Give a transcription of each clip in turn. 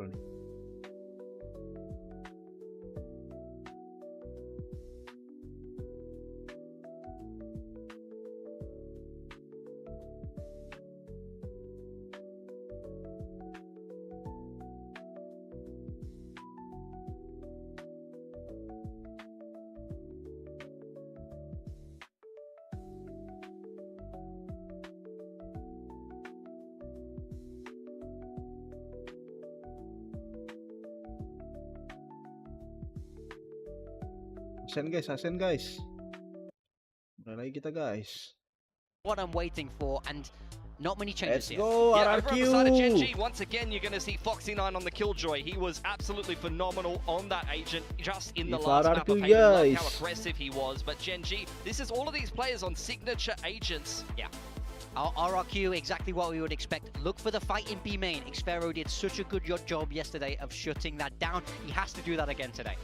control nih. Asen guys. Mulai lagi kita guys. What I'm waiting for, and not many changes Let's here. go, Yeah, over on the side of Gen G, RRQ. once again, you're going to see Foxy9 on the Killjoy. He was absolutely phenomenal on that agent just in the It's last map of RRQ, Haven. Love guys. how aggressive he was. But Gen G, this is all of these players on signature agents. Yeah. Our RRQ, exactly what we would expect. Look for the fight in B main. Xfero did such a good job yesterday of shutting that down. He has to do that again today.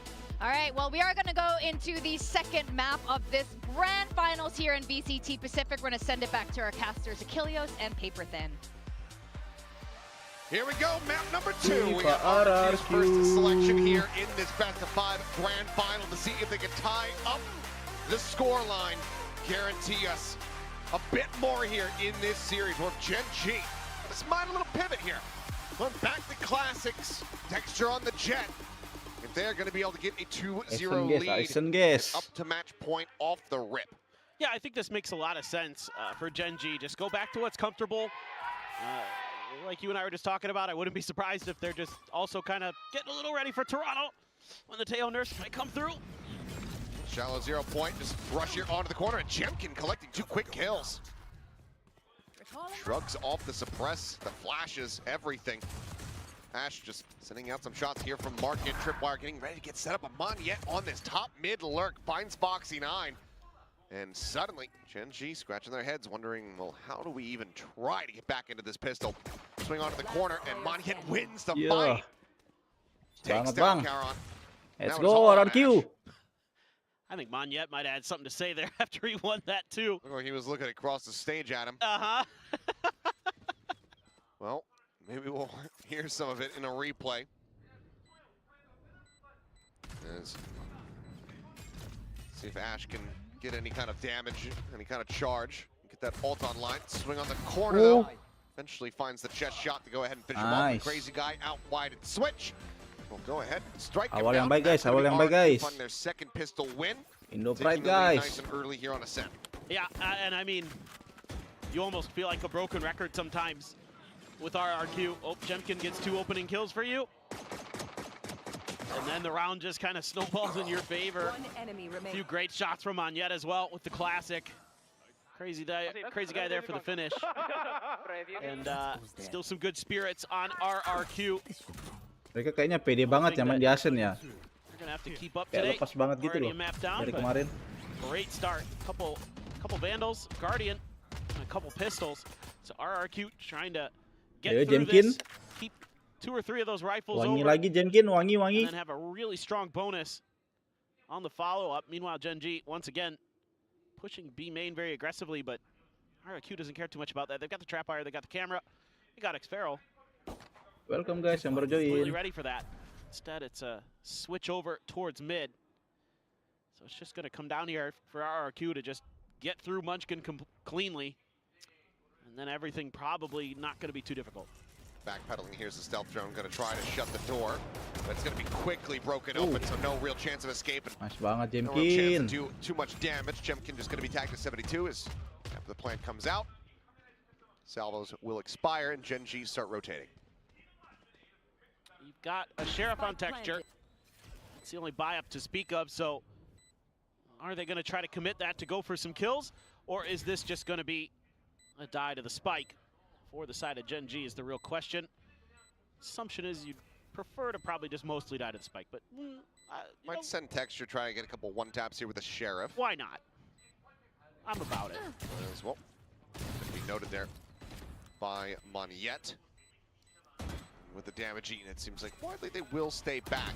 All right, well, we are going to go into the second map of this grand finals here in VCT Pacific. We're going to send it back to our casters, Achilleos and Paper Thin. Here we go, map number 2. We Viva got RRQ's first RRQ. selection here in this best-of-5 grand final to see if they can tie up the scoreline. Guarantee us a bit more here in this series. Or Gen G, let's mind a little pivot here. Going back to classics, texture on the Jet. If they're going to be able to get a 2-0 lead, guys. up to match point off the rip. Yeah, I think this makes a lot of sense for Gen G. Just go back to what's comfortable. Like you and I were just talking about, I wouldn't be surprised if they're just also kind of getting a little ready for Toronto when the Teo Nurse might come through. Shallow 0 point, just rush here onto the corner, and Jemkin collecting 2 quick kills. Shrugs off the suppress, the flashes, everything. Ash just sending out some shots here from Market. Tripwire getting ready to get set up. Amon yet on this top mid lurk, finds Foxy9. And suddenly, Gen G scratching their heads, wondering, well, how do we even try to get back into this pistol? Swing onto the corner, and Monyet wins the fight. Takes Banget, down Bang. Charon. Let's That was go, all RRQ. Ash. I think Monyet might add something to say there after he won that too. Looked like he was looking across the stage at him. Uh-huh. Well, maybe we'll hear some of it in a replay. See if Ash can get any kind of damage, any kind of charge. Get that ult online. Swing on the corner though. Eventually finds the chest shot to go ahead and finish him off. Nice. The crazy guy out wide and switch. Well, go ahead, strike him Awal yang down. baik, guys. That's gonna Awal be yang baik, RRQ guys. finding their second pistol win. Indo Taking Pride the lead guys. nice and early here on Ascent. Yeah, and I mean, you almost feel like a broken record sometimes with RRQ. Oh, Jemkin gets 2 opening kills for you. And then the round just kind of snowballs in your favor. A few great shots from Monyet as well with the classic. Crazy guy there for the finish. And still some good spirits on RRQ. Mereka kayaknya pede banget ya main di Asen ya. They're gonna have to keep up Kayak today. lepas banget gitu Already loh a map down, dari but kemarin. great start. Couple Vandals, Guardian, and a couple pistols. So RRQ trying to get Ayo, through Jemkin. this, keep 2 or 3 of those rifles Wangi over, lagi Jemkin, wangi. and then have a really strong bonus on the follow-up. Meanwhile, Gen G, once again, pushing B main very aggressively, but RRQ doesn't care too much about that. They've got the trapwire, they got the camera, they got Xfero. Welcome guys yang baru Really join. ready for that. Instead, it's a switch over towards mid. So it's just going to come down here for RRQ to just get through Munchkin cleanly. And then everything probably not going to be too difficult. Backpedaling, here's the stealth drone, gonna try to shut the door. But it's gonna be quickly broken open, so no real chance of escape. And Nice banget no real chance Jemkin. to do too much damage. Jemkin just gonna be tagged to 72 as after the plant comes out. Salvos will expire and Gen G start rotating. You've got a Sheriff on texture. It's the only buy-up to speak of, so are they going to try to commit that to go for some kills? Or is this just going to be a die to the spike for the side of Gen G is the real question. Assumption is you'd prefer to probably just mostly die to the spike, but Might send texture, try to get a couple one-taps here with the Sheriff. why not? I'm about it. As well. Gonna be noted there by Monyet. With the damage eaten, it seems like widely they will stay back.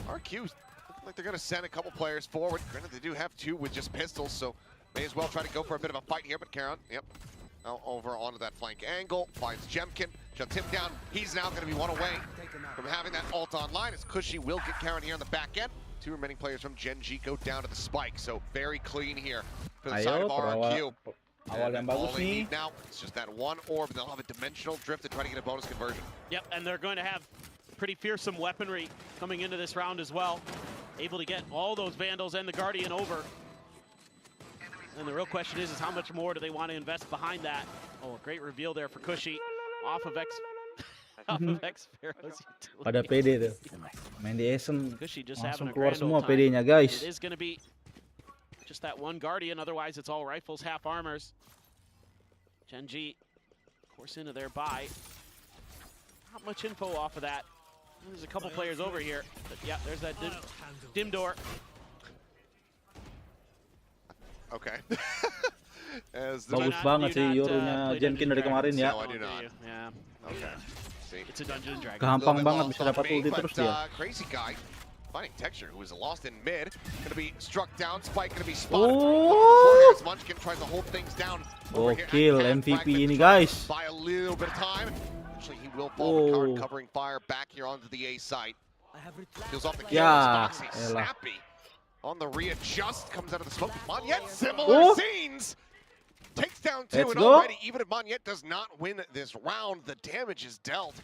RQ looking like they're gonna send a couple players forward. Granted, they do have 2 with just pistols, so may as well try to go for a bit of a fight here, but Charon, yep. over onto that flank angle, finds Jemkin, shuts him down. He's now going to be one away from having that ult online as Cushy will get Karen here on the back end. 2 remaining players from Gen G go down to the spike, so very clean here for the side Ayo, of RRQ. awal yang And all bagus they nih. need now, it's just that one orb, and they'll have a dimensional drift to try to get a bonus conversion. Yep, and they're going to have pretty fearsome weaponry coming into this round as well. Able to get all those Vandals and the Guardian over. And the real question is how much more do they want to invest behind that? Oh, a great reveal there for Cushy. Off of X Pharaoh's Pada utility. PD tuh. Main di Essen Cushy just having langsung a keluar grand semua old time. PD-nya guys. It is going to be just that one Guardian, otherwise it's all rifles, half armors. Gen G, of course, into their buy. Not much info off of that. There's a couple players over here, but yeah, there's that dim door. Okay. As the Bagus banget sih Yorunya Jemkin dari kemarin ya. No, I do not. Yeah, Okay. See. it's a Dungeon Dragon. Gampang banget bisa Lost dapat on me, ulti but, terus dia. Crazy guy finding Texture, who was lost in mid, gonna be struck down. Spike gonna be spotted. Oh, Munchkin tries to hold things down. gokil MVP ini guys. By a little bit of time. Actually, he will fall. Oh. Covering fire back here onto the A site. Feels off the kill. Ya, Foxy elah. snappy on the readjust. Comes out of the smoke. Monyet, similar Oh. scenes. Takes down 2, Let's and go. already, even if Monyet does not win this round, the damage is dealt.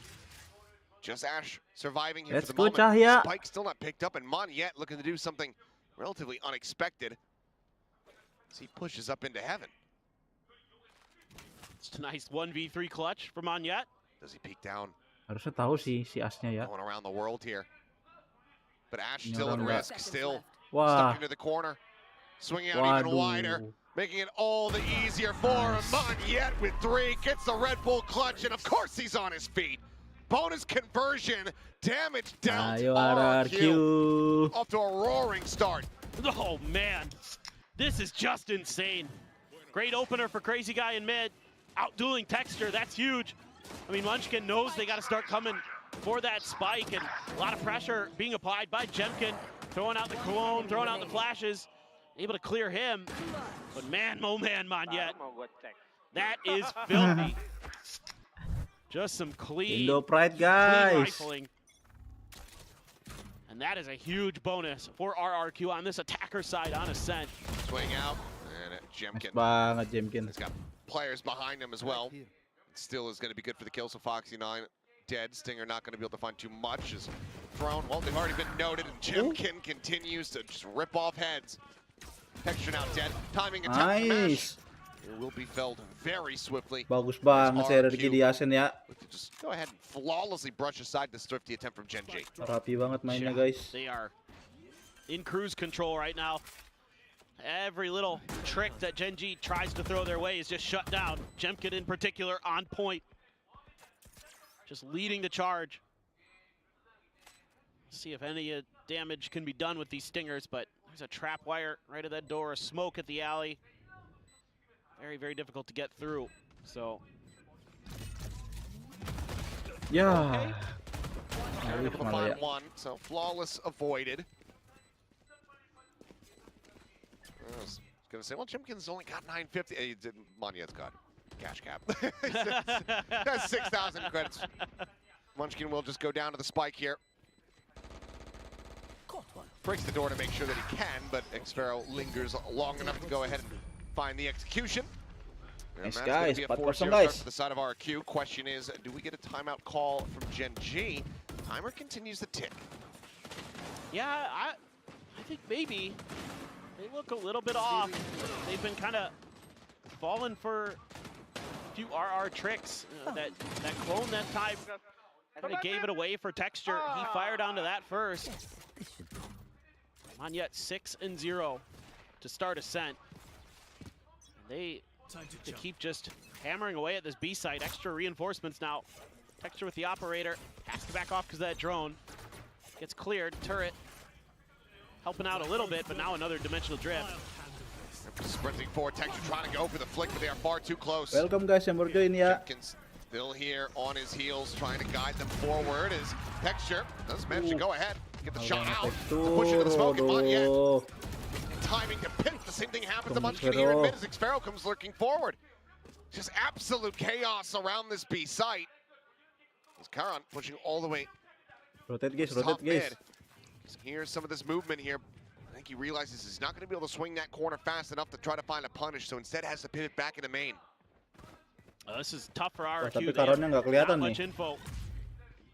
Just Ash surviving here Let's for the go, moment. Cahya. Spike still not picked up, and Monyet looking to do something relatively unexpected as he pushes up into heaven. It's a nice 1v3 clutch from Monyet. Does he peek down? Harusnya tahu sih si Asnya ya. Going around the world here. But Ash Ini still at orang nggak- risk, still Wah, stuck into the corner. Swinging out even wider, waduh. making it all the easier for him. Monyet with 3, gets the Red Bull clutch, and of course he's on his feet. Bonus conversion, damage dealt. Ayo RRQ RRQ. off to a roaring start. Oh man, this is just insane. Great opener for Crazy Guy in mid. Outdueling Texture, that's huge. I mean, Munchkin knows they got to start coming for that spike, and a lot of pressure being applied by Jemkin, throwing out the cologne, throwing out the flashes, able to clear him. But man, oh man, Monyet, that is filthy. Just some clean, Indo Pride clean guys. rifling. And that is a huge bonus for RRQ on this attacker side on Ascent. Swing out, and Nice Jemkin banget Jemkin. has got players behind him as well. Still is going to be good for the kill, so Foxy9 dead. Stinger not going to be able to find too much. Is thrown. Well, they've already been noted, and Jemkin continues to just rip off heads. Texture now dead. Timing attack smash. Nice. It will be felled very swiftly. Bagus banget si RRQ di Asen ya. Just go ahead and flawlessly brush aside the thrifty attempt from Gen G. Rapi banget mainnya Yeah, guys. They are in cruise control right now. Every little trick that Gen G tries to throw their way is just shut down. Jemkin in particular on point. Just leading the charge. See if any damage can be done with these stingers, but there's a trap wire right at that door, a smoke at the alley. Very, very difficult to get through. So Ya. Able Ngalih to malah ya. find one, so flawless avoided. I was gonna say, well, Jemkin's only got 950. He didn't. Monyet's got cash cap. That's 6,000 credits. Munchkin will just go down to the spike here. Breaks the door to make sure that he can, but Xpharaoh lingers long enough to go ahead and find the execution. And Nice that's guys, gonna be a 4-0 4-0 start guys. to the side of RQ. Question is, do we get a timeout call from Gen G? Timer continues to tick. yeah, I think maybe they look a little bit off. They've been kind of falling for a few RR tricks. That clone that time kind of gave it away for Texture. He fired onto that first. Monyet 6-0 to start Ascent. They keep just hammering away at this B site. Extra reinforcements now. Texture with the operator. Has to back off because of that drone. Gets cleared. Turret helping out a little bit, but now another dimensional drift. Sprinting forward, Texture trying to go for the flick, but they are far too close. Welcome guys yang baru join ya. Jemkin's still here on his heels, trying to guide them forward as Texture does manage to go ahead, get the shot out, to push into the smoke, and Monyet Aduh. timing to pick. The same thing happens to Come Munchkin here in Xpharaoh. mid as Xpharaoh comes lurking forward. Just absolute chaos around this B site. As Karan pushing all the way Rotate guys, top rotate guys. mid. Here's some of this movement here. I think he realizes he's not going to be able to swing that corner fast enough to try to find a punish, so instead has to pivot back into main. This is tough for Wah, RRQ. tapi They have Karonnya nggak kelihatan not nih. much info.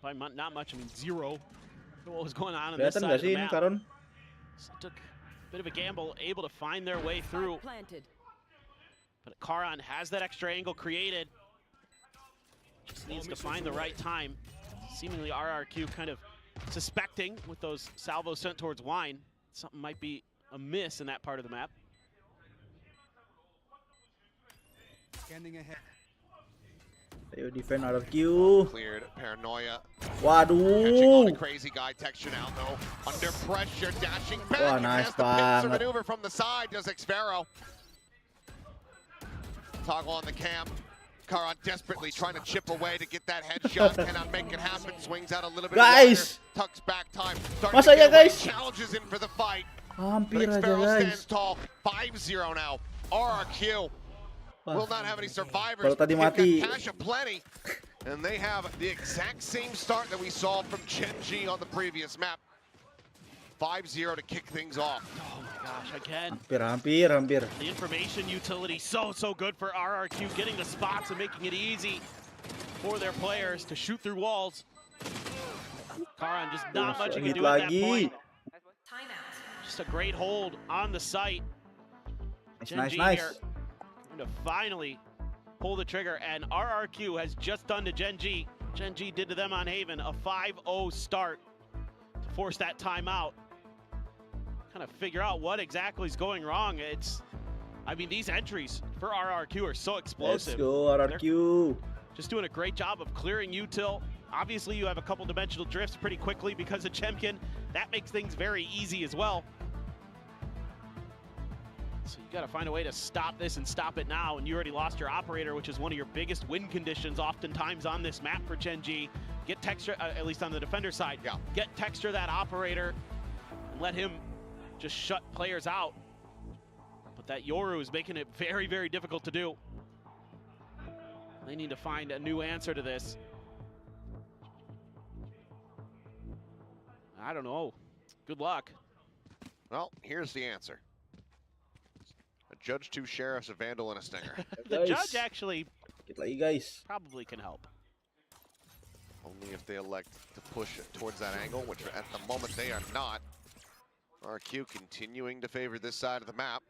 By not much, I mean zero. What was going on this Kelihatan side nggak of the sih ini map. Karon? So it took a bit of a gamble, able to find their way through. Planted. But Karan has that extra angle created. Just needs to find the right time. Seemingly RRQ kind of suspecting with those salvos sent towards Wine. Something might be amiss in that part of the map. Scanning ahead. Ayo defend RRQ. Cleared, paranoia. Catching on Waduh. a crazy guy texture now though. Under pressure, dashing back. Wah, and nice has the pincer banget. maneuver from the side, does Xfero. Toggle on the cam. Karan desperately trying to chip away to get that headshot. Cannot make it happen. Swings out a little bit. Guys! Wider, tucks back time. Starting Masa to get ya, away, guys? Challenges in for the fight. Hampir But aja Xfero guys. stands tall. 5-0 now. RRQ Wah, will not have any survivors. Kalau tadi They've got mati. cash aplenty. And they have the exact same start that we saw from Genji on the previous map. 5-0 to kick things off. Oh my gosh, again. hampir. The information utility so good for RRQ, getting the spots and making it easy for their players to shoot through walls. Karan just not much he can Hit do at that lagi. point. Just a great hold on the site. Nice. Here going to finally pull the trigger, and RRQ has just done to Genji. Genji did to them on Haven a 5-0 start to force that timeout. Kind of figure out what exactly is going wrong. I mean, these entries for RRQ are so Let's explosive. go RRQ. Just doing a great job of clearing util. Obviously, you have a couple dimensional drifts pretty quickly because of Chemkin. That makes things very easy as well. So you got to find a way to stop this and stop it now. And you already lost your operator, which is one of your biggest win conditions oftentimes on this map for Genji. Get texture, at least on the defender side. Yeah. Get texture that operator and let him just shut players out. But that Yoru is making it very difficult to do. They need to find a new answer to this. I don't know. Good luck. Well, here's the answer. A judge, 2 sheriffs, a vandal, and a stinger. The Guys. judge actually Dikit lagi guys. probably can help. Only if they elect to push it towards that angle, which at the moment they are not. RQ continuing to favor this side of the map.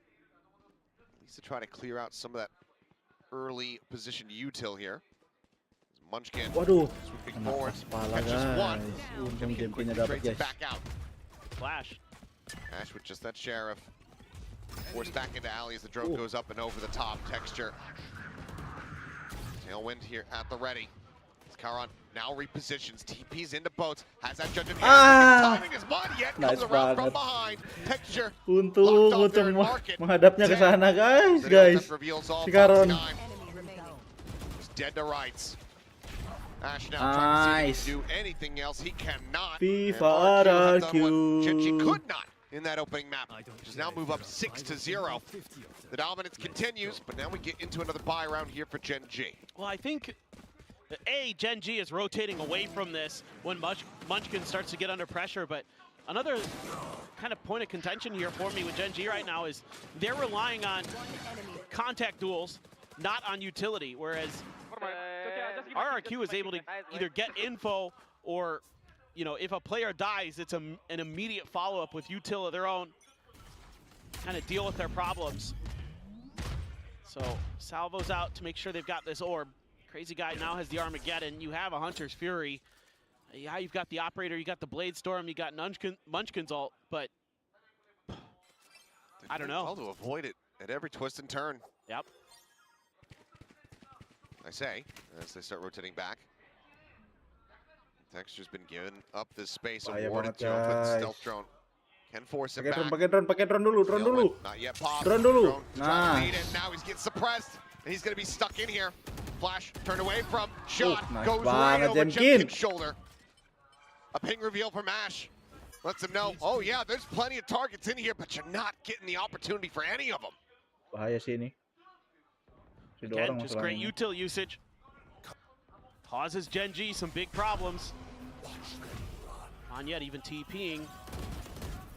Needs to try to clear out some of that early position util here. Munchkin Waduh. sweeping Kena forward, pas kepala catches one. guys. Untung Quickly jempinnya dapat trades it guys. back out. Flash. Ash with just that sheriff. Forced back into alley as the drone goes up and over the top. Texture. Tailwind here at the ready. Karan now repositions, TP's into boats, has that judge in the Ah! timing is mud, yet Nice comes around from banget. behind. Texture. Untung Locked off there in market. menghadapnya ke sana guys. That reveals all Si Karon. He's dead to rights. Ash now Nice. trying to see if he can do anything else. He cannot. FIFA And RQ has done what RRQ. Genji could not in that opening map. Just now move up 6-0. The dominance continues, but now we get into another bye round here for Genji. Well, I think Genji is rotating away from this when Munchkin starts to get under pressure, but another kind of point of contention here for me with Genji right now is they're relying on contact duels, not on utility, whereas RRQ is able to either get info or, you know, if a player dies, it's an immediate follow-up with util of their own, kind of deal with their problems. So Salvo's out to make sure they've got this orb. Crazy guy now has the Armageddon. You have a Hunter's Fury. Yeah, you've got the Operator, you got the Blade Storm, you got Munchkin's ult, but I don't know. Well to avoid it at every twist and turn. Yep. I say, as they start rotating back. Texture's been given up this space, Bahaya awarded banget, to him with the guys. stealth drone. Can force him Pakai back. drone dulu, drone dulu. Not yet popped. Drone dulu. Trying to Nah. lead it. Now he's getting suppressed. And he's going to be stuck in here. Flash turned away from. Shot nice goes right banget, over Jemkin. Jemkin's shoulder. A ping reveal from Ash. Lets him know, oh yeah, there's plenty of targets in here, but you're not getting the opportunity for any of them. Bahaya sih ini. Si dua Again, orang just great masalahnya. util usage. Causes Gen G some big problems. Not yet even TPing.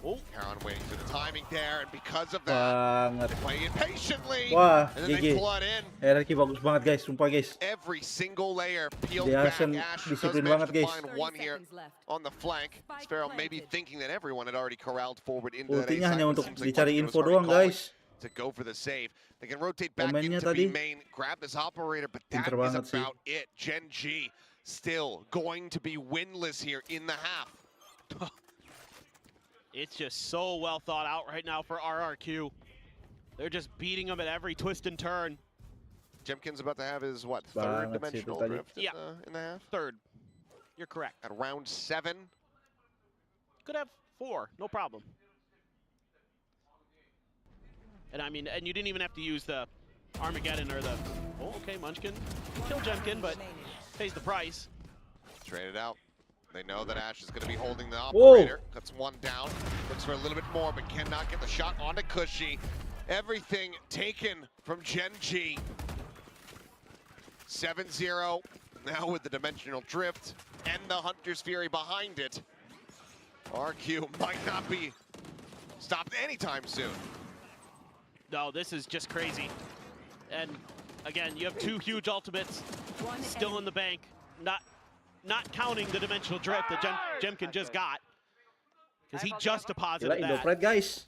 Oh, Heron waiting for the timing there, and because of that, Banget. play it patiently, Wah, and then they GG. flood in. RRQ bagus banget guys, sumpah guys. Every single layer peeled Dia back. Hasan Ash does disiplin manage banget, to guys. find one here on the flank. Sparrow maybe thinking that everyone had already corralled forward into that A Ultinya site, hanya but untuk seems like dicari Munchkin was info already doang calling guys. to go for the save. They can rotate back Komennya into tadi B main, grab this operator, but that pinter is banget sih. about it. Gen G still going to be winless here in the half. it's just so well thought out right now for RRQ. They're just beating them at every twist and turn. Jemkin's about to have his, what, Banget third sih itu dimensional tadi. drift Yeah. in the half? Third. You're correct. At round 7. Could have 4, no problem. And I mean, and you didn't even have to use the Armageddon or the, oh, okay, Munchkin. Kill Jemkin, but pays the price. Traded out. They know that Ash is going to be holding the Whoa. operator. Cuts one down. Looks for a little bit more, but cannot get the shot onto Cushy. Everything taken from Gen G. 7-0. Now with the dimensional drift and the Hunter's Fury behind it. RQ might not be stopped anytime soon. No, this is just crazy. And again, you have 2 huge ultimates still in the bank. Not counting the dimensional drift that Jemkin just got. Because he just Gila deposited Indo that. Pride guys.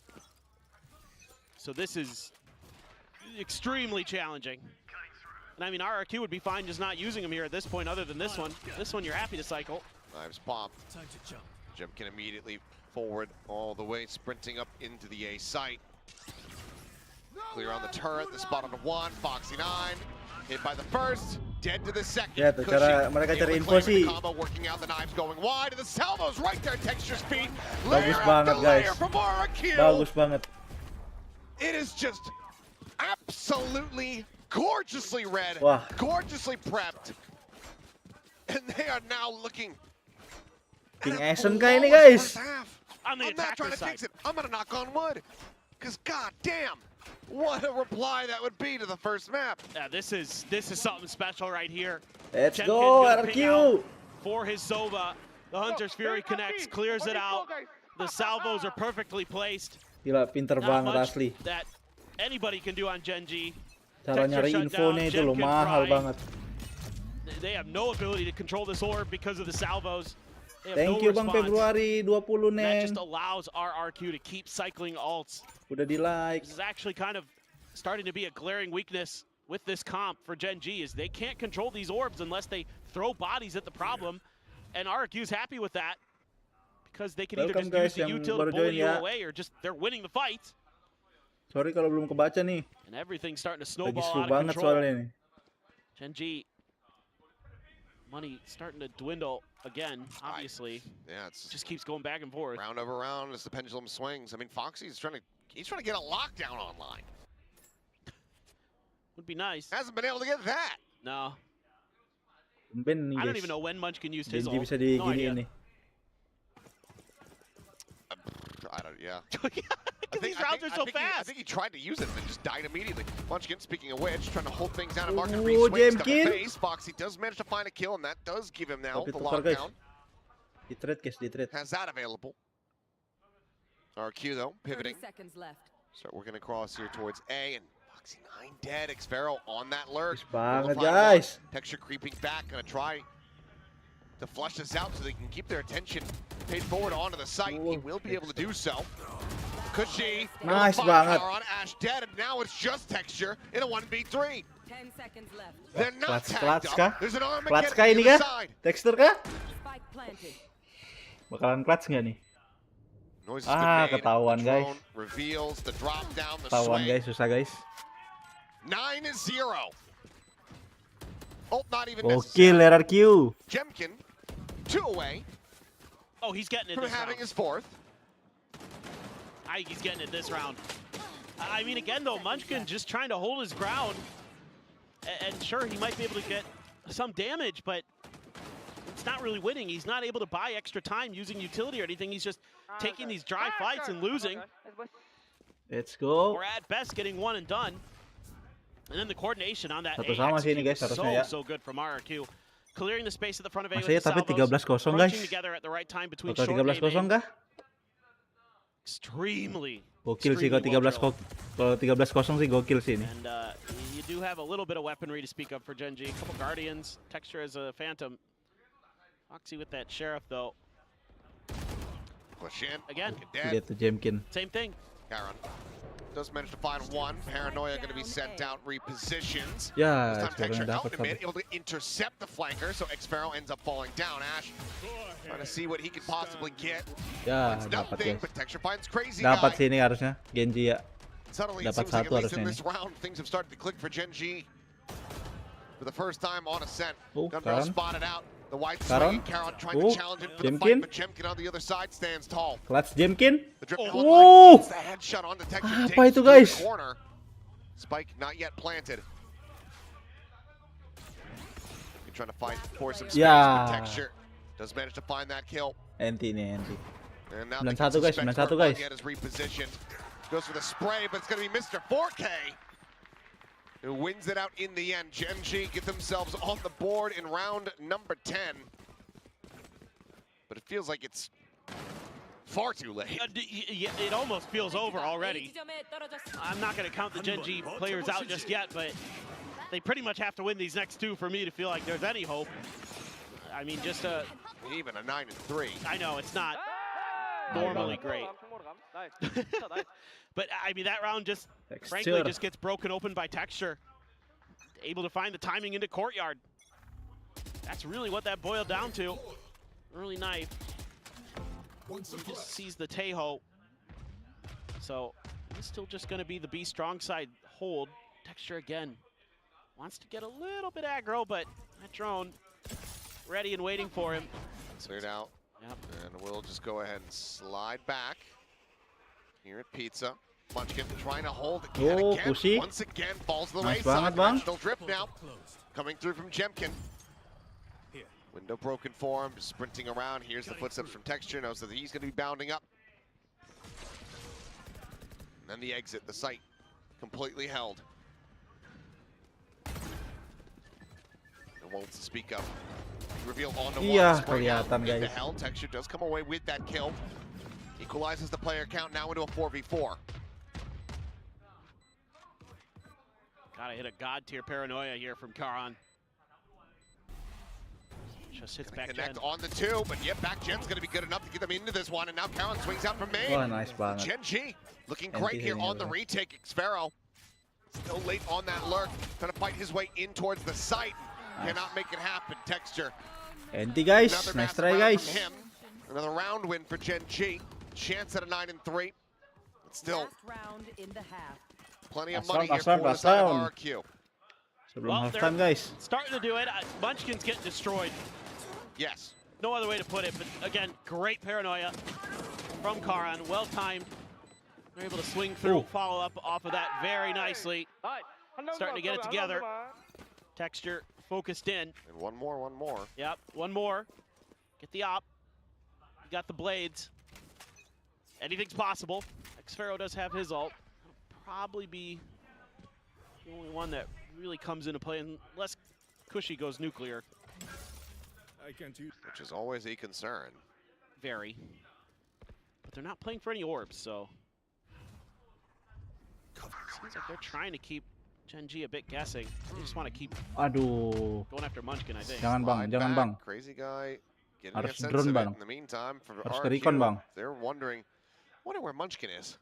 So this is extremely challenging. And I mean, RRQ would be fine just not using him here at this point other than this one. This one you're happy to cycle. Knives popped. Jemkin immediately forward all the way, sprinting up into the A site. Clear on the turret, the spot on the 1, Foxy 9. Hit by the first, dead to the second. Ya tuh cara mereka cari info sih. Combo working out, the knives going wide, and the salvos right there, texture speed. Bagus Layer banget, after layer guys. from RRQ. Bagus banget. It is just absolutely gorgeously read, Wah. gorgeously prepped. And they are now looking King at a Ashen kah ini flawless guys? first half. On the I'm not trying attacker to fix side. it. I'm gonna knock on wood. Cause god damn, what a reply that would be to the first map. Yeah, this is something special right here. Let's Jemkin go gonna ping RRQ. out for his Sova. The Hunter's Fury connects, clears it out. The salvos are perfectly placed. Gila pinter Not banget much asli. that anybody can do on Gen G. Cara Texture nyari shutdown, infonya itu loh Jemkin mahal fry. banget. They have no ability to control this orb because of the salvos. They have Thank no you Bang response. Februari 20 And that Neng. just allows RRQ to keep cycling ults. Udah di like. This is actually kind of starting to be a glaring weakness with this comp for Gen G, is they can't control these orbs unless they throw bodies at the problem. And RRQ's happy with that because they can either Welcome, just use guys, the yang util baru to bully join you ya. away, or just they're winning the fight. Sorry kalau belum kebaca nih. And everything's starting to Lagi snowball seru out of banget control. soalnya nih. Gen G, money starting to dwindle again, obviously. Yeah, it's Just keeps going back and forth. round over round as the pendulum swings. I mean, Foxy's trying to get a lockdown online. Would be nice. Hasn't been able to get that. No. Tumben nih I don't guys. even know when Munchkin used his Genji ult. bisa No idea. diginiin nih. I don't. Yeah. Because these rounds are so I fast. think he tried to use it and then just died immediately. Munchkin, speaking of which, trying to hold things down and Market Oh, re-swings to the Jemkin. face. Foxy does manage to find a kill, and that does give him now Tapi the tukar guys. lockdown. Di trade guys, di trade. Has that available. RQ though, pivoting. Seconds left. Start working across here towards A, and Foxy 9 dead. Xfero on that lurk. Bagus banget Able to find guys. one. Texture creeping back, gonna try to flush this out so they can keep their attention paid forward onto the site. He will be able to do so. Cushy, Nice banget. on Ash dead, and now it's just Texture in a 1v3. 10 seconds left. They're not Clutch tagged kah? up. There's an Clutch kah Armageddon ini either kah? side. Texture kah? Spike planted. Bakalan clutch nggak nih? Noises Ah, been made. ketahuan, The guys. drone reveals the drop down, the Tawan swing. guys, susah guys. 9-0. Oh, not even Gokil necessary. RRQ. Jemkin, 2 away Oh, he's getting it from this having round. his 4th. I think he's getting it this round. I mean, again, though, Munchkin just trying to hold his ground. And sure, he might be able to get some damage, but it's not really winning. He's not able to buy extra time using utility or anything. He's just taking these dry fights and losing, Let's go. or at best getting one and done. And then the coordination on that Satu A sama sih ini, guys, execute harusnya ya. so good from RRQ. Clearing the space at the front of A with Masih ya, the tapi salvos. 13-0 Crunching guys. together at the right time between Bakal short 13-0 kah? Extremely. Gokil sih kalau 13-0 sih gokil sih ini. And you do have a little bit of weaponry to speak of for Genji. A couple Guardians, Texture as a Phantom. Foxy with that Sheriff though. Push in. Again, Lihat tuh Jemkin. same thing. Karon does manage to find one. Paranoia going to be sent out, repositions. Ya, This time Texture sekarang out dapat in mid, satu. able to intercept the flanker, so Xpharaoh ends up falling down. Ash trying to see what he can possibly get. Ya, It's dapat nothing, guys. but Texture finds Crazy Dapat Guy. sih ini harusnya Genji ya. Suddenly it dapat seems like satu at least in harusnya this round, things have started to click for Genji. For the first time on Ascent. Oh, Gunbarrel Karon. spotted out. The white Karon. swinging Karon trying Oh, to challenge him for the Jemkin. fight, but Jemkin on the other side stands tall. Clutch Jemkin. The drip Oh. line gets the headshot on the Texture. Apa digs itu, through guys? the corner. Spike not yet planted. You're trying to fight for some space, Ya. but Texture does manage to find that kill. Enti nih, Enti. And now 91 guys, 91 guys. Yet is repositioned. Goes for the spray, but it's going to be Mr. 4K who wins it out in the end. Genji get themselves on the board in round number 10. But it feels like it's far too late. It almost feels over already. I'm not going to count the Genji players out just yet, but they pretty much have to win these next two for me to feel like there's any hope. I mean, just a... Even a 9-3. I know, it's not normally great. But, I mean, that round just, frankly, Texture. just gets broken open by Texture. Able to find the timing into Courtyard. That's really what that boiled down to. Early knife. He just sees the Tejo. So, it's still just going to be the B strong side hold. Texture again. Wants to get a little bit aggro, but that drone ready and waiting for him. Cleared out. Yep. And we'll just go ahead and slide back here at Pizza. Munchkin trying to hold it. Oh, again. pushy. Once again, falls to the Nice wayside. banget, Bang. National drift now. Coming through from Jemkin. Window broken for him, sprinting around. Here's the footsteps from Texture. Knows that he's going to be bounding up. And then the exit, the site completely held. No one to speak of. Reveal on the Iya, spring out kelihatan, into guys. hell. Texture does come away with that kill. Equalizes the player count now into a 4v4. Gotta hit a god tier paranoia here from Karan. Just hits back Connect Gen. on the two, but yet back Gen's going to be good enough to get them into this one. And now Karon swings out from main. Wah, nice banget. Gen G looking NT great here hitting on the it. retake. Xpharaoh still late on that lurk, trying to fight his way in towards the site. Cannot make it happen. Texture. Enti guys, Another nice massive try round guys. from him. Another round win for Gen G. Chance at a 9-3. But still, Last round in the half. plenty of Last money round, here last for round, the side of last RRQ. Sebelum Well, halftime guys. Starting to do it. Munchkin's getting destroyed. Yes. No other way to put it, but again, great paranoia from Karan. Well timed. They're able to swing through, Ooh. follow up off of that very nicely. Starting to get it together. Texture focused in. And one more. Yep, one more. Get the op. You got the blades. Anything's possible. Xpharaoh does have his ult. It'll probably be the only one that really comes into play unless Cushy goes nuclear. Which is always a concern. Very. But they're not playing for any orbs, so. Seems like they're trying to keep Gen G a bit guessing. They just want to keep Aduh. going after Munchkin, I think. Jangan bang, Slide jangan back. bang. Crazy guy getting Harus a sense drone, of it. Bang. In the meantime, for Harus RRQ, ke recon, Bang. they're wondering where Munchkin is.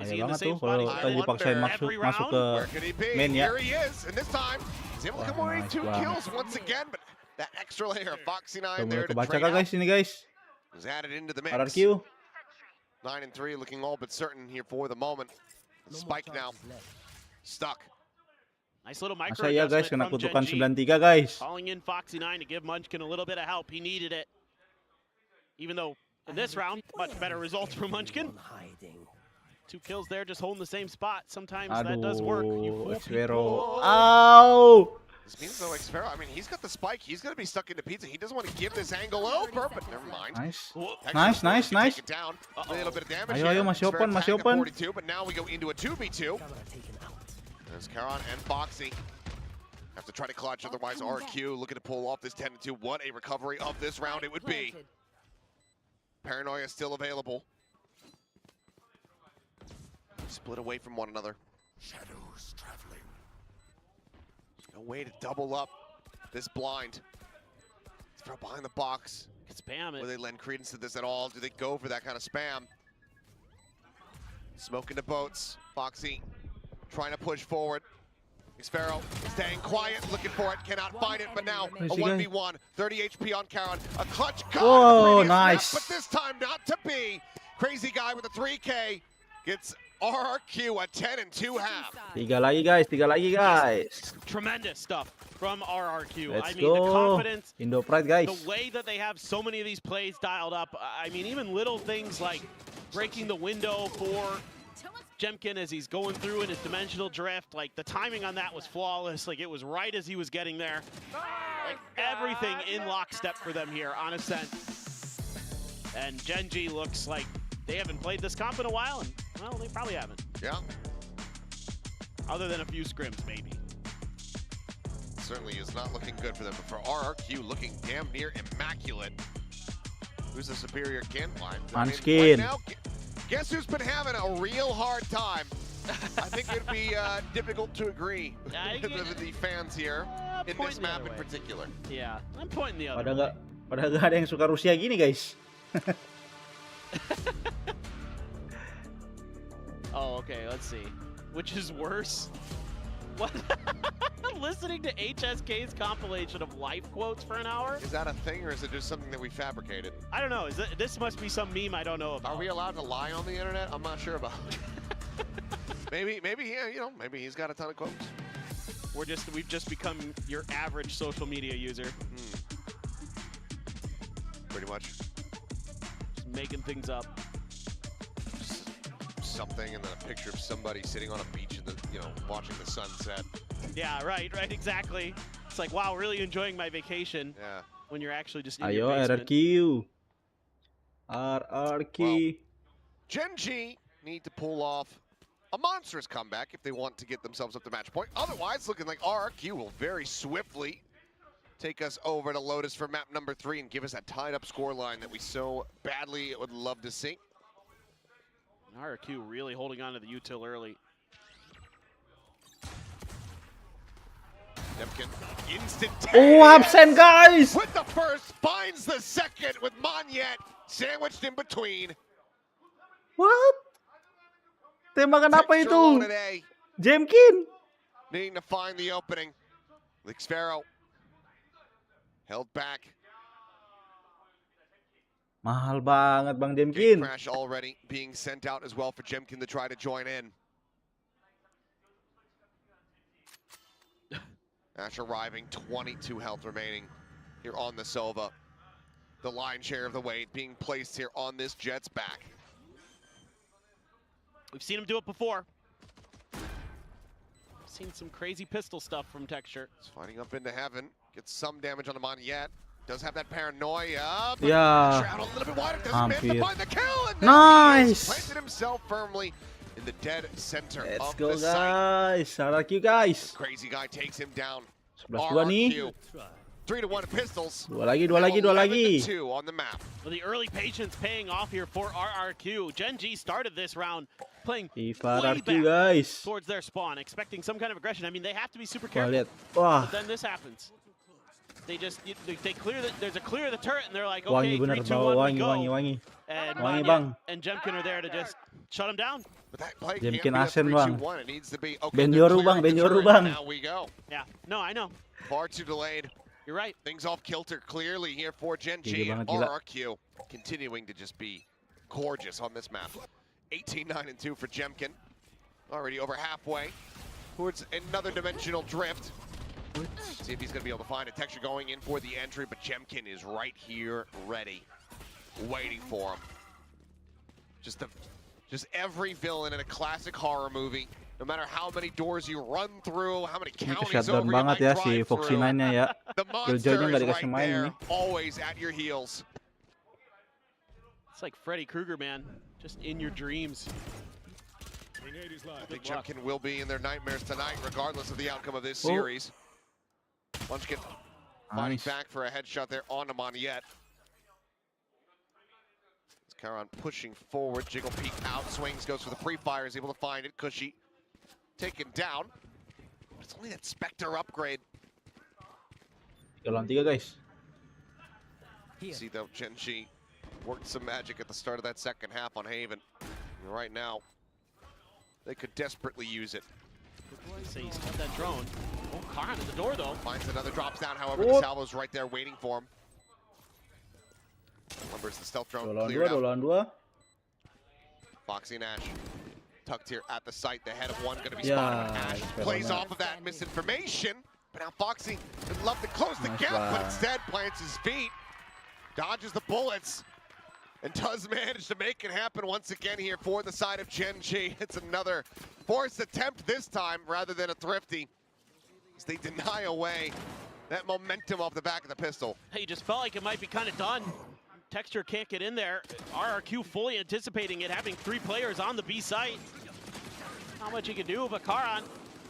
Is Ayo he in the banget same tuh spot kalau he's I tadi been dipaksain wonder masuk every masuk round? Where ke could he be? main ya. Here he is, and this time he's able to come away with Nice 2 banget. kills once again, but that extra layer of Foxy 9 Udah mulai there to kebaca trade kah out guys ini guys? was added into the mix. RRQ. 9-3 looking all but certain here for the moment. Spike now stuck. Nice little micro Masa iya guys adjustment kena from kutukan Gen G. 93 guys. Calling in Foxy 9 to give Munchkin a little bit of help. He needed it. Even though in this round, much better results for Munchkin. 2 kills there, just holding the same spot. Sometimes that does work. You Aduh, fool Xpharaoh. people. Ow! This means though Xpharaoh, I mean, he's got the spike. He's going to be stuck into Pizza. He doesn't want to give this angle over, but never mind. Nice. Texture Nice, nice, can take nice. it down. A little bit of damage Ayo, ayo, here. masih Xpharaoh open, masih tagged at open. 42, but now we go into a 2v2. There's Karon and Foxy. Have to try to clutch, otherwise RQ looking to pull off this 10-2. What a recovery of this round it would be. Planted. Paranoia still available. Split away from one another. Shadows traveling. No way to double up this blind. Throw behind the box. Spam it. Will they lend credence to this at all? Do they go for that kind of spam? Smoke into boats. Foxy trying to push forward. Xfero staying quiet, looking for it, cannot find it, but now a 1v1. 30 HP on Karon. A clutch cut. Oh, nice. But this time not to be. Crazy guy with a 3K gets RRQ a 10-2 half. Tiga lagi guys. Tremendous stuff from RRQ. Let's I mean, the go. confidence, Indo Pride guys. the way that they have so many of these plays dialed up. I mean, even little things like breaking the window for Jemkin as he's going through in his dimensional drift. Like, the timing on that was flawless. Like, it was right as he was getting there. Like, everything in lockstep for them here on Ascent. And Genji looks like they haven't played this comp in a while, and, well, they probably haven't. Yeah, Other than a few scrims, maybe. certainly is not looking good for them, but for RRQ looking damn near immaculate. Who's the superior kin line? Unskin. Right now, guess who's been having a real hard time? I think it'd be difficult to agree with the fans here in this map in particular. Yeah, I'm pointing the other Pada way. nggak ada yang suka Rusia gini guys. Oh, okay, let's see. Which is worse? What? Listening to HSK's compilation of life quotes for an hour? Is that a thing, or is it just something that we fabricated? I don't know. This must be some meme I don't know about. Are we allowed to lie on the internet? I'm not sure about. maybe, yeah, you know, maybe he's got a ton of quotes. We've just become your average social media user. Pretty much. Just making things up. Something, and then a picture of somebody sitting on a beach in the, watching the sunset. Yeah, right, exactly. It's like, wow, really enjoying my vacation. Yeah. When you're actually just in Ayo your basement. RRQ. RRQ. Well, Gen G need to pull off a monstrous comeback if they want to get themselves up to match point. Otherwise, looking like RRQ will very swiftly take us over to Lotus for map number 3 and give us that tied-up scoreline that we so badly would love to see. RRQ really holding on to the util early. Jemkin instantaneous. Oh, absent guys. With the first, finds the second with Monyet sandwiched in between. What? Tembakan apa Texture itu? alone today, Jemkin. needing to find the opening. Xfero held back. Mahal banget Bang Gate Jemkin. crash already being sent out as well for Jemkin to try to join in. Ash arriving, 22 health remaining here on the Sova. The lion's share of the weight being placed here on this Jet's back. We've seen him do it before. Seen some crazy pistol stuff from Texture. He's fighting up into heaven. Gets some damage on the Monyet. Does have that paranoia. But Yeah. Shroud a little bit wider. Doesn't manage to Hampir. find the kill. And now he has Nice. planted himself firmly in the dead center Let's of go the site. guys. RRQ guys. Crazy guy takes him down. 11-2 nih. RRQ. 3-1 pistols. Dua lagi. 2 on the map. Well, the early patience paying off here for RRQ. Gen G started this round playing FIFA way RRQ back guys. towards their spawn, expecting some kind of aggression. I mean, they have to be super Wah, careful. lihat. Wah. But then this happens. They just they clear the there's a clear of the turret, and they're like, Wangi okay, bener, 3, 2, bawa 1, we go. wangi. And Wangi, Monyet Bang. and Jemkin are there to just shut him down. But that play Jemkin can't be a Asen, 3-2-1. Bang. It needs to be, okay, Ben they're Yoru, Bang, clearing the Ben Yoru, turret. Bang. Now we go. Yeah, no, I know. Far too delayed. You're right. Things off kilter clearly here for Gen G. Gila And banget, gila. RRQ continuing to just be gorgeous on this map. 18-9-2 for Jemkin. Already over halfway towards another dimensional drift. See if he's going to be able to find a Texture going in for the entry, but Jemkin is right here ready, waiting for him. Just every villain in a classic horror movie. No matter how many doors you run through, how many Ini counties shutdown over you banget might ya drive si Foxy through, 9-nya ya. the Killjoy-nya monster nggak is dikasih right main there, nih. always at your heels. It's like Freddy Krueger, man. Just in your dreams. I think Jemkin will be in their nightmares tonight, regardless of the outcome of this series. Munchkin fighting back for a headshot there on Moniyet. Karan pushing forward, jiggle peek out, swings, goes for the pre-fire, is able to find it. Cushy taken down. It's only that Spectre upgrade. 3 lawan 3 guys. See though, Genji worked some magic at the start of that second half on Haven. And right now, they could desperately use it. Say he's got that drone. Oh, Karan at the door though. Finds another, drops down, however, the salvo's right there waiting for him. Numbers the stealth drone 2 lawan 2, cleared 2 out. lawan 2. Foxy and Ash tucked here at the site. The head of one going to be Yeah, spotted. Ash that's plays better. off of that misinformation. But now Foxy would love to close the Nice gap, but one. instead plants his feet, dodges the bullets, and does manage to make it happen once again here for the side of Genji. It's another forced attempt this time rather than a thrifty, as they deny away that momentum off the back of the pistol. Hey, just felt like it might be kind of done. Texture can't get in there. RRQ fully anticipating it, having 3 players on the B site. Not much he can do, but Karan,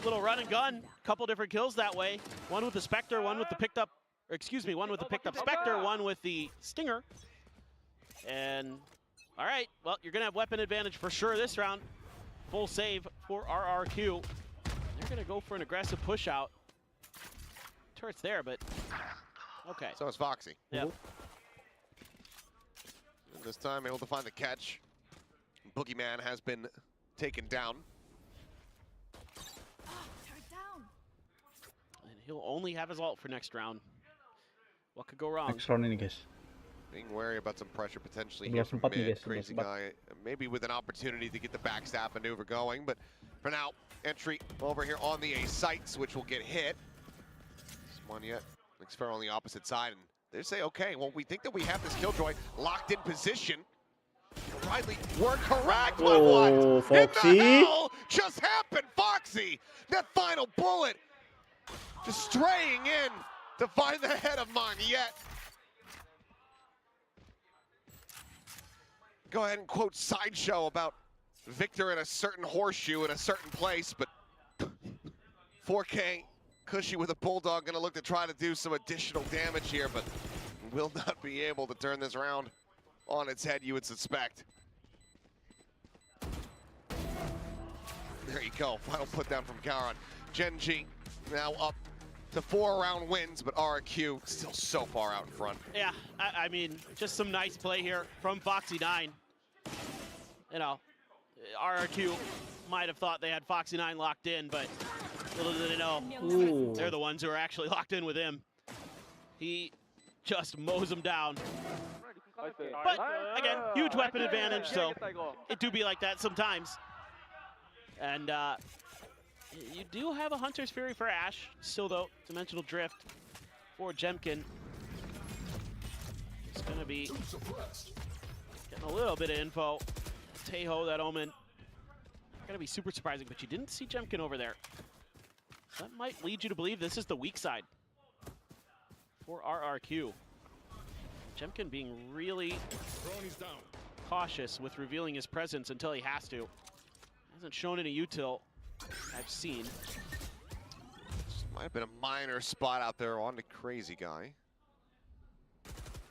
little run and gun, couple different kills that way. One with the Spectre, one with the picked up, or excuse me, one with the picked up Spectre, one with the Stinger. And, all right, well, you're gonna have weapon advantage for sure this round. Full save for RRQ. They're gonna go for an aggressive push out. Turret's there, but okay. So is Foxy. Yeah. And this time able to find the catch. Boogeyman has been taken down. And he'll only have his ult for next round. What could go wrong? Next round ini guys. Being wary about some pressure potentially 11 here from empat nih, mid. guys, Crazy 11 guy, maybe with an opportunity to get the backstab maneuver going, but for now, entry over here on the A sites, which will get hit. Moniyet, Xfero on the opposite side, and they say, okay, well, we think that we have this Killjoy locked in position. Riley, we're correct, but what in Foxy. the hell just happened, Foxy? That final bullet just straying in to find the head of Moniyet. Go ahead and quote Sideshow about Victor in a certain horseshoe in a certain place, but 4K Cushy with a Bulldog gonna look to try to do some additional damage here, but will not be able to turn this round on its head, you would suspect. There you go, final put down from Karan. Genji now up to 4-round wins, but RRQ still so far out in front. Yeah, I mean, just some nice play here from Foxy9. You know, RRQ might have thought they had Foxy9 locked in, but little did they know, Ooh. they're the ones who are actually locked in with him. He just mows them down. But again, huge weapon advantage, so it do be like that sometimes. And you do have a Hunter's Fury for Ash, still though, Dimensional Drift for Jemkin. It's gonna be getting a little bit of info. Tejo, that Omen, gonna be super surprising, but you didn't see Jemkin over there. That might lead you to believe this is the weak side for RRQ. Jemkin being really cautious with revealing his presence until he has to. Hasn't shown any util I've seen. Might have been a minor spot out there on the Crazy Guy.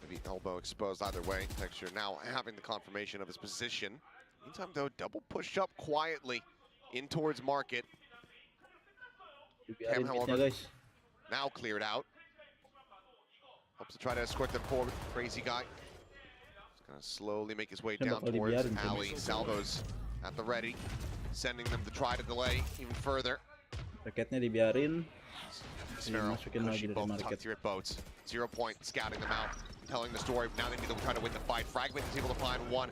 Maybe elbow exposed either way. Texture now having the confirmation of his position. Meantime though, double push up quietly in towards Market. Cam, Dibiarin however, pitnya guys. now cleared out. Hopes to try to escort them forward. Crazy Guy. He's gonna slowly make his way Yan down bakal towards dibiarin tuh. Alley. Salvos at the ready, sending them to try to delay even further. Raketnya dibiarin. Sparrow, Masukin Cushy lagi dari both market. tucked here at boats. 0 point, scouting them out, telling the story. Now they need to try to win the fight. Fragment is able to find one.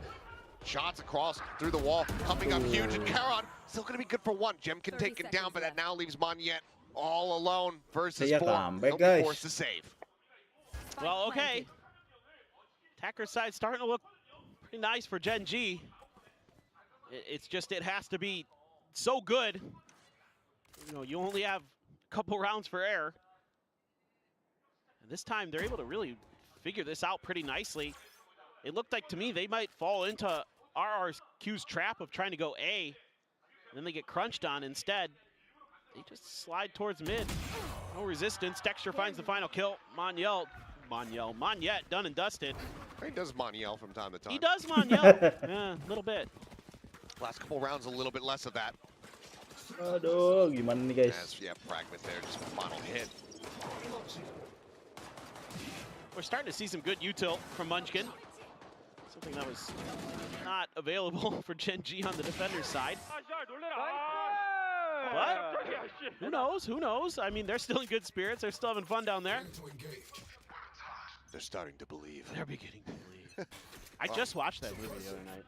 Shots across through the wall, coming up huge, and Karan still going to be good for one. Jemkin 30 taken down, seconds but that left. now leaves Moniyet all alone versus Saya 4. comeback, He'll be guys. forced to save. Well, okay. Attacker's side starting to look pretty nice for Gen G. It's just, it has to be so good. You know, you only have a couple rounds for air. And this time they're able to really figure this out pretty nicely. It looked like to me they might fall into RRQ's trap of trying to go A. then they get crunched on instead. They just slide towards mid. No resistance. Dexter finds the final kill. Monyet done and dusted. He does Monyet from time to time. He does Monyet. Yeah, a little bit. Last couple rounds, a little bit less of that. Aduh, gimana nih guys? As, yeah, Fragment there, just final hit. We're starting to see some good util from Munchkin. Something that was not available for Gen G on the defender's side. But who knows? Who knows? I mean, they're still in good spirits. They're still having fun down there. They're starting to believe. They're beginning to believe. I just watched that movie the other night.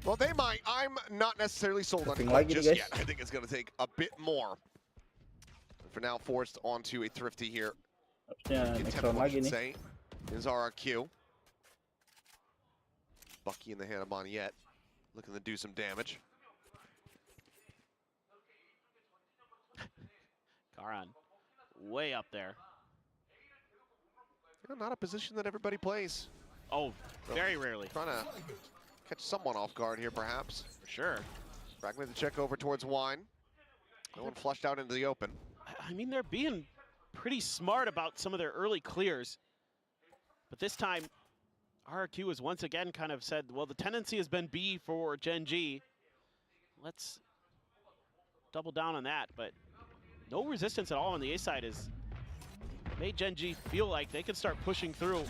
Well, they might. I'm not necessarily sold on Like it it, just guys. yet. I think it's going to take a bit more. For now, forced onto a Thrifty here. Harusnya Get next tempo, round I lagi should nih. say. Is RRQ. Bucky in the hand of Monyet. Looking to do some damage. Karan, way up there. You know, not a position that everybody plays. Oh, very rarely. Trying to catch someone off guard here, perhaps. For sure. Fragment to check over towards Wine. No one flushed out into the open. I mean, they're being pretty smart about some of their early clears. But this time, RRQ has once again kind of said, well, the tendency has been B for Gen G. Let's double down on that. But no resistance at all on the A side has made Gen G feel like they can start pushing through.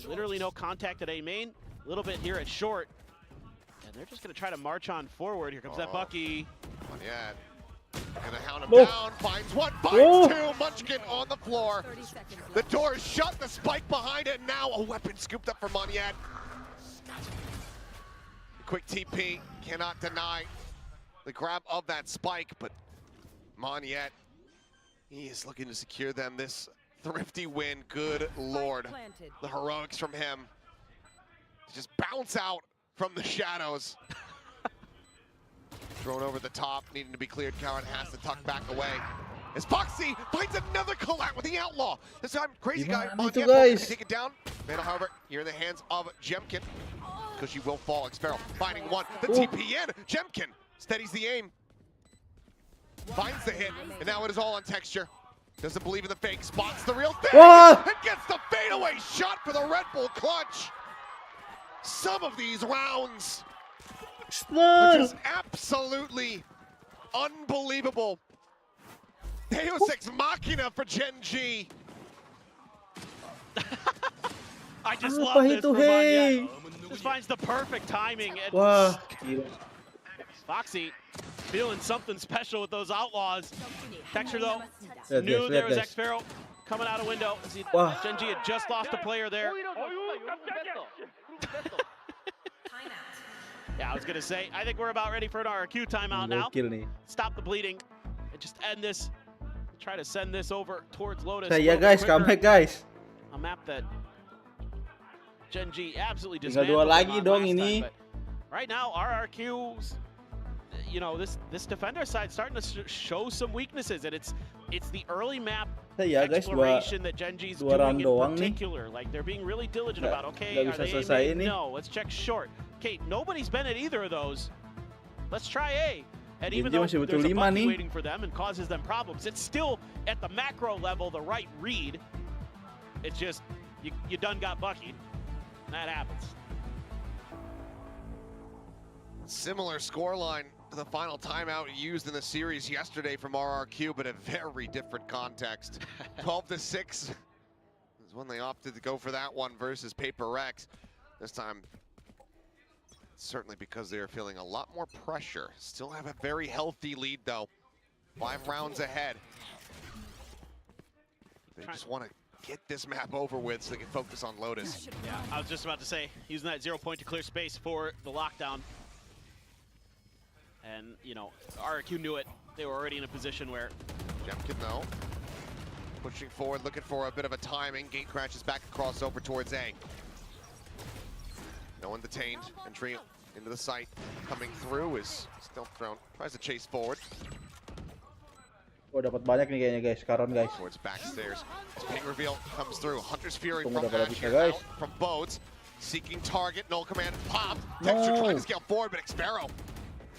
Literally no contact at A main, a little bit here at short. And they're just going to try to march on forward. Here comes that Bucky. Monyet. Gonna hound him Oh. down, finds one, finds Oh. two, Munchkin on the floor. 30 seconds The left. door is shut, the spike behind it, now a weapon scooped up for Monyet. Quick TP, cannot deny the grab of that spike, but Monyet, he is looking to secure them this Thrifty win, good lord. Planted. The heroics from him. Just bounce out from the shadows. Thrown over the top, needing to be cleared. Karan has to tuck back away. As Foxy finds another collab with the Outlaw. This time, crazy guy. Gimana Monyet itu, looking guys? to take it down. Vandal, however, you're in the hands of Jemkin. Because she will fall. Xpero finding one. The TP in. Jemkin steadies the aim. Finds the hit. And now it is all on Texture. Doesn't believe in the fake. Spots the real thing. Whoa! And gets the fadeaway shot for the Red Bull clutch. Some of these rounds are just absolutely unbelievable. Deus Ex Machina for Gen G. I just Apa love this itu, for hey? Monyet. Just finds the perfect timing. And Wah, gila. Foxy feeling something special with those Outlaws. Texture though, Lihat, knew guys, there lihat, was guys. Xpero coming out a window. Wah. Gen G had just lost a player there. Yeah, I was gonna say, I think we're about ready for an RRQ timeout now. Gokil nih. Stop the bleeding and just end this. Try to send this over towards Lotus. a Saya little bit guys, quicker. comeback guys. A map that Gen G absolutely Tinggal dismantled dua lagi them on dong last ini. time, but right now, RRQ's, you know, this defender side starting to show some weaknesses, and it's the early map Saya guys, exploration that Gen G's dua round doing in doang nih. particular. Like they're being really diligent Nggak- about, okay, nggak are bisa they selesai A main? ini. No, let's check short. Okay, nobody's been at either of those. Let's try A. And even Dia though masih butuh there's a 5 Bucky nih. waiting for them and causes them problems, it's still at the macro level the right read. It's just you done got Bucky. That happens. Similar scoreline to the final timeout used in the series yesterday from RRQ, but a very different context. 12-6 is when they opted to go for that one versus Paper Rex. This time, certainly because they're feeling a lot more pressure. Still have a very healthy lead though. 5 rounds ahead. They just want to get this map over with so they can focus on Lotus. Yeah, I was just about to say, using that 0 point to clear space for the lockdown. And, you know, RRQ knew it. They were already in a position where... Jemkin though, pushing forward, looking for a bit of a timing. Gate crashes back across over towards A. No one detained. Entry into the site coming through is still thrown. Tries to chase forward Oh, dapat banyak nih kayaknya guys, Karon guys. towards backstairs. Ping reveal comes through. Hunter's Fury Tunggu from dapat Ash bisa, here guys. out from Bodes. Seeking target, null command popped. No. Texture trying to scale forward, but Xpero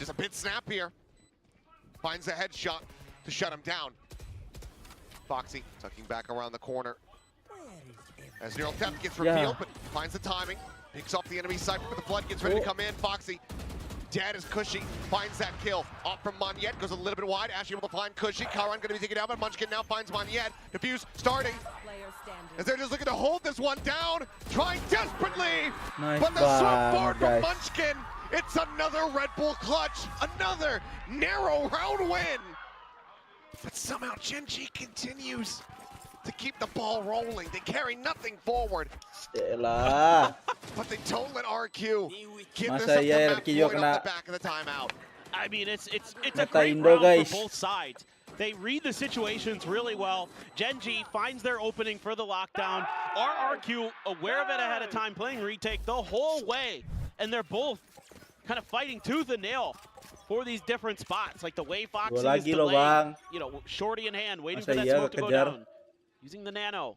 Just a bit snap here. Finds a headshot to shut him down. Foxy tucking back around the corner. As neural theft gets revealed, but finds the timing. Picks off the enemy sniper, but the flood gets ready to come in. Foxy, dead as Cushy, finds that kill. Off from Monyet, goes a little bit wide. Ash able to find Cushy. Karan gonna be taken down, but Munchkin now finds Monyet. Defuse starting. Player standing. As they're just looking to hold this one down, trying desperately. Nice But the swim forward from guys. Munchkin. It's another Red Bull clutch, another narrow round win. But somehow Gen.G continues to keep the ball rolling. They carry nothing forward, Yaelah. but they don't let RQ give this Masa up to iya Matt RQ juga Floyd kena off the back of the timeout. I mean, it's a Meta great Indo, round guys. for both sides. They read the situations really well. Gen.G finds their opening for the lockdown. RRQ aware of it ahead of time, playing retake the whole way, and they're both kind of fighting tooth and nail for these different spots. Like the way Foxy Dua is lagi loh, delaying, Bang. shorty in hand, waiting Masa for that iya smoke to go kejar? down. Using the nano.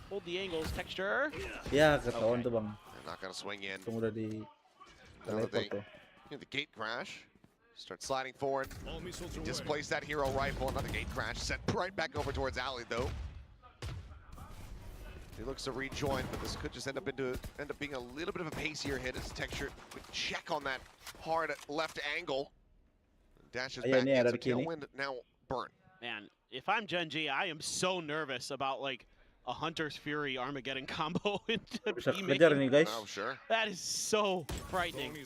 Hold the angles, texture. Ya, ketahuan tuh bang. They're not gonna swing in. Tunggu udah di Now that they teleport tuh. get the gate crash, start sliding forward. Displace that hero rifle. Another gate crash sent right back over towards Alley though. He looks to rejoin, but this could just end up being a little bit of a pacier hit as Texture would check on that hard left angle. Dashes Ayan, back ini in, ada so di kiri. Tailwind now burn. Man, if I'm Gen.G, I am so nervous about like a Hunter's Fury Armageddon combo into Bisa B kejar main. nih guys. Oh, sure. That is so frightening.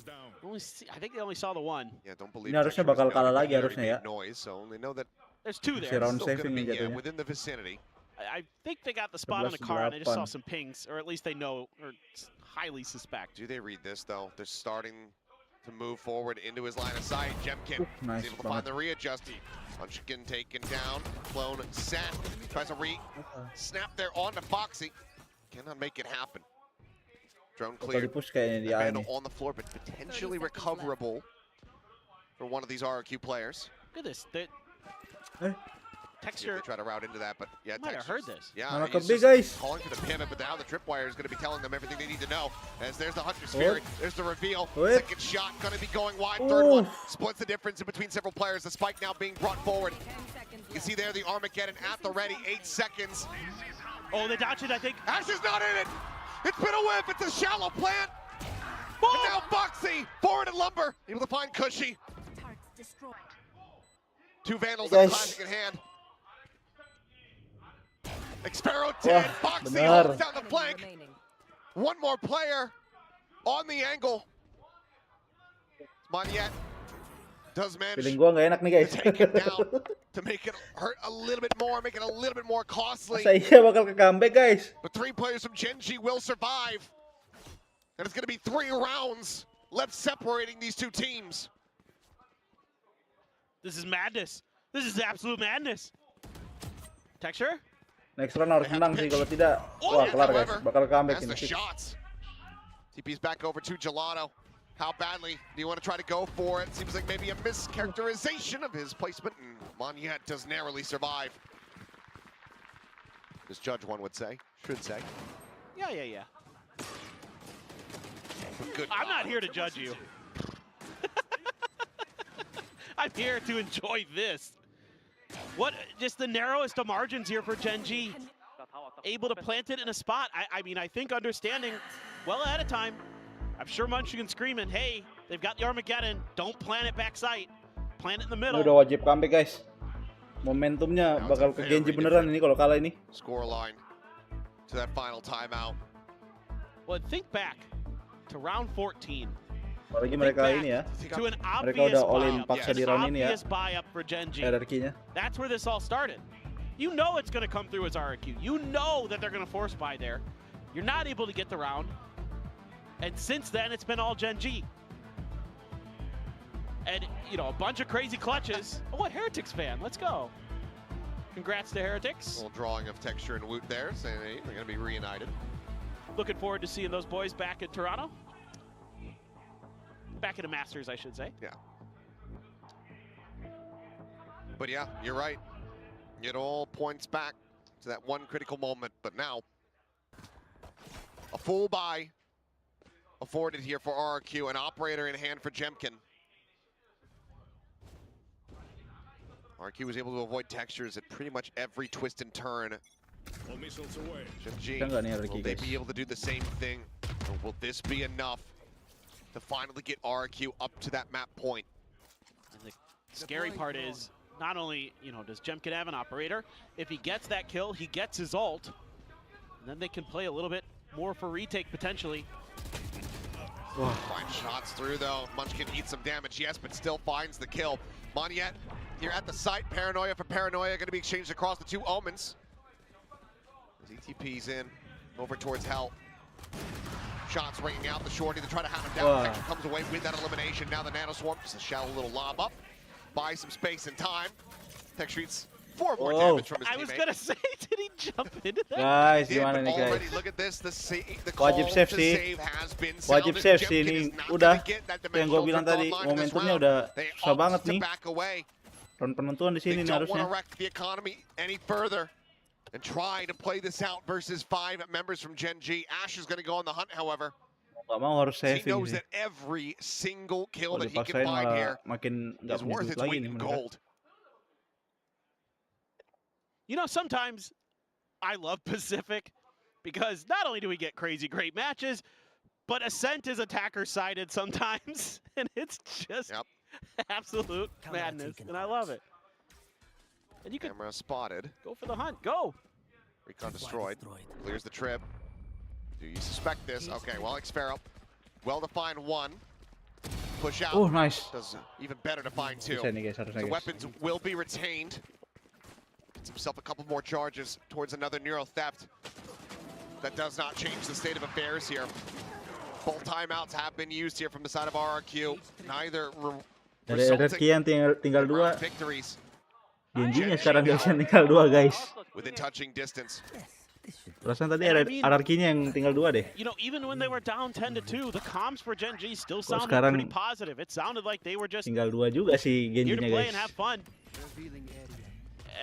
I think they only saw the one. Yeah, don't believe Ini harusnya Texture was bakal known kalah to lagi be very harusnya ya. big noise, so they know that There's two Masih there. round still gonna saving be nih jatuhnya. within the vicinity. I think they got the spot on the car and they just 11-8. saw some pings, or at least they know, or highly suspect. Do they read this though? They're starting to move forward into his line of sight. Jemkin nice is able to find banget. the readjust. Munchkin taken down. Clone set. Tries a snap there onto Foxy. Cannot make it happen. Drone Bakal cleared. di-push kayaknya di A Vandal nih. on the floor, but potentially 30 seconds left. recoverable for one of these RQ players. Look at this. The Eh. See if texture. they try to route into that, but yeah, Might have Texture's- heard this. Yeah, Mana he's ke B, just guys. calling for the pivot, but now the tripwire is going to be telling them everything they need to know. As there's the Hunter's Oh. Fury, there's the reveal. Oh. Second shot going to be going wide. Third one Oof. splits the difference in between several players. The spike now being brought forward. 10 seconds You left. see there the Armageddon at the ready. 8 seconds. Oh, they dodged it, I think. Ash is not in it. It's been a whip. It's a shallow plant. Boom! And now Foxy forward at Lumber, able to find Cushy. Two Vandals and Guys. Classic in hand. Expero 10. Wah, Foxy benar. holds down the Enemy flank. remaining. One more player on the angle. Monyet does manage Feeling gua nggak enak nih to guys. take it down to make it hurt a little bit more, make it a little bit more costly. Masa iya bakal ke comeback guys. But 3 players from Gen.G will survive. And it's going to be 3 rounds left separating these 2 teams. This is madness. This is absolute madness. Texture? Next round harus They have menang the sih pitch. kalau tidak. Oh, Wah kelar guys. however, Bakal comeback That's ini the sih. shots. TP's back over to Gelato. How badly do you want to try to go for it? Seems like maybe a mischaracterization of his placement, and Monyet does narrowly survive. As Judge, one would say, should say. Yeah. Good. I'm not here to judge you. I'm here to enjoy this. What, just the narrowest of margins here for Gen.G. Able to plant it in a spot. I mean, I think understanding well ahead of time. I'm sure Munchkin screaming, hey, they've got the Armageddon. Don't plant it backside. Plant it in the Ini middle. udah wajib comeback guys. Momentumnya bakal ke Genji beneran ini kalau kalah ini. Score line to that final timeout. Well, think back to round 14. Apalagi mereka ini ya. To an Mereka obvious udah all in buy-up. paksa di An round ini ya. obvious buy-up for Gen.G. Hierarkinya. That's where this all started. You know it's going to come through as RQ. You know that they're going to force buy there. You're not able to get the round. And since then, it's been all Gen.G. And, you know, a bunch of crazy clutches. Oh, a Heretics fan. Let's go. Congrats to A Heretics. little drawing of Texture and Woot there, saying hey, they're going to be reunited. Looking forward to seeing those boys back in Toronto. Back in the Masters, I should say. Yeah. But yeah, you're right. It all points back to that one critical moment, but now a full buy afforded here for RRQ, an operator in hand for Jemkin. RQ was able to avoid textures at pretty much every twist and turn. Kita nggak nih Will Ricky they guys. be able to do the same thing? Or will this be enough to finally get RQ up to that map point? And the scary part is, not only, you know, does Jemkin have an operator, if he gets that kill, he gets his ult, and then they can play a little bit more for retake potentially. Fine shots through though. Munchkin eats some damage, yes, but still finds the kill. Monyet here at the site. Paranoia for Paranoia going to be exchanged across the two Omens. As ETP's in, over towards Hell. Shots ringing out the shorty to try to hound him down. Texture comes away with that elimination. Now the Nano Swarm, just a shallow little lob up. Buy some space and time. Texture eats 4 more damage from his teammate. I was gonna say, did he jump into that? Guys, Did, gimana but nih guys? already look at this. The call Wajib to save sih. save has been Wajib sounded. save sih Jemkin ini. is not Udah. gonna get that Yang gue dimensional bilang drift tadi, online in this momentumnya round. udah They susah opt banget to nih. back away. Round penentuan di They sini nih don't want harusnya. to wreck the economy any further and try to play this out versus 5 members from Gen G. Ash is going to go on the hunt, however. Gak mau harus He saving knows sih. that every single kill Kalau that he can dipaksain find here malah makin nggak is punya worth duit its lagi weight nih in mereka. gold. You know, sometimes I love Pacific because not only do we get crazy great matches, but Ascent is attacker-sided sometimes, and it's just absolute madness, and I love it. And you can Camera spotted. go for the hunt, go! Recon destroyed. Clears the trip. Do you suspect this? Okay, well, Xfero. Well-defined one. Push out. Oh, nice. Does even better to find 2. Bisa nih guys, harusnya The guys. weapons will be retained. Gets himself a couple more charges towards another Neuro theft. That does not change the state of affairs here. Both timeouts have been used here from the side of RRQ. Neither Dari resulting RRQ yang tinggal in 2. round victories. Genjinya sekarang guys yang tinggal 2 guys. Within touching distance. Perasaan tadi And I ada mean- RRQ-nya yang tinggal 2 deh. You know, even when they were down 10-2, the comms for Gen G still Kok sounded sekarang pretty positive. It sounded like they were just Tinggal 2 juga sih here to Genjinya play guys. and have fun. Revealing area.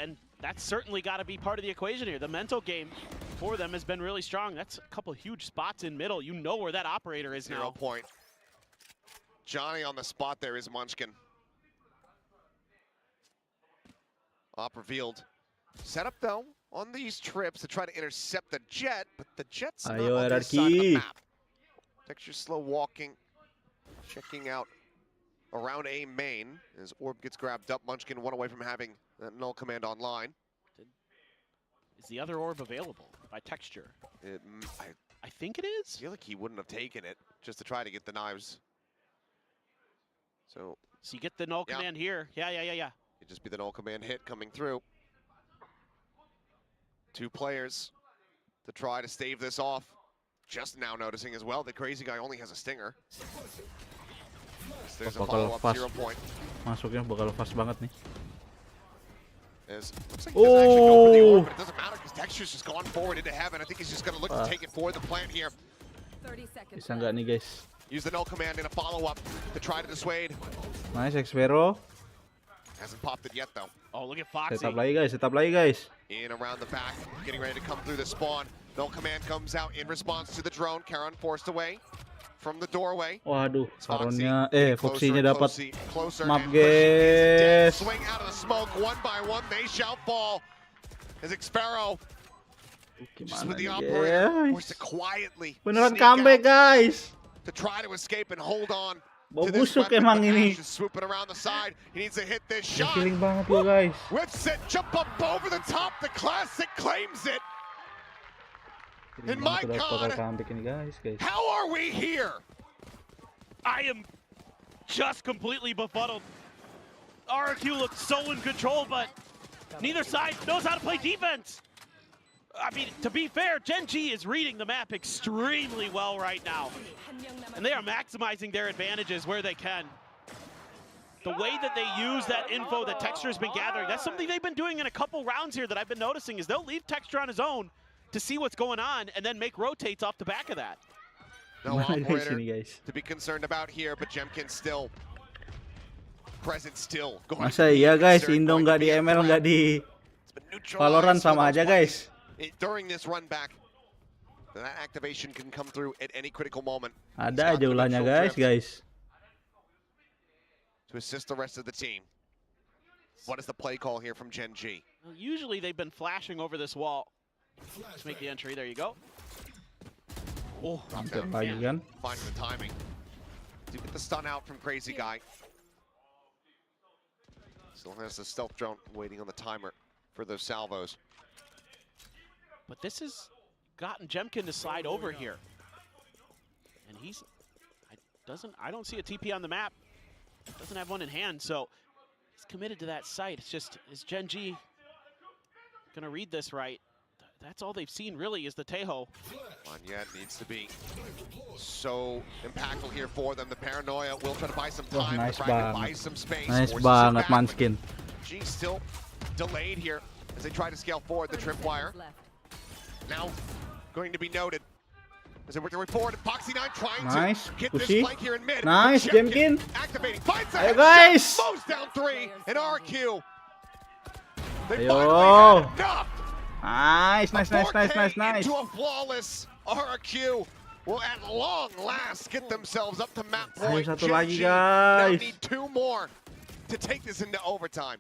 And that's certainly got to be part of the equation here. The mental game for them has been really strong. That's a couple huge spots in middle. You know where that operator is 0 now. point. Johnny on the spot there is Munchkin. Op revealed. Set up though on these trips to try to intercept the jet, but the jet's not Ayo, on this side of the RRQ. map. Texture slow walking, checking out around A main as Orb gets grabbed up. Munchkin one away from having that null command online. Is the other orb available by texture? I I think it is. feel like he wouldn't have taken it just to try to get the knives. So So you get the null Yeah. command here. Yeah. it'd just be the null command hit coming through. 2 players to try to stave this off. Just now noticing as well, the crazy guy only has a stinger. There's a Bakal follow-up fast. 0 point. Masuknya bakal fast banget nih. Looks like he doesn't actually go for the orb, but it doesn't matter because Texture's just gone forward into heaven. I think he's just going to look to take it for the plant here. 30 seconds. Bisa nggak nih guys? Use the null command in a follow-up to try to dissuade. Nice Xfero. Hasn't popped it yet though. Oh, look at Foxy. Setup lagi guys, setup lagi guys. In around the back, getting ready to come through the spawn. Null command comes out in response to the drone. Karon forced away from the doorway. Waduh, Foxy Saronnya getting Foxy-nya closer and dapat closer map and Christian is dead. guys. Swing out of the smoke, one by one, they shall fall. As Xfero, just Gimana with the nih operator, forced to guys? quietly Beneran sneak comeback out guys. to try to escape and hold on Bau to this busuk weapon, emang but ini. Ash is swooping around the side. He needs to hit this Udah shot. killing banget lo guys. Whips it, jump up over the top. The classic claims it. Killing In my banget udah bakal God. comeback ini guys. How are we here? I am just completely befuddled. RRQ looks so in control, but neither side knows how to play defense. I mean, to be fair, Gen G is reading the map extremely well right now. And they are maximizing their advantages where they can. The way that they use that info that Texture's been gathering, that's something they've been doing in a couple rounds here that I've been noticing, is they'll leave Texture on his own to see what's going on and then make rotates off the back of that. No Gimana guys operator ini guys? to be concerned about here, but Jemkin still present still. Going Masa to be iya guys, concerned, Indo going to nggak be di a ML threat. nggak di It's been neutralized Valorant for sama those aja plays. guys. During this run back, that activation can come through at any critical moment. Ada aja ulahnya guys. To assist the rest of the team. What is the play call here from Gen G? Well, usually they've been flashing over this wall to make the entry. There you go. Oh, Mantap lagi kan. Finding the timing. Do get the stun out from Crazy Guy. Still has the stealth drone waiting on the timer for those salvos. but this has gotten Jemkin to slide over here. And I don't see a TP on the map. Doesn't have one in hand, so he's committed to that site. It's just, is Gen G gonna read this right? That's all they've seen really is the Tejo. Monyet needs to be so impactful here for them. The Paranoia will try to buy some time. nice the Fragment banget. buys some space. Nice forces it banget back, Manskin. but G's still delayed here as they try to scale forward the tripwire. Seconds left. Now going to be noted as they work their way forward. Foxy9 trying Nice, to get Kushi. this flank here in mid. Nice, Jemkin. Activating, finds the Ayo, headshot, guys. mows down 3, and RQ. They Ayo. finally had enough. Nice. A 4K into a flawless RQ will at long last get themselves up to map point. satu Gen lagi, G now guys. need 2 more to take this into overtime.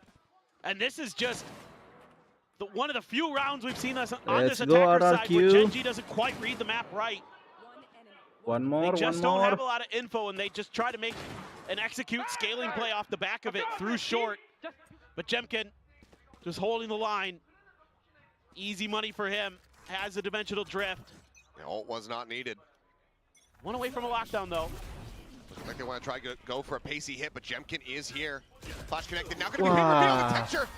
And this is just one of the few rounds we've seen us on Let's this go, attacker side where RRQ. Gen G doesn't quite read the map right. One They more, just one don't more. have a lot of info, and they just try to make and execute scaling play off the back of it through short. But Jemkin just holding the line. Easy money for him. Has a dimensional drift. The ult was not needed. One away from a lockdown, though. Looks like they want to try to go for a pacey hit, but Jemkin is here. Flash connected, now going to be revealed. The texture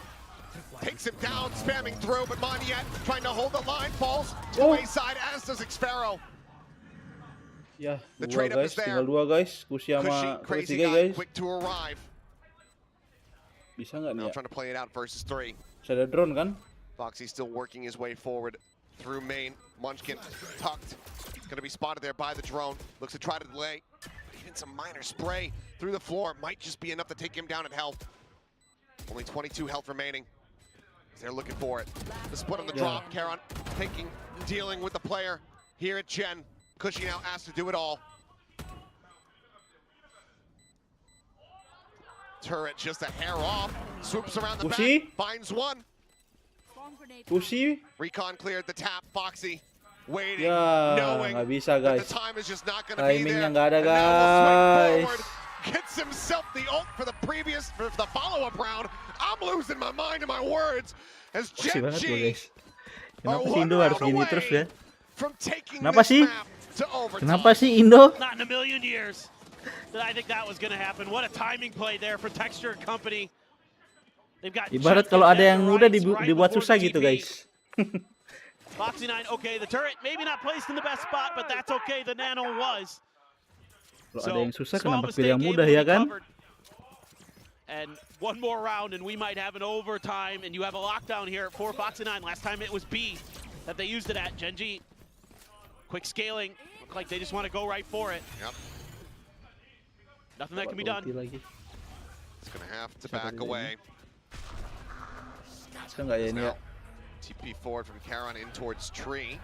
takes him down, spamming through, but Monyet trying to hold the line, falls to the wayside, as does Xfero. Ya, The dua trade up guys, is there. tinggal dua guys. Kushi sama Cushy, Crazy ketiga Guy, guys. quick to arrive. Bisa nggak nih Now ya? trying to play it out versus 3. Bisa ada drone kan? Foxy still working his way forward through main. Munchkin tucked. Going to be spotted there by the drone. Looks to try to delay. Even some minor spray through the floor might just be enough to take him down at health. Only 22 health remaining. They're looking for it. The split on the drop. Karon dealing with the player here at Gen. Cushy now asked to do it all. Turret just a hair off. Swoops around the Kushi? back. Finds one. Kushi? Recon cleared the tap. Foxy waiting, Ya, knowing nggak bisa that guys. the time is just not going to be there. Timingnya nggak ada And now we'll swing guys. forward. Gets himself the ult for the follow-up round. I'm losing my mind and my words as Kushi Gen banget loh G guys. are Kenapa sih one Indo harus round gini away terus ya? from taking Kenapa this sih? map to overtime. Kenapa sih Indo? Not in a million years did I think that was going to happen. What a timing play there for Texture Company. They've got Ibarat Jemkin kalau ada dead yang to mudah rights right dibuat before susah the gitu TP. guys. Foxy9, okay, the turret maybe not placed in the best spot, but that's okay. The nano was. Kalau ada yang susah small kenapa pilih yang mistake, mudah able to ya be kan? covered. And one more round, and we might have an overtime, and you have a lockdown here for Foxy9. Last time it was B that they used it at. Gen G, quick scaling. Look like they just want to go right for it. Yep. Nothing that can be done. Lagi. It's going to have to back away. Bisa nggak ya ini ya? Now, TP forward from Karon in towards Tree.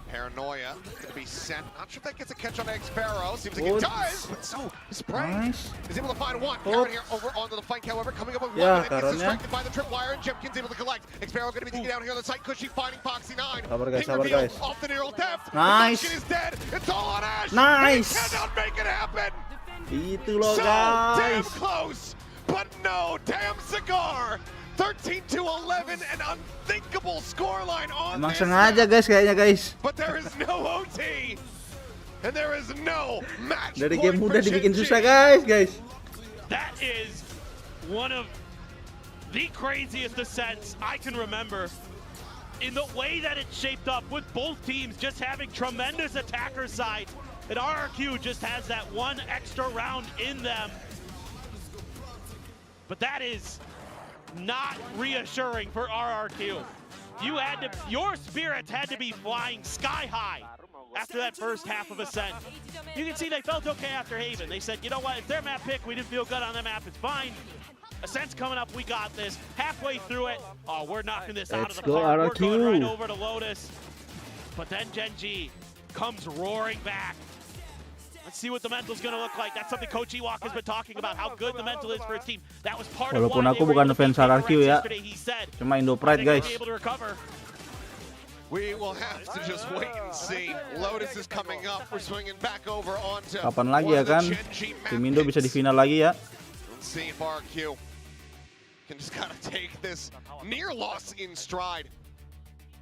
Paranoia going to be sent. Not sure if that gets a catch on Xfero. Seems like it does, but so spray Nice. is able to find one. Oh. Karon here over onto the flank, however, coming up with Yeah, one, and gets Karonnya. distracted by the tripwire, and Jemkin's able to collect. Xfero going to be taken down here on the site. Cushy finding Foxy9. Sabar guys, Ping sabar reveal guys. off the neural depth. Nice. The is dead. It's all on Ash. Nice. He cannot make it happen. Itu loh So damn guys. close, but no damn cigar. 13-11, an unthinkable scoreline on Emang this sengaja map. guys kayaknya guys. But there is no OT, and there is no match Dari point game for mudah dibikin Gen G. susah guys. That is one of the craziest ascents I can remember. In the way that it shaped up with both teams just having tremendous attacker sides, and RRQ just has that one extra round in them. But that is not reassuring for RRQ. Your spirits had to be flying sky high after that first half of Ascent. You can see they felt okay after Haven. They said, you know what, it's their map pick, we didn't feel good on the map, it's fine. Ascent's coming up, we got this. Halfway through it, oh, we're knocking this out of Let's the go, park. We're RRQ. going right over to Lotus. But then Gen G comes roaring back. Let's see what the mental's going to look like. That's something Coach Ewok has been talking about, how good the mental is for his team. That was part of Walaupun why aku they were bukan able to fans beat RRQ ya, yesterday, he said. cuma Indo I Pride think they'll guys. be able to recover. We will have to just wait and see. Lotus is coming up. We're swinging back over onto Kapan lagi ya kan? Tim Indo bisa di final lagi ya. Let's see if RQ can just kind of take this near loss in stride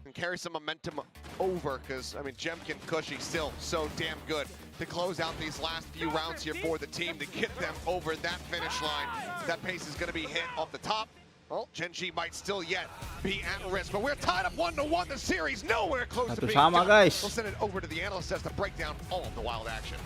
and carry some momentum over, because, I mean, Jemkin, Cushy still so damn good to close out these last few rounds here for the team to get them over that finish line. That pace is going to be hit off the top. Well, Gen.G might still yet be at risk, but we're tied up 1-1. The series nowhere close to Satu being sama, done. guys. We'll send it over to the analyst as to break down all of the wild action.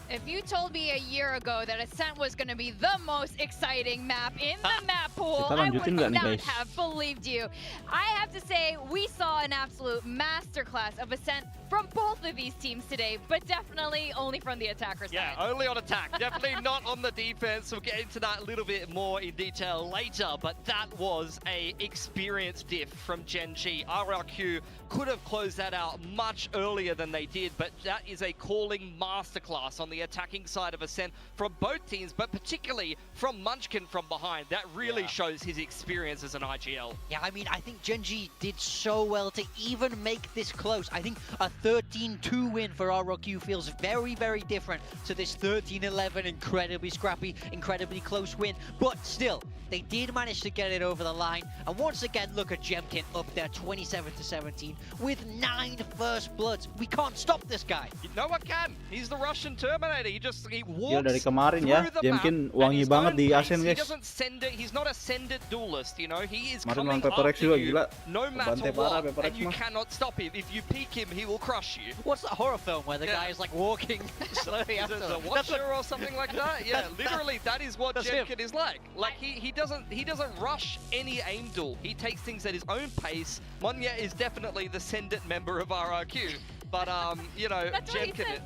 If you told me a year ago that Ascent was going to be the most exciting map in the map pool, Kita I lanjutin would nggak nih, not guys? have believed you. I have to say, we saw an absolute masterclass of Ascent from both of these teams today, but definitely only from the attacker Yeah, side. only on attack. Definitely not on the defense. We'll get into that a little bit more in detail later, but that was a experience diff from Gen.G. RRQ could have closed that out much earlier than they did, but that is a calling masterclass on the attacking side of Ascent from both teams, but particularly from Munchkin from behind. That really shows his experience as an IGL. Yeah, I mean, I think Gen.G did so well to even make this close. I think a 13-2 win for RRQ feels very, very different to this 13-11 incredibly scrappy, incredibly close win. But still, they did manage to get it over the line. And once again, look at Jemkin up there 27-17 with 9 first bloods. We can't stop this guy. No one can. He's the Russian Terminator. He walks Ya dari kemarin ya, through the Jemkin map wangi at his banget own di pace. Ascent, He guys. doesn't send it. He's not a send-it duelist, you know. He is Kemarin coming lawan Paper X after juga you, gila. no matter Bantai parah what, Paper X and you mah. cannot stop him. If you peek him, he will crush you. What's that horror film where the Yeah. guy is like walking slowly after The them? Watcher or something like that. Yeah, literally, that is what That's him. Jemkin is like. Like he doesn't rush any aim duel. He takes things at his own pace. Monya is definitely the send-it member of RRQ. But you know, That's what he Jemkin says.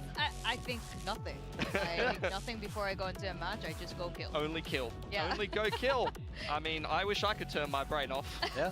I think nothing. I think nothing before I go into a match. I just go kill. only kill. Yeah. Only go kill. I mean, I wish I could turn my brain off. Yeah.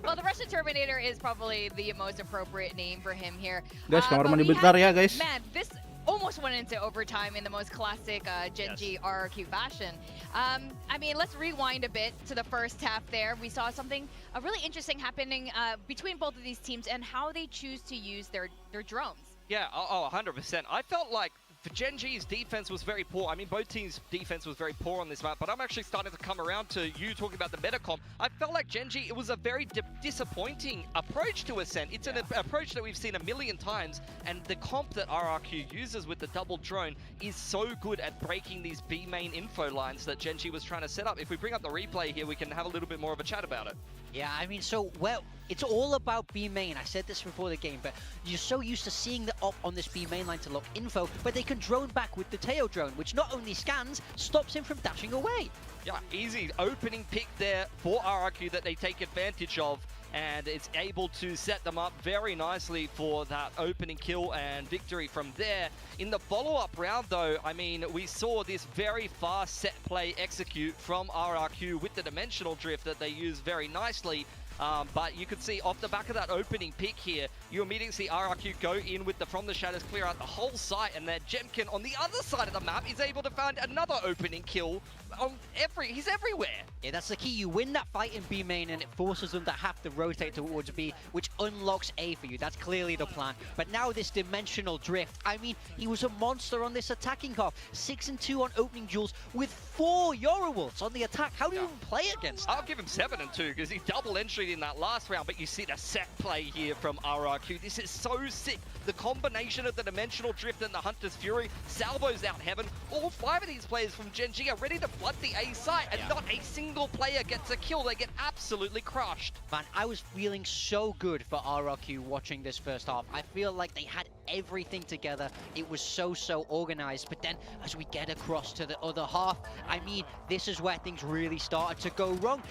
Well, the Russian Terminator is probably the most appropriate name for him here. Guys, kamar But mandi we bentar had- ya, guys. Man, this almost went into overtime in the most classic Gen.G RRQ fashion. I mean, let's rewind a bit to the first half there. We saw something really interesting happening between both of these teams and how they choose to use their drones. Yeah, 100%. I felt like Gen.G's defense was very poor. I mean, both teams' defense was very poor on this map, but I'm actually starting to come around to you talking about the metacom. I felt like Gen.G, it was a very disappointing approach to Ascent. It's an approach that we've seen a million times, and the comp that RRQ uses with the double drone is so good at breaking these B main info lines that Gen.G was trying to set up. If we bring up the replay here, we can have a little bit more of a chat about it. Yeah, I mean, so, well, it's all about B main. I said this before the game, but you're so used to seeing the op on this B main line to lock info, but they can drone back with the Teo drone, which not only scans, stops him from dashing away. Yeah, easy opening pick there for RRQ that they take advantage of, and it's able to set them up very nicely for that opening kill and victory from there. In the follow-up round though, I mean, we saw this very fast set play execute from RRQ with the dimensional drift that they use very nicely. But you could see off the back of that opening pick here, you immediately see RRQ go in with the From the Shadows, clear out the whole site, and then Jemkin on the other side of the map is able to find another opening kill. He's everywhere. Yeah, that's the key. You win that fight in B main and it forces them to have to rotate towards B, which unlocks A for you. That's clearly the plan. But now this dimensional drift, I mean, he was a monster on this attacking half. 6-2 on opening duels with 4 Yorowolves on the attack. How do you even play against that? I'll give him 7-2 because he double entry in that last round, but you see the set play here from RRQ. This is so sick. The combination of the Dimensional Drift and the Hunter's Fury, salvos out heaven. All 5 of these players from Gen.G are ready to flood the A site, and not a single player gets a kill. They get absolutely crushed. Man, I was feeling so good for RRQ watching this first half. I feel like they had everything together. It was so organized. But then as we get across to the other half, I mean, this is where things really started to go wrong.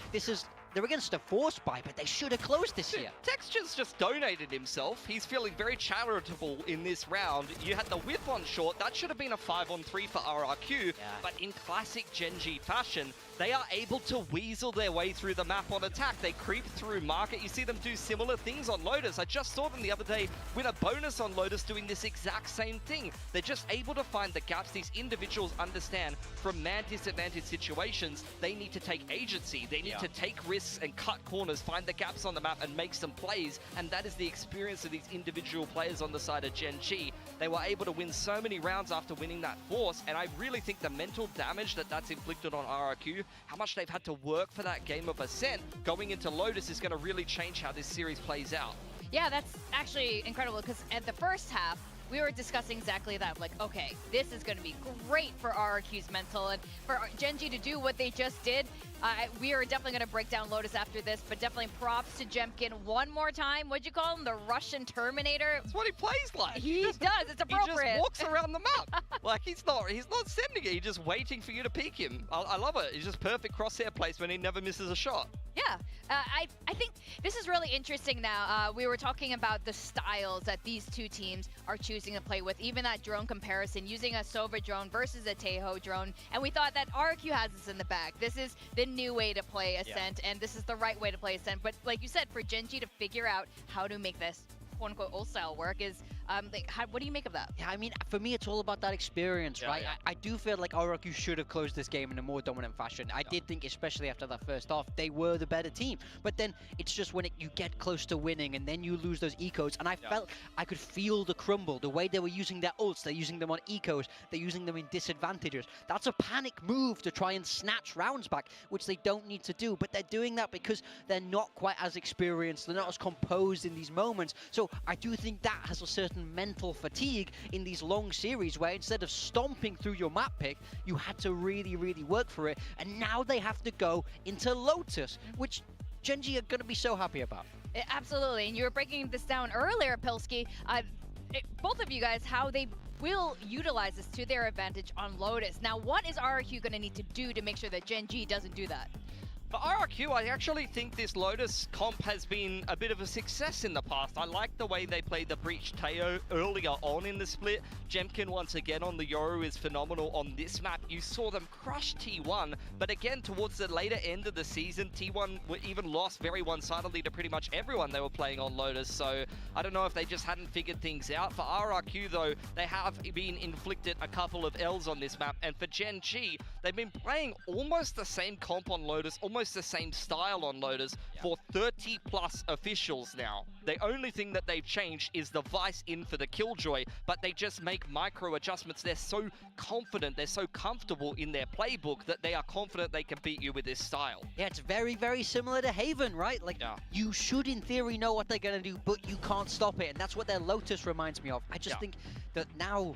They're against a force buy, but they should have closed this here. Texture's just donated himself. He's feeling very charitable in this round. You had the whiff on short. That should have been a 5-on-3 for RRQ. But in classic Gen.G fashion, they are able to weasel their way through the map on attack. They creep through market. You see them do similar things on Lotus. I just saw them the other day win a bonus on Lotus doing this exact same thing. They're just able to find the gaps. These individuals understand from man disadvantaged situations, they need to take agency. They need to take risks and cut corners, find the gaps on the map and make some plays. And that is the experience of these individual players on the side of Gen G. They were able to win so many rounds after winning that force. And I really think the mental damage that that's inflicted on RRQ, how much they've had to work for that game of Ascent going into Lotus is going to really change how this series plays out. Yeah, that's actually incredible because at the first half, we were discussing exactly that. Like, okay, this is going to be great for RRQ's mental and for Gen G to do what they just did. We are definitely going to break down Lotus after this, but definitely props to Jemkin one more time. What'd you call him? The Russian Terminator? That's what he plays like. He does. It's appropriate. He just walks around the map. Like, he's not sending it. He's just waiting for you to peek him. I love it. He's just perfect crosshair placement. He never misses a shot. Yeah, I think this is really interesting now. We were talking about the styles that these two teams are choosing to play with, even that drone comparison, using a Sova drone versus a Taeho drone, and we thought that RRQ has this in the bag. This is the new way to play Ascent, and this is the right way to play Ascent. But like you said, for Gen G to figure out how to make this quote-unquote old style work is, what do you make of that? Yeah, I mean, for me, it's all about that experience, right? yeah. I do feel like RRQ should have closed this game in a more dominant fashion. I did think, especially after that first half, they were the better team. But then it's just when you get close to winning and then you lose those ecos. And I felt I could feel the crumble. The way they were using their ults, they're using them on ecos, they're using them in disadvantages. That's a panic move to try and snatch rounds back, which they don't need to do. But they're doing that because they're not quite as experienced, they're not as composed in these moments. So I do think that has a certain mental fatigue in these long series where instead of stomping through your map pick, you had to really, really work for it. And now they have to go into Lotus, which Gen G are going to be so happy about. Absolutely, and you were breaking this down earlier, Pilsky. Both of you guys, how they will utilize this to their advantage on Lotus. Now, what is RRQ going to need to do to make sure that Gen G doesn't do that? For RRQ, I actually think this Lotus comp has been a bit of a success in the past. I like the way they played the Breach Teo earlier on in the split. Jemkin once again on the Yoru is phenomenal on this map. You saw them crush T1, but again, towards the later end of the season, T1 even lost very one-sidedly to pretty much everyone they were playing on Lotus. So I don't know if they just hadn't figured things out. For RRQ though, they have been inflicted a couple of Ls on this map. And for Gen G, they've been playing almost the same comp on Lotus, almost the same style on Lotus for 30 plus officials now. The only thing that they've changed is the Vice in for the Killjoy, but they just make micro adjustments. They're so confident, they're so comfortable in their playbook that they are confident they can beat you with this style. Yeah, it's very, very similar to Haven, right? Like, you should in theory know what they're going to do, but you can't stop it. And that's what their Lotus reminds me of. I just think that now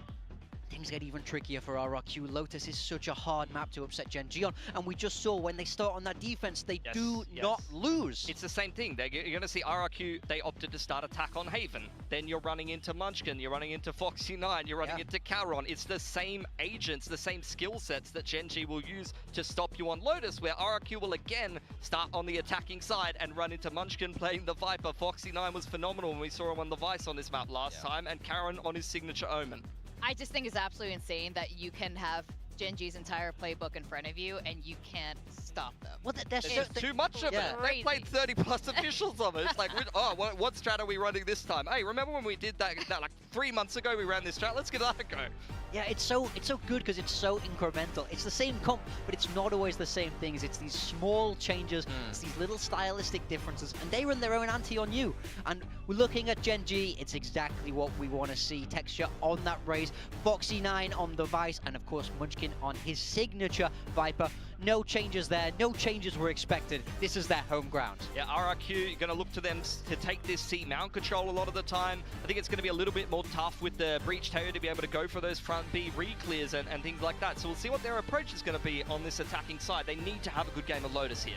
things get even trickier for RRQ. Lotus is such a hard map to upset Gen G on, and we just saw when they start on that defense, they do not lose. It's the same thing. You're going to see RRQ, they opted to start attack on Haven. Then you're running into Munchkin, you're running into Foxy9, you're running into Caron. It's the same agents, the same skill sets that Gen G will use to stop you on Lotus, where RRQ will again start on the attacking side and run into Munchkin playing the Viper. Foxy9 was phenomenal when we saw him on the Vice on this map last time, and Caron on his signature Omen. I just think it's absolutely insane that you can have Gen G's entire playbook in front of you and you can't stop them. Well, There's too much of it. They played 30 plus officials of it. It's like, what strat are we running this time? Hey, remember when we did that like 3 months ago? We ran this strat. Let's give that a go. Yeah, it's so good because it's so incremental. It's the same comp, but it's not always the same things. It's these small changes, it's these little stylistic differences, and they run their own ante on you. And we're looking at Gen G, it's exactly what we want to see. Texture on that Raze, Foxy9 on the Vice, and of course Munchkin on his signature Viper. No changes there, no changes were expected. This is their home ground. Yeah, RRQ, you're going to look to them to take this C mount control a lot of the time. I think it's going to be a little bit more tough with the Breach Tail to be able to go for those front B re-clears and things like that. So we'll see what their approach is going to be on this attacking side. They need to have a good game of Lotus here.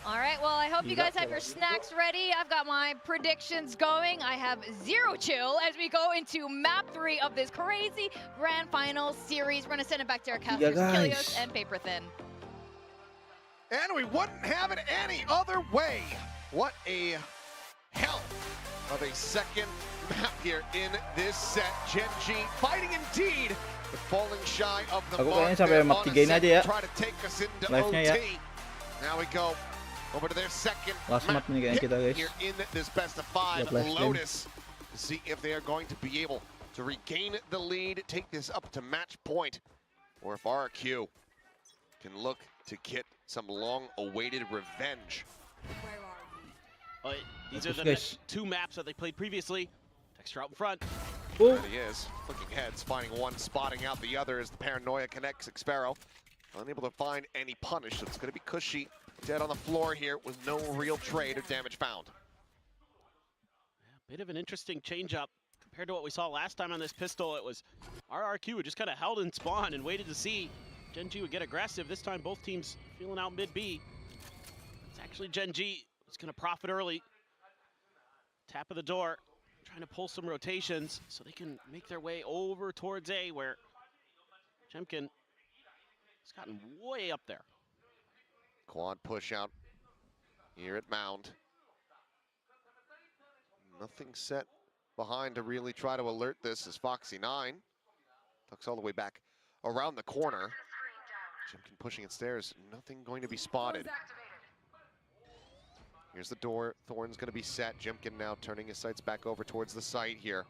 All right, well, I hope you guys have your snacks ready. I've got my predictions going. I have zero chill as we go into map 3 of this crazy grand final series. We're going to send it back to our casters, Kilios and Paper Thin. And we wouldn't have it any other way. What a hell of a second map here in this set. Gen G fighting indeed, but falling shy of the Aku mark. kayaknya sampai there map on a 3 ini set aja ya. to try to take us into Live-nya ya. OT. Now we go over to their second Last map nih kayaknya hit kita, guys. here in this best of 5. Live stream. Lotus to see if they are going to be able to regain the lead, take this up to match point, or if RRQ can look to get some long-awaited revenge. These are the Guys. two maps that they played previously. Texture out in front. Oh, There he is, flicking heads, finding one, spotting out the other as the paranoia connects. Xpero unable to find any punish, so it's going to be Cushy dead on the floor here with no real trade or damage found. Bit of an interesting change-up compared to what we saw last time on this pistol. It was RRQ who just kind of held in spawn and waited to see Gen G would get aggressive. This time both teams feeling out mid B. It's actually Gen G who's going to profit early. Tap of the door, trying to pull some rotations so they can make their way over towards A, where Jemkin has gotten way up there. Quad push out here at Mound. Nothing set behind to really try to alert this as Foxy9 tucks all the way back around the corner. Jimkin pushing it stairs, nothing going to be spotted. Here's the door, Thorn's gonna be set. Jimkin now turning his sights back over towards the site here.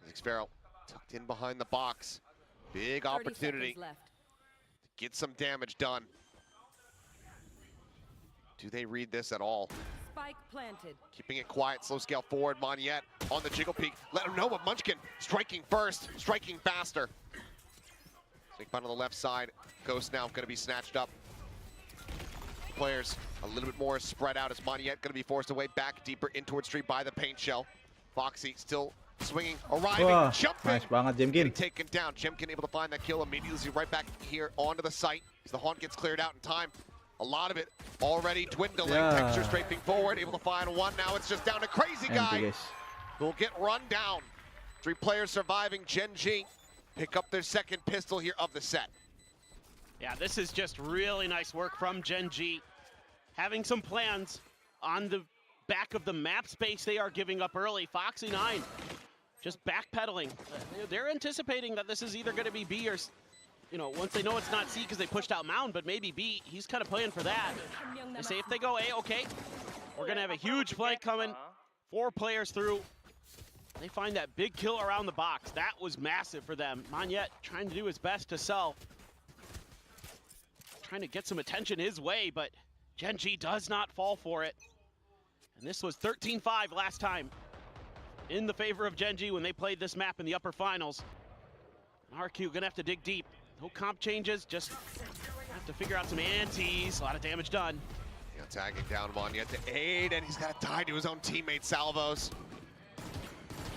Xpero tucked in behind the box. Big opportunity to get some damage done. Do they read this at all? Spike planted. Keeping it quiet, slow scale forward. Moniette on the jiggle peak. Let him know, but Munchkin striking first, striking faster. Snake bite on the left side. Ghost now going to be snatched up. Players a little bit more spread out as Moniette going to be forced away back deeper in towards street by the paint shell. Foxy still swinging, arriving, Wah, jumping. nice banget Jemkin. Getting taken down. Jemkin able to find that kill immediately right back here onto the site as the haunt gets cleared out in time. A lot of it already dwindling. Yeah. Texture strafing forward, able to find one. Now it's just down to Crazy Empty, Guy. guys. Will get run down. 3 players surviving. Gen G pick up their second pistol here of the set. Yeah, this is just really nice work from Gen G. Having some plans on the back of the map space they are giving up early. Foxy9 just backpedaling. They're anticipating that this is either going to be B or, you know, once they know it's not C because they pushed out Mound, but maybe B. He's kind of playing for that. They say if they go A, okay, we're going to have a huge flank coming. 4 players through. They find that big kill around the box. That was massive for them. Moniette trying to do his best to sell. Trying to get some attention his way, but Gen G does not fall for it. And this was 13-5 last time in the favor of Gen G when they played this map in the upper finals. And RQ gonna have to dig deep. No comp changes, just have to figure out some antes. A lot of damage done. Yeah, tagging down Moniette to aid, and he's got to tie to his own teammate Salvos.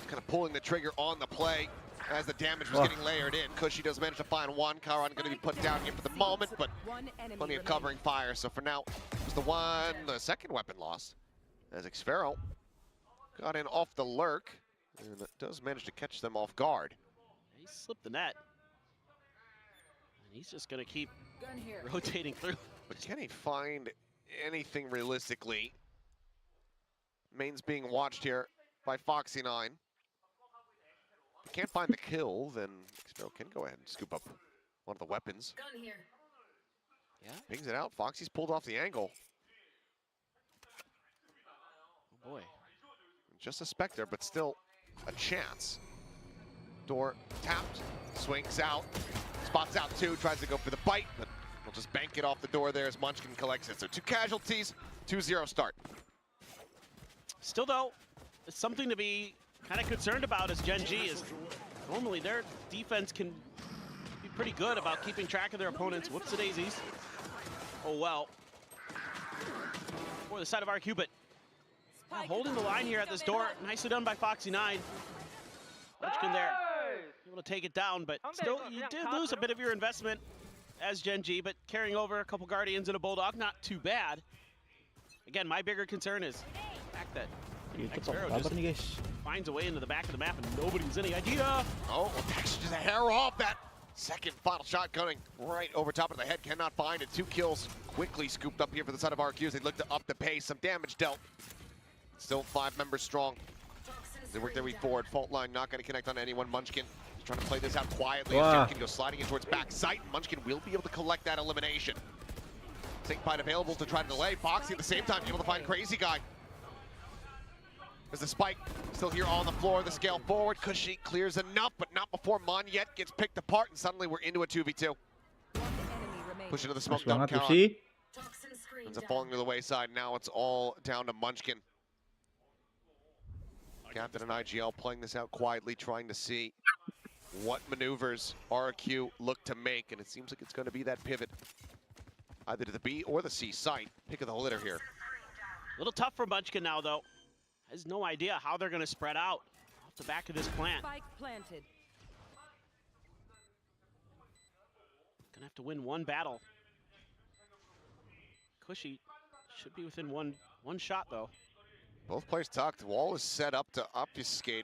Kind of pulling the trigger on the play as the damage was getting layered in. Cushy does manage to find one. Karan going to be put down here for the moment, but plenty of covering fire. So for now, just the second weapon lost as Xpero got in off the lurk and does manage to catch them off guard. He slipped the net. And he's just gonna keep rotating through. But can he find anything realistically? Main's being watched here by Foxy9. If he can't find the kill, then Xpero can go ahead and scoop up one of the weapons. Yeah. Pings it out. Foxy's pulled off the angle. Oh boy. Just a Spectre, but still a chance. Door tapped, swings out, spots out 2, tries to go for the bite, but we'll just bank it off the door there as Munchkin collects it. So 2 casualties, 2-0 start. Still though, it's something to be kind of concerned about as Gen G is normally their defense can be pretty good about keeping track of their opponents. Whoops the daisies. Oh well. For the side of RQ, but holding the line here at this door. Nicely done by Foxy9. Munchkin there, able to take it down, but still you did lose a bit of your investment as Gen G, but carrying over a couple Guardians and a Bulldog, not too bad. Again, my bigger concern is the fact that Xpero just finds a way into the back of the map and nobody has any idea. Oh, that's just a hair off that second final shot going right over top of the head. Cannot find it. 2 kills quickly scooped up here for the side of RQ as they look to up the pace. Some damage dealt. Still 5 members strong. They work their way forward. Fault line not going to connect on anyone. Munchkin is trying to play this out quietly. Wow. Jemkin goes sliding in towards back sight. Munchkin will be able to collect that elimination. Snakebite available to try to delay. Foxy at the same time able to find Crazy Guy. There's the spike still here on the floor. The scale forward. Cushy clears enough, but not before Monyet gets picked apart, and suddenly we're into a 2v2. Push into the smoke. Nice Don't banget count. Lucy. Ends up falling to the wayside. Now it's all down to Munchkin. Captain and IGL playing this out quietly, trying to see what maneuvers RRQ look to make, and it seems like it's going to be that pivot either to the B or the C site. Pick of the litter here. A little tough for Munchkin now, though. Has no idea how they're going to spread out off the back of this plant. Spike planted. Gonna have to win one battle. Cushy should be within one shot, though. Both players tucked. Wall is set up to obfuscate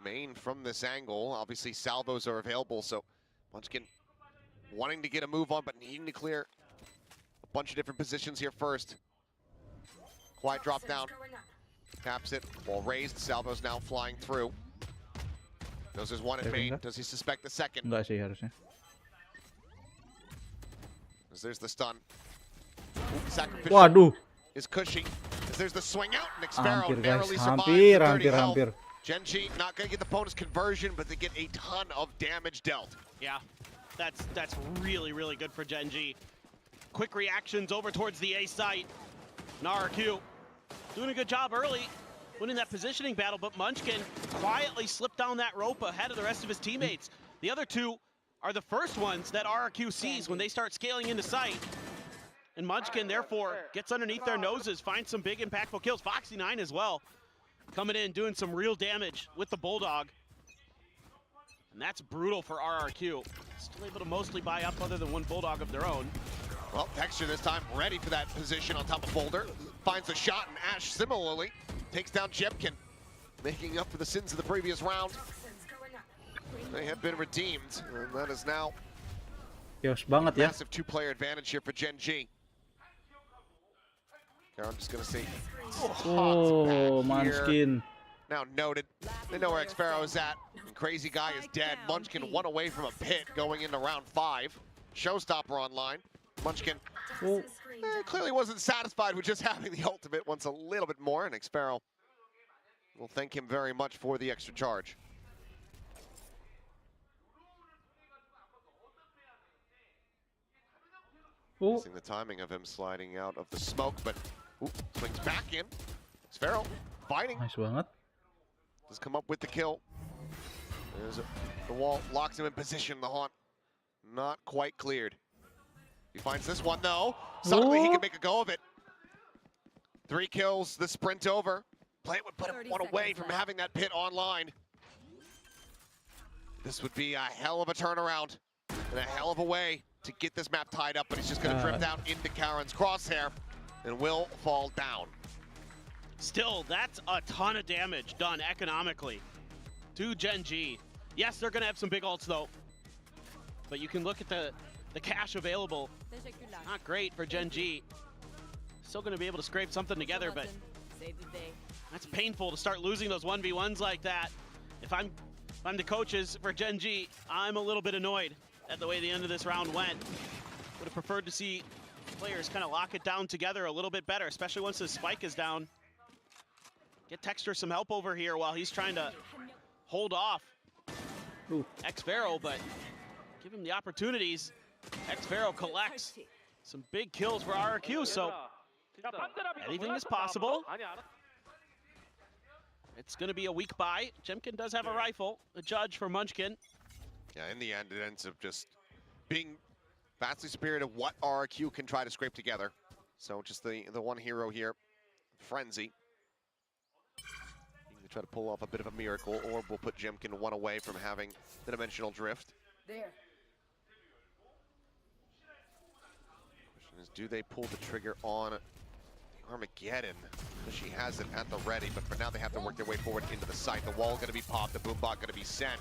main from this angle. Obviously, salvos are available, so Munchkin wanting to get a move on, but needing to clear a bunch of different positions here first. Quiet drop down. Taps it. Ball raised. Salvo's now flying through. Knows there's one at main. Does he suspect the second? Enggak sih harusnya. As there's the stun. Ooh, sacrificial Waduh. is Cushy. As there's the swing out. Nick Sparrow Hampir guys. narrowly survives Hampir, the 30 hampir, health. hampir. Genji not going to get the bonus conversion, but they get a ton of damage dealt. Yeah, that's really, really good for Genji. Quick reactions over towards the A site. RRQ doing a good job early, winning that positioning battle, but Munchkin quietly slipped down that rope ahead of the rest of his teammates. The other two are the first ones that RRQ sees when they start scaling into sight. And Munchkin, therefore, gets underneath their noses, finds some big impactful kills. Foxy9 as well, coming in, doing some real damage with the Bulldog. And that's brutal for RRQ. Still able to mostly buy up other than one Bulldog of their own. Well, Texture this time ready for that position on top of Boulder. Finds the shot, and Ash similarly takes down Jemkin, making up for the sins of the previous round. They have been redeemed, and that is now Chaos banget ya. massive two-player advantage here for Genji. I'm just gonna say, Oh, Munchkin. now noted. They know where Xfarrow is at. And Crazy Guy is dead. Munchkin one away from a pit going into round 5. Showstopper online. Munchkin Oh, clearly wasn't satisfied with just having the ultimate. Wants a little bit more, and Xfarrow will thank him very much for the extra charge. oh. Missing the timing of him sliding out of the smoke, but swings back in. Xfarrow fighting. Nice banget. Does come up with the kill. The wall locks him in position. The haunt not quite cleared. He finds this one though. Suddenly he can make a go of it. 3 kills, the sprint over. Play would put him 1 away from having that pit online. This would be a hell of a turnaround and a hell of a way to get this map tied up, but he's just going to drift out into Karen's crosshair and will fall down. Still, that's a ton of damage done economically to Genji. Yes, they're going to have some big ults though, but you can look at the cash available. Not great for Genji. Still going to be able to scrape something together, but that's painful to start losing those 1v1s like that. If I'm the coaches for Genji, I'm a little bit annoyed at the way the end of this round went. Would have preferred to see players kind of lock it down together a little bit better, especially once the spike is down. Get Texture some help over here while he's trying to hold off Xfarrow, but give him the opportunities. Xfarrow collects some big kills for RRQ, so anything is possible. It's going to be a weak buy. Jemkin does have a rifle, a judge for Munchkin. Yeah, in the end, it ends up just being vastly superior to what RRQ can try to scrape together. So just the one hero here, Frenzy. You can try to pull off a bit of a miracle, or we'll put Jemkin 1 away from having the dimensional drift. There. Question is, do they pull the trigger on Armageddon? Because she has it at the ready, but for now they have to work their way forward into the site. The wall going to be popped, the boombot going to be sent.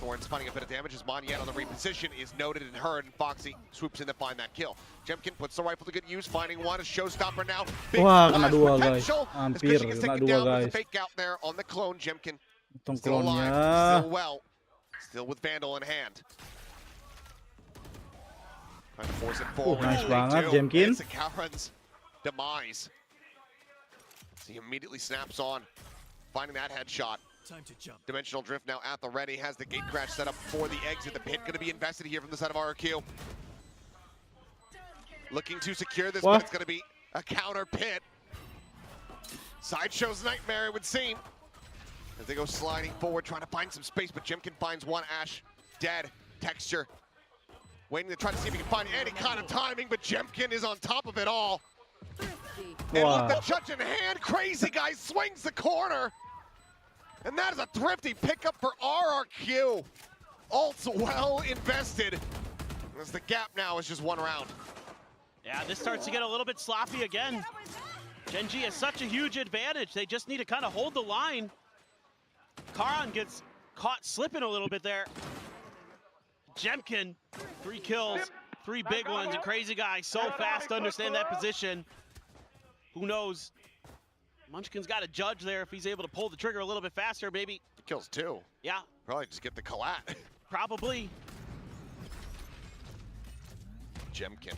Thorns finding a bit of damage as Monyet on the reposition is noted and heard, and Foxy swoops in to find that kill. Jemkin puts the rifle to good use, finding one, a showstopper now. Big Wah, kena flash dua, guys. potential as Hampir Christian gets kena taken dua, down. There's a guys. fake out there on the clone. Jemkin Untung still alive, klonnya. still well, still with Vandal in hand. Trying to force it forward. Nice They banget, do. Jemkin. It's a Karen's demise. So he immediately snaps on, finding that headshot. Time to jump. Dimensional Drift now at the ready, has the gate crash set up for the exit. The pit going to be invested here from the side of RRQ. Looking to secure this, What? but it's going to be a counter pit. Sideshow's nightmare, it would seem. As they go sliding forward, trying to find some space, but Jemkin finds one. Ash dead. Texture waiting to try to see if he can find any kind of timing, but Jemkin is on top of it all. And Wow. look, the judge in hand, crazy guy swings the corner. And that is a thrifty pickup for RRQ. Ult's well invested. As the gap now is just one round. Yeah, this starts to get a little bit sloppy again. Gen G has such a huge advantage. They just need to kind of hold the line. Karan gets caught slipping a little bit there. Jemkin, 3 kills, 3 big ones, and Crazy Guy so fast to understand that position. Who knows? Munchkin's got to judge there if he's able to pull the trigger a little bit faster, maybe. He kills 2. Yeah, Probably just get the collat. probably. Jemkin.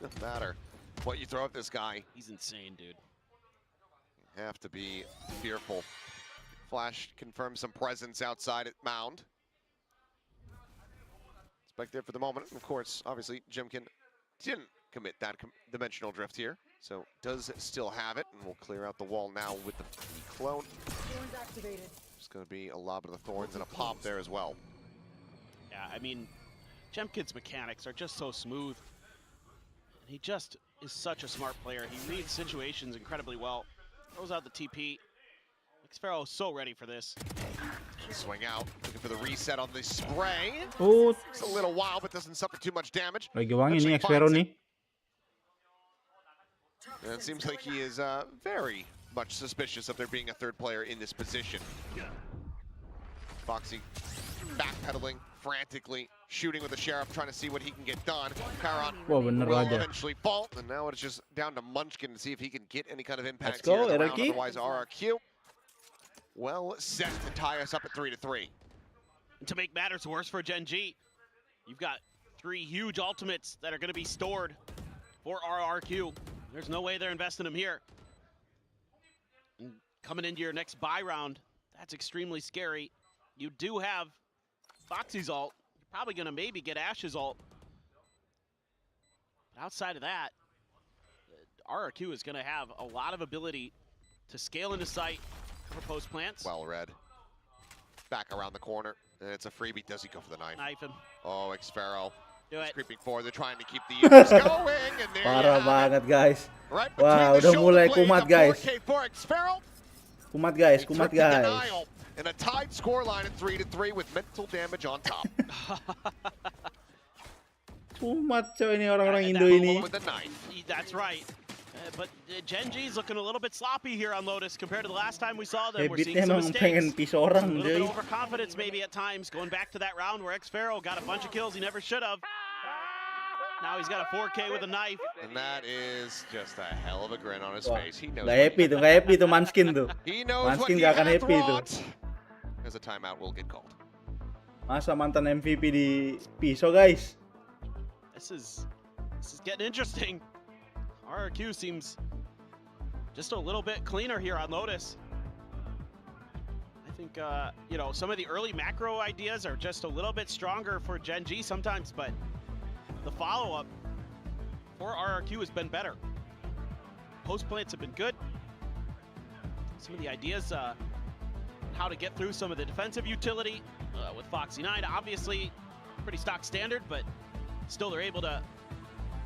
Doesn't matter what you throw at this guy. He's insane, dude. You have to be fearful. Flash confirms some presence outside at Mound. Spike there for the moment. Of course, obviously, Jemkin didn't commit that dimensional drift here, so does still have it, and we'll clear out the wall now with the clone. There's going to be a lob of the thorns and a pop there as well. Yeah, I mean, Jemkin's mechanics are just so smooth. And he just is such a smart player. He reads situations incredibly well. Throws out the TP. Xpharaoh is so ready for this. Swing out, looking for the reset on the spray. Oh, It's a little wild, but doesn't suffer too much damage. lagi wangi Actually nih Xpharaoh finds it. nih. And it seems like he is very much suspicious of there being a third player in this position. Foxy backpedaling frantically, shooting with the Sheriff, trying to see what he can get done. Karan Wah, bener will aja. eventually fall, and now it's just down to Munchkin to see if he can get any kind of impact Let's go, here in the round. Erky. Otherwise, RRQ well set to tie us up at 3-3. And to make matters worse for Gen G, you've got 3 huge ultimates that are going to be stored for RRQ. There's no way they're investing them here. And coming into your next buy round, that's extremely scary. You do have Foxy's ult. You're probably going to maybe get Ash's ult. But outside of that, RRQ is going to have a lot of ability to scale into sight, cover post plants. Well read. Back around the corner, and it's a freebie. Does he go for the knife? Knife him. Oh, Xpharaoh. Do it. Creeping forward, they're trying to keep the Eagles going, and there Parah you have it. banget guys. Right Wah, between the udah shoulder mulai blades kumat, of guys. 4K for Xpharaoh. Kumat guys, A kumat thrifty guys. denial, and a tied scoreline at 3-3 with mental damage on top. Kumat coy ini orang-orang At Indo that ini. moment, With the knife. That's right. But Gen G's looking a little bit sloppy here on Lotus compared to the last time we saw them. We're seeing Habitnya some emang pengen mistakes. pisau orang, A little bit Joy. overconfidence maybe at times, going back to that round where Xpharaoh got a bunch of kills he never should have. Now he's got a 4K with a knife. And that is just a hell of a grin on his Wah, face. He knows Nggak what happy tuh, nggak happy tuh Manskin tuh. he knows what Manskin he nggak akan hath happy tuh. wrought. As a timeout will get called. Masa mantan MVP di pisau guys. This is getting interesting. RRQ seems just a little bit cleaner here on Lotus. I think, you know, some of the early macro ideas are just a little bit stronger for Gen G sometimes, but the follow-up for RRQ has been better. Post plants have been good. Some of the ideas, how to get through some of the defensive utility with Foxy 9, obviously pretty stock standard, but still they're able to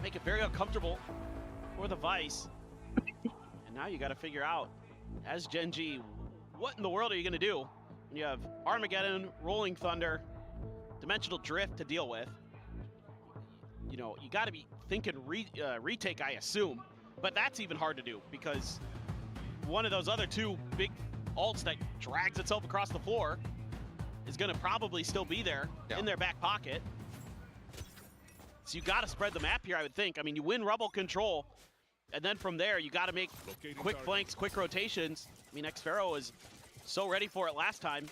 make it very uncomfortable for the Vice. And now you got to figure out, as Gen G, what in the world are you going to do when you have Armageddon, Rolling Thunder, Dimensional Drift to deal with? You know, you got to be thinking retake, I assume, but that's even hard to do because one of those other 2 big ults that drags itself across the floor is going to probably still be there in their back pocket. So you got to spread the map here, I would think. I mean, you win rubble control, and then from there, you got to make quick flanks, quick rotations. I mean, Xfero was so ready for it last time.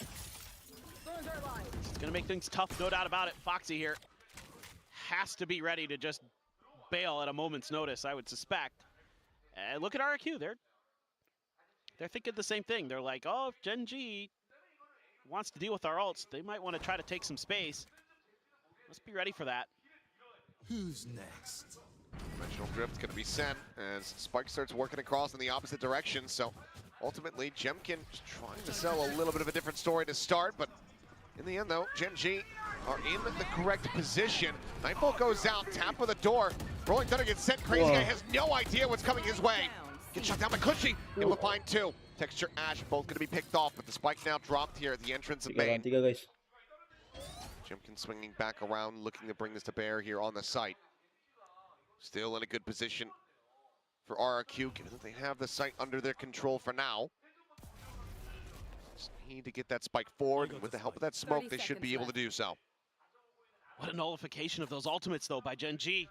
It's going to make things tough, no doubt about it. Foxy here has to be ready to just bail at a moment's notice, I would suspect. And look at RRQ, they're thinking the same thing. They're like, oh, if Gen G wants to deal with our ults, they might want to try to take some space. Let's be ready for that. Who's next? Dimensional drift's going to be sent as Spike starts working across in the opposite direction. So ultimately, Jemkin just trying to sell a little bit of a different story to start, but in the end, though, Gen G are in the correct position. Nightfall goes out, tap of the door. Rolling Thunder gets sent. Crazy Guy has no idea what's coming his way. Gets shot down by Cushy. Able to find two. Texture, Ash, both going to be picked off, but the spike now dropped here at the entrance of main. Tiga guys. Jemkin swinging back around, looking to bring this to bear here on the site. Still in a good position for RRQ, given that they have the site under their control for now. Just need to get that spike forward, and with the help of that smoke, they should be able to do so. What a nullification of those ultimates, though, by Gen G.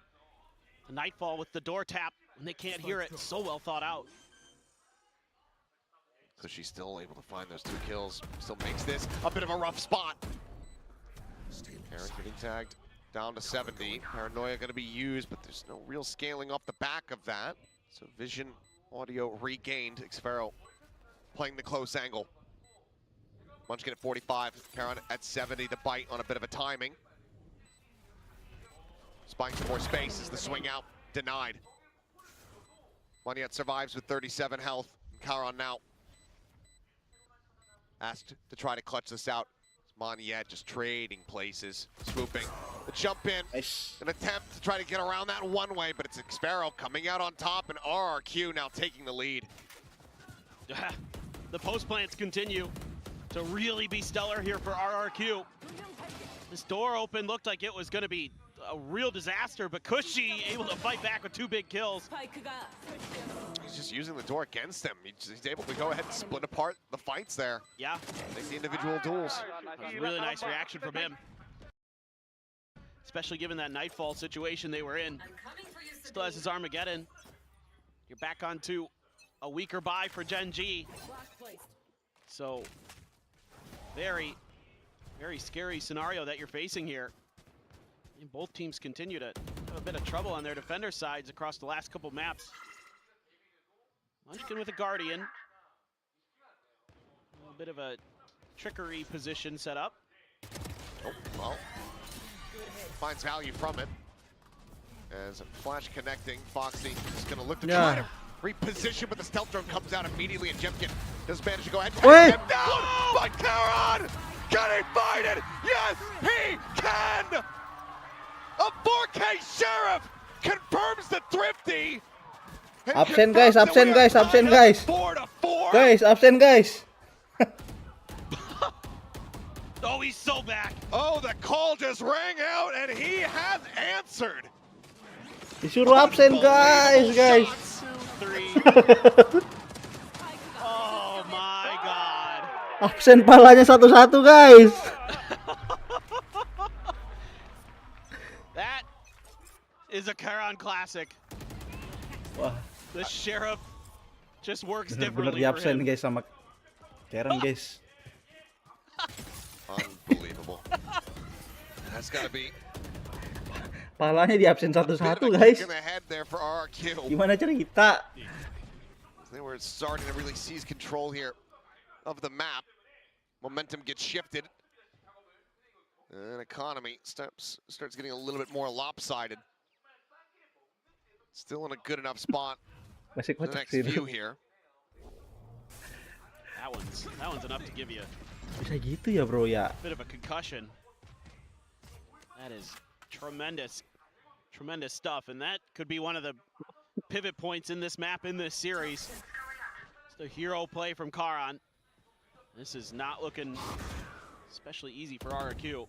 The Nightfall with the door tap, and they can't hear it. So well thought out. So she's still able to find those two kills. Still makes this a bit of a rough spot. Karen getting tagged down to 70. Paranoia going to be used, but there's no real scaling off the back of that. So vision audio regained. Xfero playing the close angle. Munchkin at 45, Karen at 70. The bite on a bit of a timing. Spying some more space as the swing out denied. Monyet survives with 37 health. Charon now asked to try to clutch this out. Monyet just trading places, swooping. The jump in, Nice. an attempt to try to get around that one way, but it's Xfero coming out on top, and RRQ now taking the lead. The post plants continue to really be stellar here for RRQ. This door open looked like it was going to be a real disaster, but Cushy able to fight back with two big kills. He's just using the door against him. He's able to go ahead and split apart the fights there. Yeah, Take the individual duels. that was a really nice reaction from him. Especially given that Nightfall situation they were in. Still has his Armageddon. You're back onto a weaker buy for Gen G. So, very, very scary scenario that you're facing here. And both teams continue to have a bit of trouble on their defender sides across the last couple maps. Munchkin with a Guardian. A little bit of a trickery position set up. Oh, well. Finds value from it. As a flash connecting, Foxy is going to look to try to reposition, but the stealth drone comes out immediately, and Jemkin does manage to go ahead and take him down. But Charon, can he find it? Yes, he can! A 4K Sheriff confirms the Thrifty. Absen guys, absen guys, absen guys. 4-4. Guys, absen guys. Oh, he's so back. Oh, the call just rang out, and he has answered. Disuruh absen guys, guys. Shots. 2, 3. Oh my God. Absen palanya satu-satu guys. That is a Charon classic. Wah, The Sheriff just works bener-bener differently di for absen him. guys sama Karen guys. Unbelievable. That's got to be Palanya di absen a bit of satu-satu a guys. kick in the head there for RRQ. Gimana cerita? They were starting to really seize control here of the map. Momentum gets shifted. And economy starts getting a little bit more lopsided. Still in a good enough spot Masih for the kocak next sih few itu. here. That one's enough to give you Bisa gitu ya bro ya. a bit of a concussion. That is tremendous, tremendous stuff, and that could be one of the pivot points in this map, in this series. It's the hero play from Charon. This is not looking especially easy for RRQ.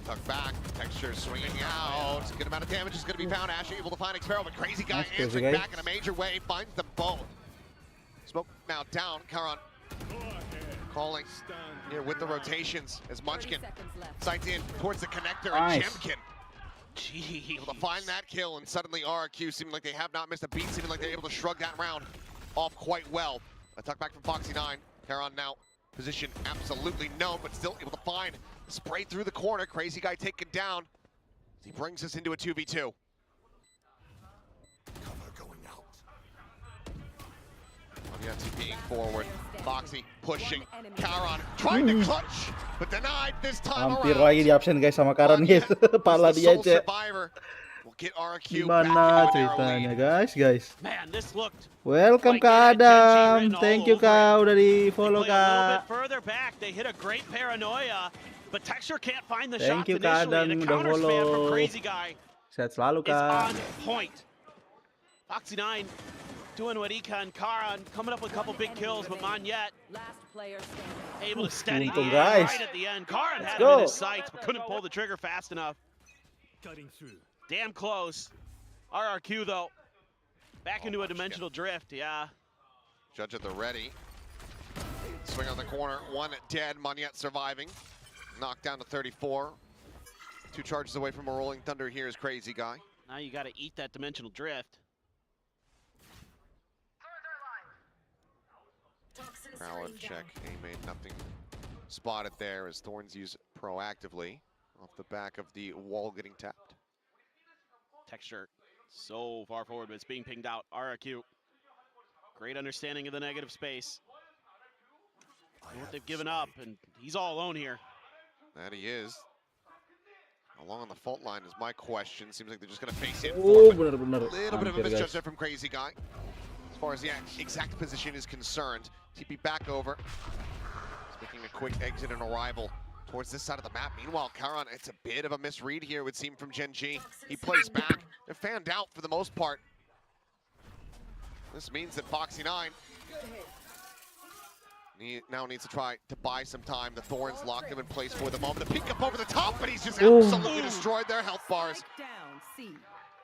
Tuck back, Texture swinging out. Good amount of damage is going to be found. Ash able to find Xfero, but Crazy Guy Nice, Crazy answering Guy. back in a major way. Finds them both. Smoke now down. Charon calling here with the rotations as 30 Munchkin seconds left. sights in towards the connector Nice. and Jemkin Jeez. able to find that kill, and suddenly RRQ seeming like they have not missed a beat, seeming like they're able to shrug that round off quite well. A tuck back from Foxy9. Heron now position absolutely known, but still able to find the spray through the corner. Crazy Guy taken down. He brings us into a 2v2. Cover going out. TPing forward. Foxy pushing. One enemy. Karon trying to clutch, but denied this time Hampir around. lagi di absen guys sama Karan guys. Pala The dia sole aja. survivor will get RRQ Gimana back into a narrow ceritanya lead. guys? Man, this looked Welcome Like Kak that Genji Adam. written all Thank you over Kak udah di They follow play a little bit Kak. further back. They hit a great paranoia, but Texture can't find the Thank shots you, Kak initially. And a Adam, udah counter spam from follow. Crazy Guy Sehat selalu is Kak. on point. Foxy9 doing what he can. Karan coming up with a couple big kills, but Monyet Last player standing. able to steady Untung, the end guys. right at the end. Karan Let's had him in go. his sights, but couldn't pull the trigger fast enough. Cutting through. Damn close. RRQ though, back into a dimensional drift. Yeah. Judge at the ready. Swing on the corner. One dead. Monyet surviving. Knocked down to 34. 2 charges away from a rolling thunder here is Crazy Guy. Now you got to eat that dimensional drift. Prowler check. A-main, nothing spotted there as Thorns use proactively off the back of the wall getting tapped. Texture so far forward, but it's being pinged out. RRQ. Great understanding of the negative space. And what they've given up, and he's all alone here. That he is. How long on the fault line is my question. Seems like they're just going to face it. Oh forward, but bener-bener a little bit of a hampir guys. misjudgment from Crazy Guy. As far as the exact position is concerned. TP back over. He's making a quick exit and arrival towards this side of the map. Meanwhile, Karan, it's a bit of a misread here, it would seem, from Genji. He plays back. They're fanned out for the most part. This means that Foxy9 now needs to try to buy some time. The Thorns lock him in place for the moment. The peek up over the top, but he's just absolutely destroyed their health bars. Strike down. C.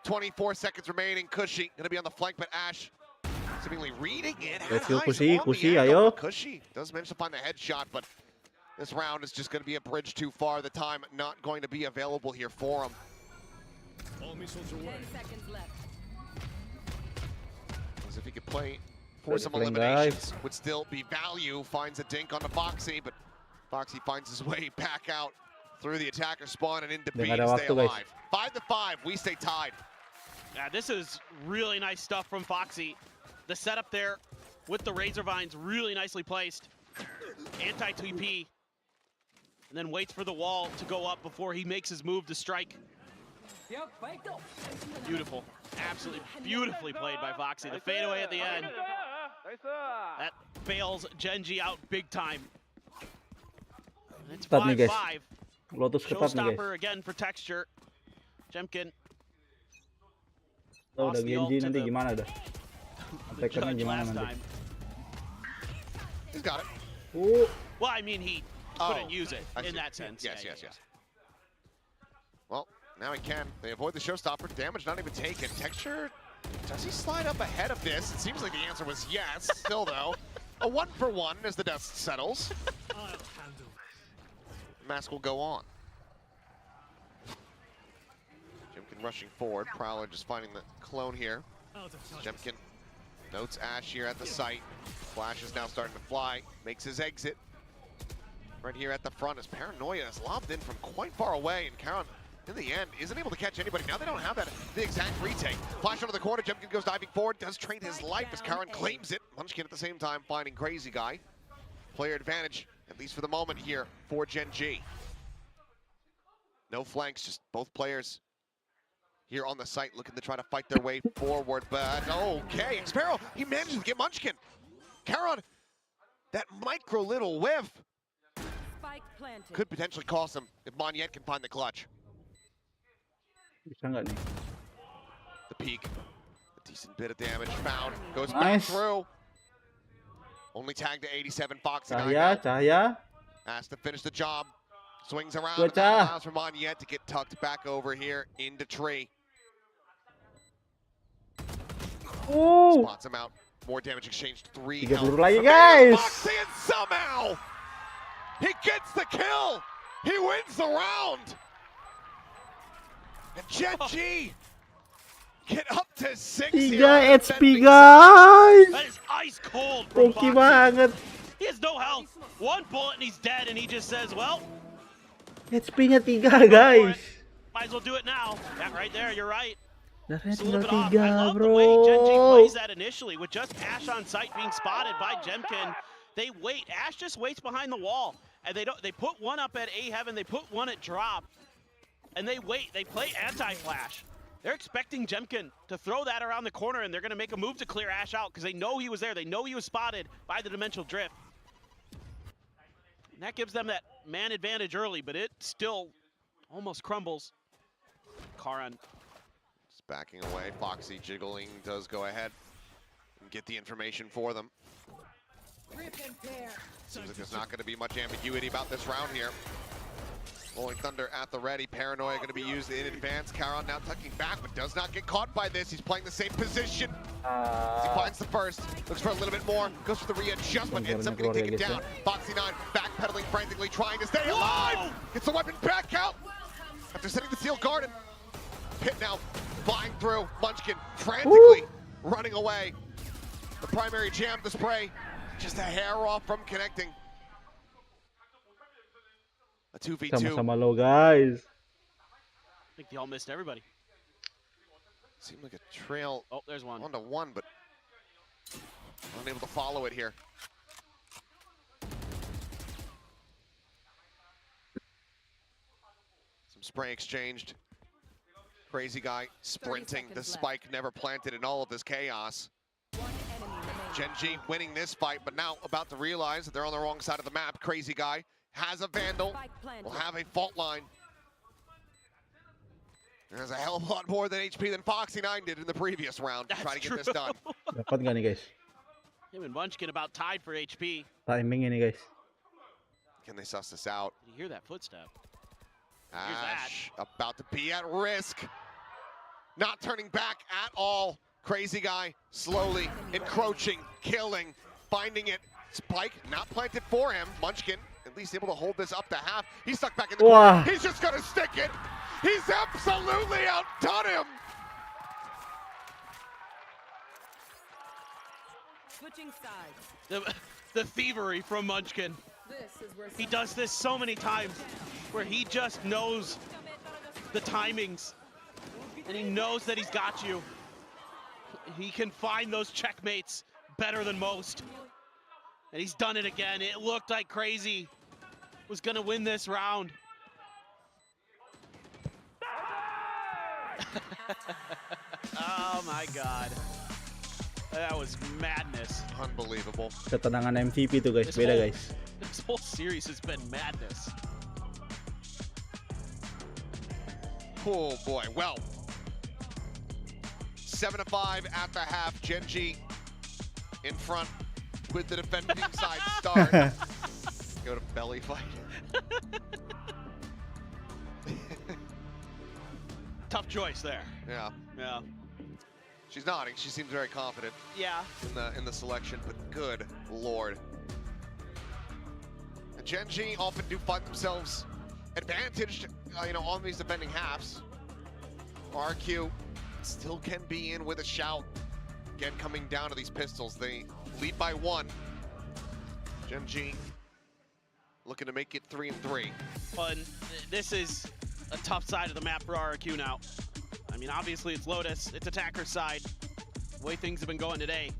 24 seconds remaining. Cushy gonna be on the flank, but Ash seemingly reading it. Let's go, Eyes Cushy, on the Cushy, angle. ayo. Cushy does manage to find the headshot, but this round is just gonna be a bridge too far. The time not going to be available here for him. All missiles away. 10 seconds left. As if he could play for Good some playing, eliminations, would still be value. Finds a dink on the Foxy, but Foxy finds his way back out through the attacker spawn and into B Nggak to ada stay waktu, guys. alive. 5-5, we stay tied. Yeah, this is really nice stuff from Foxy. The setup there with the Razor Vines really nicely placed. Anti-TP. And then waits for the wall to go up before he makes his move to strike. Beautiful. Absolutely beautifully played by Foxy. The fadeaway at the end. That bails Genji out big time. And it's Ketat nih, guys. 5-5. Lotus ketat nih guys. Showstopper again for Texture. Jemkin Tahu udah lost the ult Genji to nanti the- gimana dah? the Attackernya judge gimana last nanti? time. He's got it. Well, I mean, he couldn't use it I in see. that sense. Yes, Yeah, yes, yeah, yes. Well, now he can. They avoid the showstopper. Damage not even taken. Texture, does he slide up ahead of this? It seems like the answer was yes. Still, though, a 1-for-1 as the dust settles. I'll handle this. Mask will go on. Jemkin rushing forward. Prowler just finding the clone here. Out of touch. Jemkin notes Ash here at the site. Flash is now starting to fly. Makes his exit. Right here at the front as Paranoia is lobbed in from quite far away, and Karan, in the end, isn't able to catch anybody. Now they don't have that the exact retake. Flash onto the corner. Jemkin goes diving forward. Does trade his life as Karan claims it. Munchkin at the same time finding Crazy Guy. Player advantage, at least for the moment here, for Genji. No flanks, just both players here on the site looking to try to fight their way forward, but okay. Xpero, he manages to get Munchkin. Karan, that micro little whiff Spike planted. could potentially cost him if Monyet can find the clutch. Bisa nggak nih? The peak, a decent bit of damage found, goes Nice. back through. Only tagged to 87, Foxy Cahaya. has to finish the job. Swings around, Good and that job. allows for Monyet to get tucked back over here into tree. Spots him out. More damage exchanged. 3 Tiga health peluru lagi, from guys. Foxy, and somehow He gets the kill. He wins the round. And Gen G get up to 6 3 here on the HP defending guys! That is ice cold from Okay Foxy. banget. He has no health. One bullet and he's dead, and he just says, well, HP-nya 3 go for guys. it. Might as well do it now. That right there, you're right. Darahnya Just a little tinggal bit off. I 3 love bro. the way Gen G plays that initially with just Ash on site being spotted by Jemkin. They wait. Ash just waits behind the wall, and they put one up at A Heaven. They put one at Drop, and they wait. They play anti-flash. They're expecting Jemkin to throw that around the corner, and they're going to make a move to clear Ash out because they know he was there. They know he was spotted by the Dimensional Drift. And that gives them that man advantage early, but it still almost crumbles. Karan. Just backing away. Foxy jiggling does go ahead and get the information for them. Seems like there's not going to be much ambiguity about this round here. Rolling Thunder at the ready. Paranoia going to be used in advance. Karan now tucking back, but does not get caught by this. He's playing the same position. As he finds the first. Looks for a little bit more. Goes for the readjustment. Ends up getting taken down. Foxy 9 backpedaling frantically, trying to stay alive. Gets the weapon back out after setting the Steel Garden. Pit now flying through. Munchkin frantically running away. The primary jam, the spray, just a hair off from connecting. A 2v2. Sama-sama low guys. I think they all missed everybody. Seemed like a trail. Oh, there's one. 1-1, but unable to follow it here. Some spray exchanged. Crazy guy sprinting. The spike never planted in all of this chaos. Gen G winning this fight, but now about to realize that they're on the wrong side of the map. Crazy guy has a Vandal, will have a fault line. There's a hell of a lot more than HP than Foxy 9 did in the previous round to try to get this done. Dapat nggak nih guys? Him and Munchkin about tied for HP. Timing ini guys. Can they suss this out? Did you hear that footstep? Ash about to be at risk. Not turning back at all. Crazy guy slowly encroaching, killing, finding it. Spike not planted for him. Munchkin at least able to hold this up to half. He's stuck back in the corner. He's just gonna stick it. He's absolutely outdone him. Switching sides. The thievery from Munchkin. This is where He does this so many times where he just knows the timings and he knows that he's got you. He can find those checkmates better than most. And he's done it again. It looked like Crazy was gonna win this round. Oh my God. That was madness. Unbelievable. Ketenangan MVP tuh guys, beda guys. This whole series has been madness. Oh boy, well. 7-5 at the half. Gen G in front with the defending side start. Go to belly fight. Tough choice there. Yeah. Yeah. She's nodding. She seems very confident Yeah. in the selection, but good lord. And Gen G often do find themselves advantaged, on these defending halves. RQ still can be in with a shout. Again, coming down to these pistols, they lead by 1. Gen G looking to make it 3-3. But this is a tough side of the map for RRQ now. I mean, obviously it's Lotus, it's attacker side. The way things have been going today,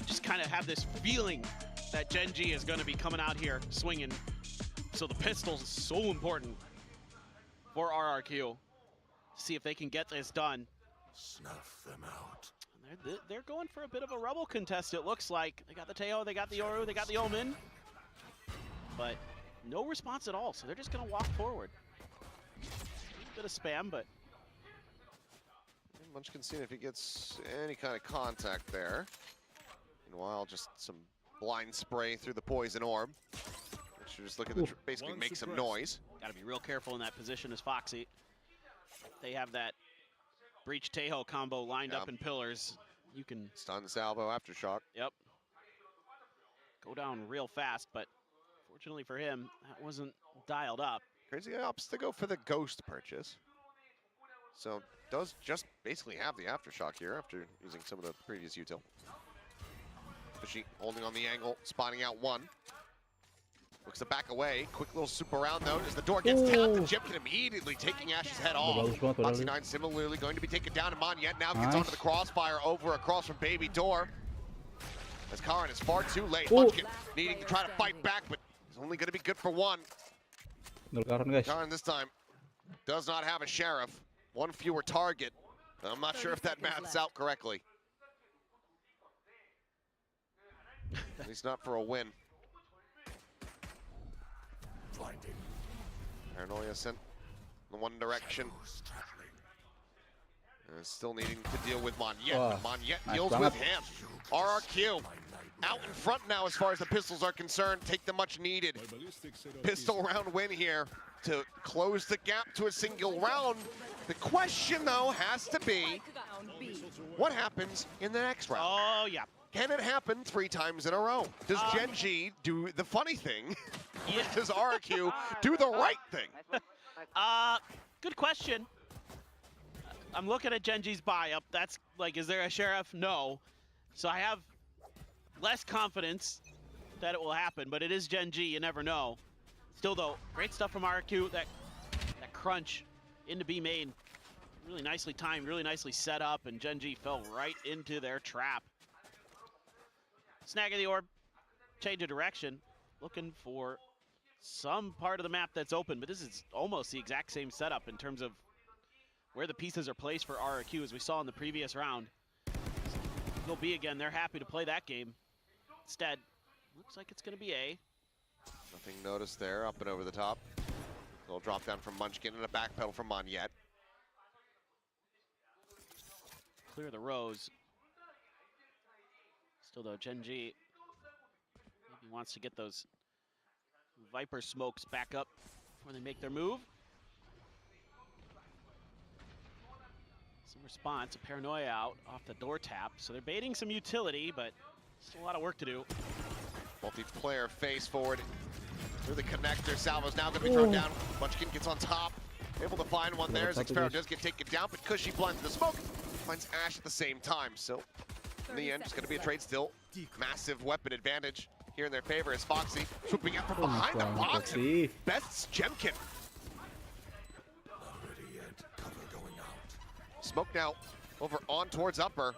just kind of have this feeling that Gen G is going to be coming out here swinging. So the pistols is so important for RRQ. See if they can get this done. Snuff them out. They're going for a bit of a rebel contest, it looks like. They got the Teo, they got the Oru, they got the Omen. But no response at all, so they're just going to walk forward. A bit of spam, but... Munchkin seeing if he gets any kind of contact there. Meanwhile, just some blind spray through the poison orb. Which just looking to basically make some noise. Got to be real careful in that position as Foxy. They have that Breach Tejo combo lined up in pillars. You can... Stun salvo, aftershock. Yep. Go down real fast, but Fortunately for him, that wasn't dialed up. Crazy opts to go for the Ghost purchase. So does just basically have the Aftershock here after using some of the previous util. Fishy holding on the angle, spotting out one. Looks to back away. Quick little swoop around though as the door gets tapped. And Jimkin immediately taking Ash's head off. Bagus banget padahal Foxy dia. 9 similarly going to be taken down. And Monyet now gets Nice. onto the crossfire over across from Baby Door. As Karin is far too late. Oh. Munchkin needing to try to fight back, but it's only going to be good for one. Nol Karan guys. Karin this time does not have a sheriff. One fewer target. I'm not sure if that math's out correctly. At least not for a win. Blinding. Paranoia sent in one direction. Shadows traveling. And still needing to deal with Monyet. Wah, But Monyet nice deals banget. with him. RRQ out in front now as far as the pistols are concerned. Take the much needed pistol round win here to close the gap to a single round. The question though has to be, Down B. what happens in the next round? Oh, yeah. Can it happen 3 times in a row? Does Gen G do the funny thing? Yeah. Does RQ do the right thing? Good question. I'm looking at Genji's buy-up. That's like, is there a sheriff? No. So I have less confidence that it will happen, but it is Gen G, you never know. Still though, great stuff from RQ. That crunch into B main. Really nicely timed, really nicely set up, and Gen G fell right into their trap. Snagging the orb, change of direction, looking for some part of the map that's open, but this is almost the exact same setup in terms of where the pieces are placed for RRQ as we saw in the previous round. Go B again, they're happy to play that game. Instead, looks like it's gonna be A. Nothing noticed there, up and over the top. Little drop down from Munchkin and a back pedal from Monyet. Clear the rows. Still though, Gen G maybe wants to get those Viper smokes back up before they make their move. Some response, a Paranoia out off the door tap. So they're baiting some utility, but still a lot of work to do. Multiplayer face forward through the connector. Salvo's now going to be thrown down. Munchkin gets on top. Able to find one there as Xpero does get taken down, but Cushy blinds the smoke. Finds Ash at the same time. So in the end, it's going to be a trade still. Massive weapon advantage here in their favor as Foxy swooping out from behind the box. And bests Jemkin. Already at cover going out. Smoke now over on towards upper.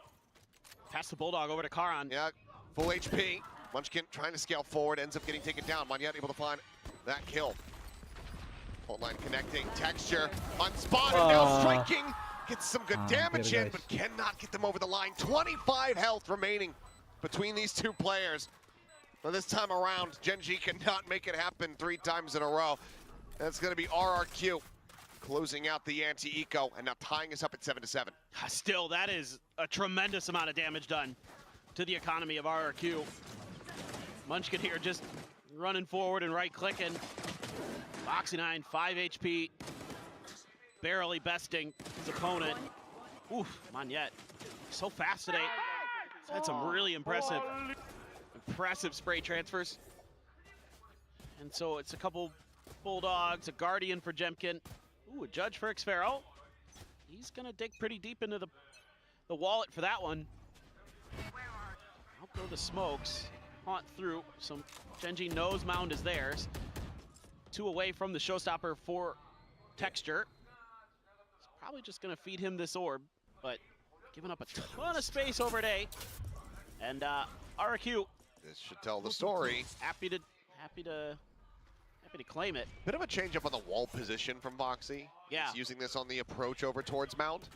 Pass the Bulldog over to Karan. Yeah, full HP. Munchkin trying to scale forward, ends up getting taken down. Monyet able to find that kill. Fault line connecting, texture, unspotted, now striking. Gets some good damage in, but cannot get them over the line. 25 health remaining between these two players. But this time around, Gen G cannot make it happen 3 times in a row. That's gonna be RRQ closing out the anti-eco and now tying us up at 7-7. Still, that is a tremendous amount of damage done to the economy of RRQ. Munchkin here just running forward and right-clicking. Foxy 9, 5 HP, barely besting his opponent. Oof, Monyet, so fast today. He's had some really impressive spray transfers. And so it's a couple Bulldogs, a Guardian for Jemkin. Ooh, a Judge for Xfero. He's gonna dig pretty deep into the wallet for that one. Out go the smokes, haunt through. Some Gen G knows Mound is theirs. 2 away from the showstopper for Texture. It's probably just gonna feed him this orb, but giving up a ton of space over at A. And RQ This should tell the story. happy to claim it. Bit of a change up on the wall position from Foxy. Yeah. He's using this on the approach over towards Mount.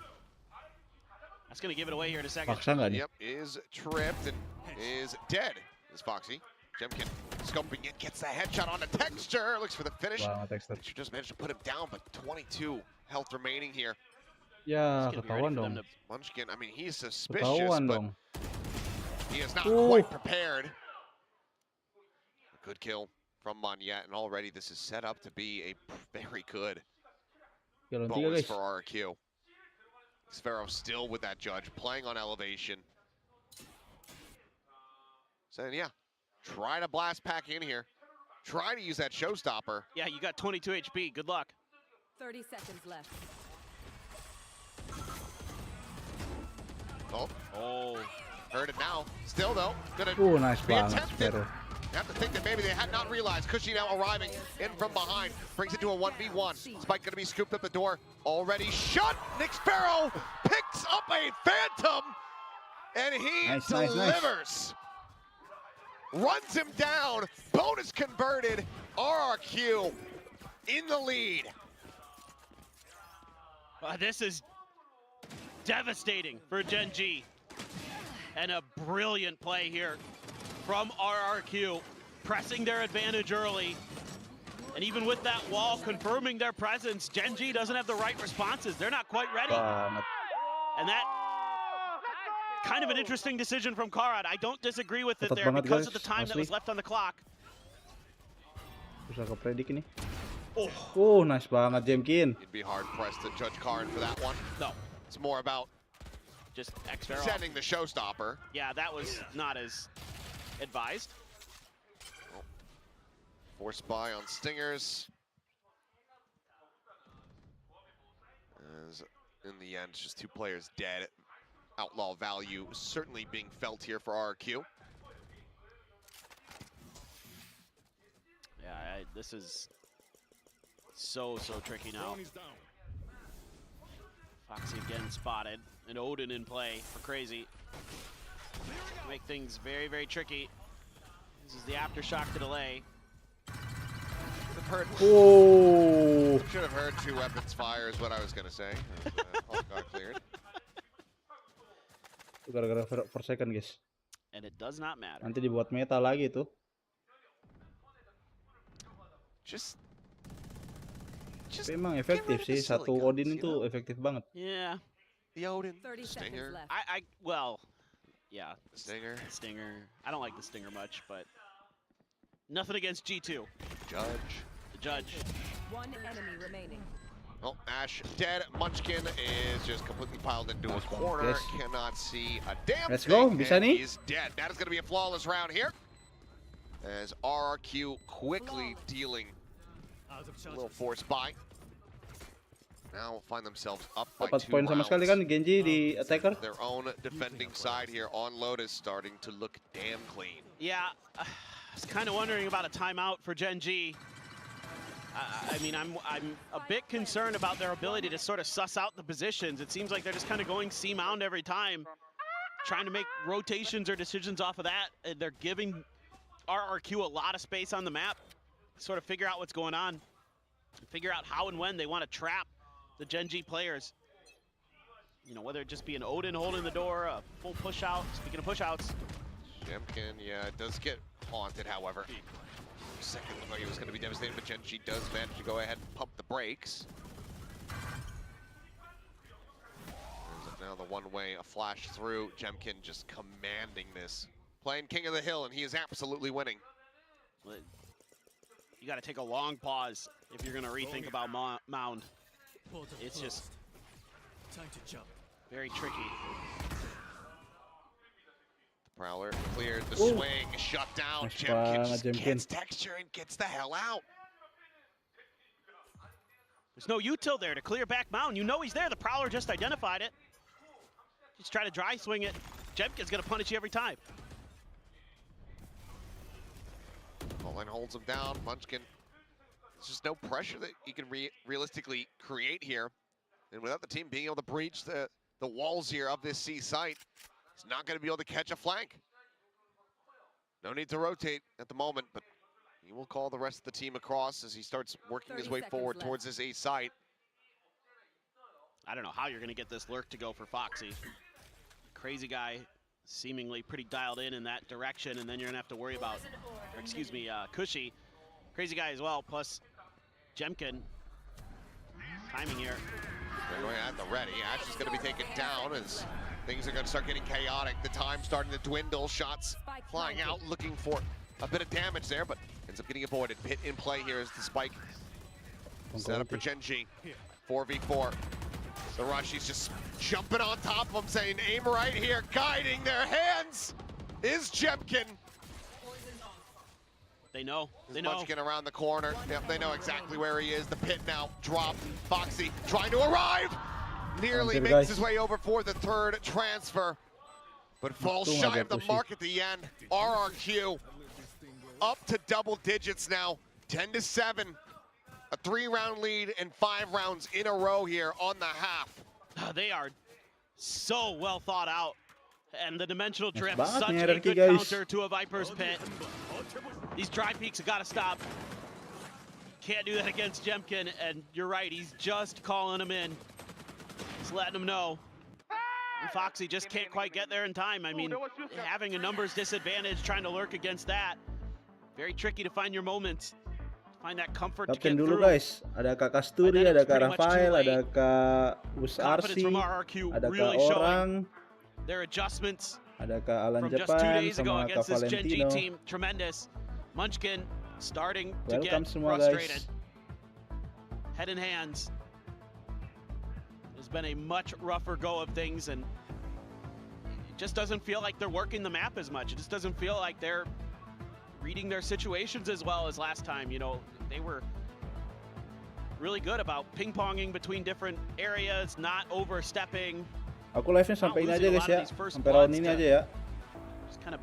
That's gonna give it away here in a second. Paksa nggak nih? Yep, is tripped and is dead. Is Foxy. Jemkin scoping it, gets the headshot on the texture. Looks for the finish. Wah, Texture. Texture just managed to put him down, but 22 health remaining here. Ya, It's gonna be ready ketahuan for them dong. Munchkin, I mean, he's suspicious, Ketahuan but dong. he is not Ooh. quite prepared. A good kill from Monyet, and already this is set up to be a very good 3 lawan 3 bonus guys. for RQ. Xfero still with that Judge, playing on elevation. So yeah, try to blast pack in here. try to use that showstopper. Yeah, you got 22 HP. Good luck. 30 seconds left. Oh, Oh. heard it now. Still though, gonna Nice be banget attempted. Sparrow. You have to think that maybe they had not realized. Cushy now arriving in from behind. Brings it to a 1v1. Spike gonna be scooped up the door. Already shut. Nick Sparrow picks up a Phantom. And he Nice. delivers. Runs him down. Bonus converted. RRQ in the lead. This is devastating for Gen G. And a brilliant play here from RRQ, pressing their advantage early. And even with that wall confirming their presence, Gen G doesn't have the right responses. They're not quite ready. Banget. And that kind of an interesting decision from Karad. I don't disagree with it Ketat there banget, because guys, of the time that asli. was left on the clock. Susah kepredik ini. Oh, Nice banget Jemkin. You'd be hard pressed to judge Karin for that one. no, It's more about just extra. sending the showstopper. Yeah, that was not as advised. Force buy on Stingers. As in the end, just two players dead. Outlaw value certainly being felt here for RRQ. Yeah, this is so tricky now. Foxy again spotted, and Odin in play for Crazy. Make things very tricky. This is the aftershock to delay. Should have heard two weapons fire is what I was gonna say. All got cleared. Itu gara-gara per second guys. And it does not matter. Nanti dibuat meta lagi tuh. Tapi emang efektif sih, satu Odin itu efektif banget. Yeah. The Odin, 30 Stinger, seconds left. Well, yeah. Stinger, Stinger. I don't like the Stinger much, but nothing against G2. Judge. The Judge. One enemy remaining. Well, Ash dead. Munchkin is just completely piled into a corner. Yes. Cannot see a damn Let's thing. go, bisa and nih. He's dead. That is going to be a flawless round here. As RRQ quickly dealing a little force buy. Now find themselves up by 4 2 poin sama sekali kan rounds. Genji di attacker. Their own defending side here on Lotus starting to look damn clean. Yeah, I was kind of wondering about a timeout for Gen G. I mean, I'm a bit concerned about their ability to sort of suss out the positions. It seems like they're just kind of going C-mound every time, trying to make rotations or decisions off of that. And they're giving RRQ a lot of space on the map, sort of figure out what's going on, figure out how and when they want to trap the Gen G players. You know, whether it just be an Odin holding the door, a full push out. Speaking of push outs, Jemkin, yeah, it does get haunted, however. Second looked like it was going to be devastating, but Gen G does manage to go ahead and pump the brakes. There's now the one-way, a flash through. Jemkin just commanding this. Playing King of the Hill, and he is absolutely winning. you got to take a long pause if you're going to rethink about Mound. It's just Time to jump. very tricky. Prowler cleared the swing, shut down. Nice Jemkin banget, just Jemkin. gets texture and gets the hell out. There's no util there to clear back Mound. You know he's there. The Prowler just identified it. Just try to dry swing it. Jemkin's going to punish you every time. Colin holds him down. Munchkin, there's just no pressure that he can realistically create here. And without the team being able to breach the walls here of this C site, he's not going to be able to catch a flank. No need to rotate at the moment, but he will call the rest of the team across as he starts working his 30 way seconds forward left. towards this A site. I don't know how you're going to get this lurk to go for Foxy. Crazy guy, seemingly pretty dialed in that direction, and then you're going to have to worry about, or excuse me, Cushy. Crazy guy as well, plus Jemkin. Timing here. They're going at the ready. Ash is going to be taken down as things are going to start getting chaotic. The time starting to dwindle. Shots flying out, looking for a bit of damage there, but ends up getting avoided. Pit in play here as the spike set up for Gen G. 4v4. The Rushies just jumping on top of them, saying, aim right here, guiding their hands is Jemkin. They know. They There's know. Munchkin around the corner. Yep, they know exactly where he is. The pit now dropped. Foxy trying to arrive. Nearly Hampir, makes guys. his way over for the third transfer. But falls Untung shy agak of the pushy. mark at the end. RRQ up to double digits now. 10-7. A 3-round lead and 5 rounds in a row here on the half. They are so well thought out. And the dimensional drift, banget such nih a RRQ, good guys. counter to a Viper's pit. These dry peaks have got to stop. Can't do that against Jemkin, and you're right, he's just calling him in. Just letting him know. And Foxy just can't quite get there in time. I mean, having a numbers disadvantage, trying to lurk against that. Very tricky to find your moments. Find that comfort to Kapten get dulu through. guys, ada Kak Kasturi, then it ada was Kak pretty much too Rafael, late. ada Kak Bus Confidence Arsi, from RRQ ada Kak really showing Orang, their adjustments ada Kak Alan from just 2 Japan, days ago sama Kak against this Gen G Valentino. team. Tremendous. Munchkin starting to Welcome get semua frustrated. guys. Head in hands. There's been a much rougher go of things, and it just doesn't feel like they're working the map as much. It just doesn't feel like they're reading their situations as well as last time. You know, they were really good about ping-ponging between different areas, not overstepping. Aku live-nya sampai ini aja losing a guys lot ya, of these first sampai round bloods ini to- aja ya, Just kind of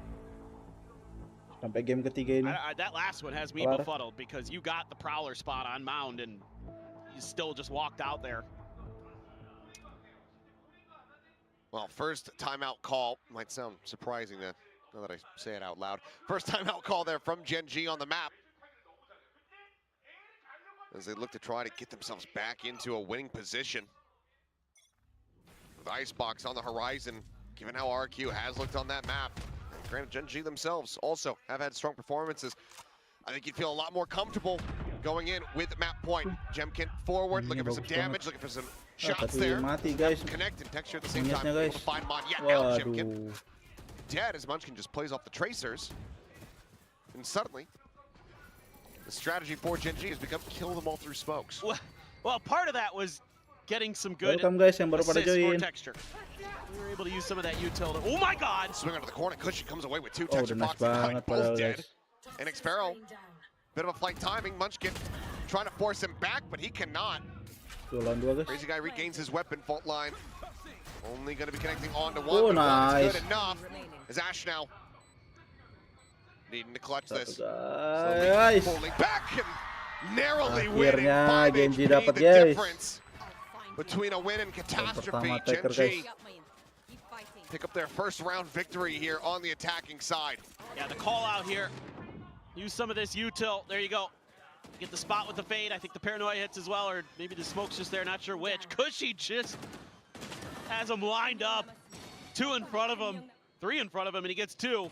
sampai game ketiga ini. that last one has me Kelar. befuddled because you got the Prowler spot on Mound and you still just walked out there. Well, first timeout call. Might sound surprising that, now that I say it out loud. First timeout call there from Gen G on the map. As they look to try to get themselves back into a winning position. With Icebox on the horizon, given how RQ has looked on that map. Granted, Gen G themselves also have had strong performances. I think you'd feel a lot more comfortable going in with map point. Jemkin forward, looking for some bagus banget. damage, looking for some Ah, shots tapi there. mati guys. Connect and texture at the same time. Monyetnya, Able guys. to find Mon yet now. Jemkin Waduh. dead as Munchkin just plays off the tracers. And suddenly, the strategy for Gen G has become kill them all through smokes. Well, part of that was getting some good Welcome guys yang baru pada assists for join. texture. We were able to use some of that utility. Oh my God! Swing under the corner, Cushion comes away with 2 Oh, texture udah nice boxes behind, banget both padahal dead. guys. And Xpharaoh, bit of a flight timing. Munchkin trying to force him back, but he cannot. 2 lawan 2 guys. Crazy Guy regains his weapon, fault line. Only going to be connecting on to one, Oh, but one is nice. good enough. Remaining. As Ash now needing to clutch this. Satu guys. Pulling back and narrowly winning. Akhirnya 5 Genji HP, dapat, the guys. difference between a win and catastrophe. pertama Gen taker, G guys. Keep fighting. pick up their first round victory here on the attacking side. Yeah, the call out here. Use some of this util. There you go. Get the spot with the fade. I think the paranoia hits as well, or maybe the smoke's just there, not sure which. Cushy just has him lined up. 2 in front of him, 3 in front of him, and he gets 2.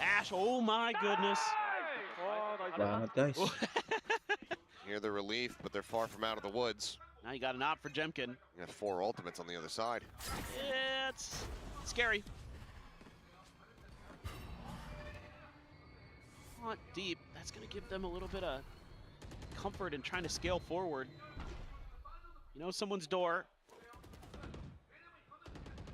Ash, oh my goodness. Banget guys. Hear the relief, but they're far from out of the woods. Now you got an op for Jemkin. You have 4 ultimates on the other side. Yeah, it's scary. Not deep. That's going to give them a little bit of comfort in trying to scale forward. You know someone's door.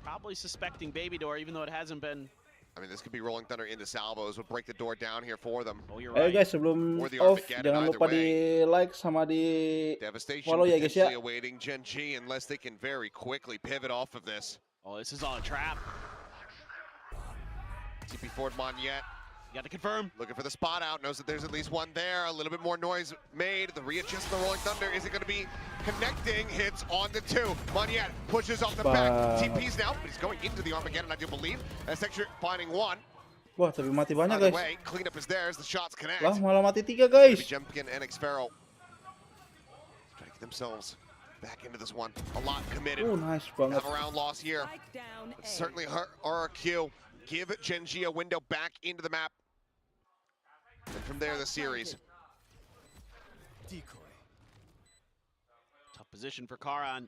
Probably suspecting Baby Door, even though it hasn't been. I mean, this could be Rolling Thunder into Salvos, would break the door down here for them. Oh, you're Ayo right. guys, sebelum Or the off Armageddon, jangan either lupa way. di like sama di Devastation follow ya guys potentially ya. awaiting Gen G unless they can very quickly pivot off of this. Oh, this is all a trap. TP forward Monyet You got to confirm. looking for the spot out, knows that there's at least one there. A little bit more noise made. The readjust of the Rolling Thunder, is it going to be connecting? Hits on the 2. Monyet pushes off the back. TP's now, but he's going into the Armageddon, I do believe. As Texture finding 1. Wah, tapi mati banyak Either guys. way, cleanup is theirs. The shots connect. Lah, malah mati 3 guys. Jemkin and Xpharaoh trying to get themselves back into this one. A lot committed. Nice banget. Have a round loss here. Spike down But A. certainly RRQ give Gen G a window back into the map. And from there, the series. Decoy. Tough position for Karan.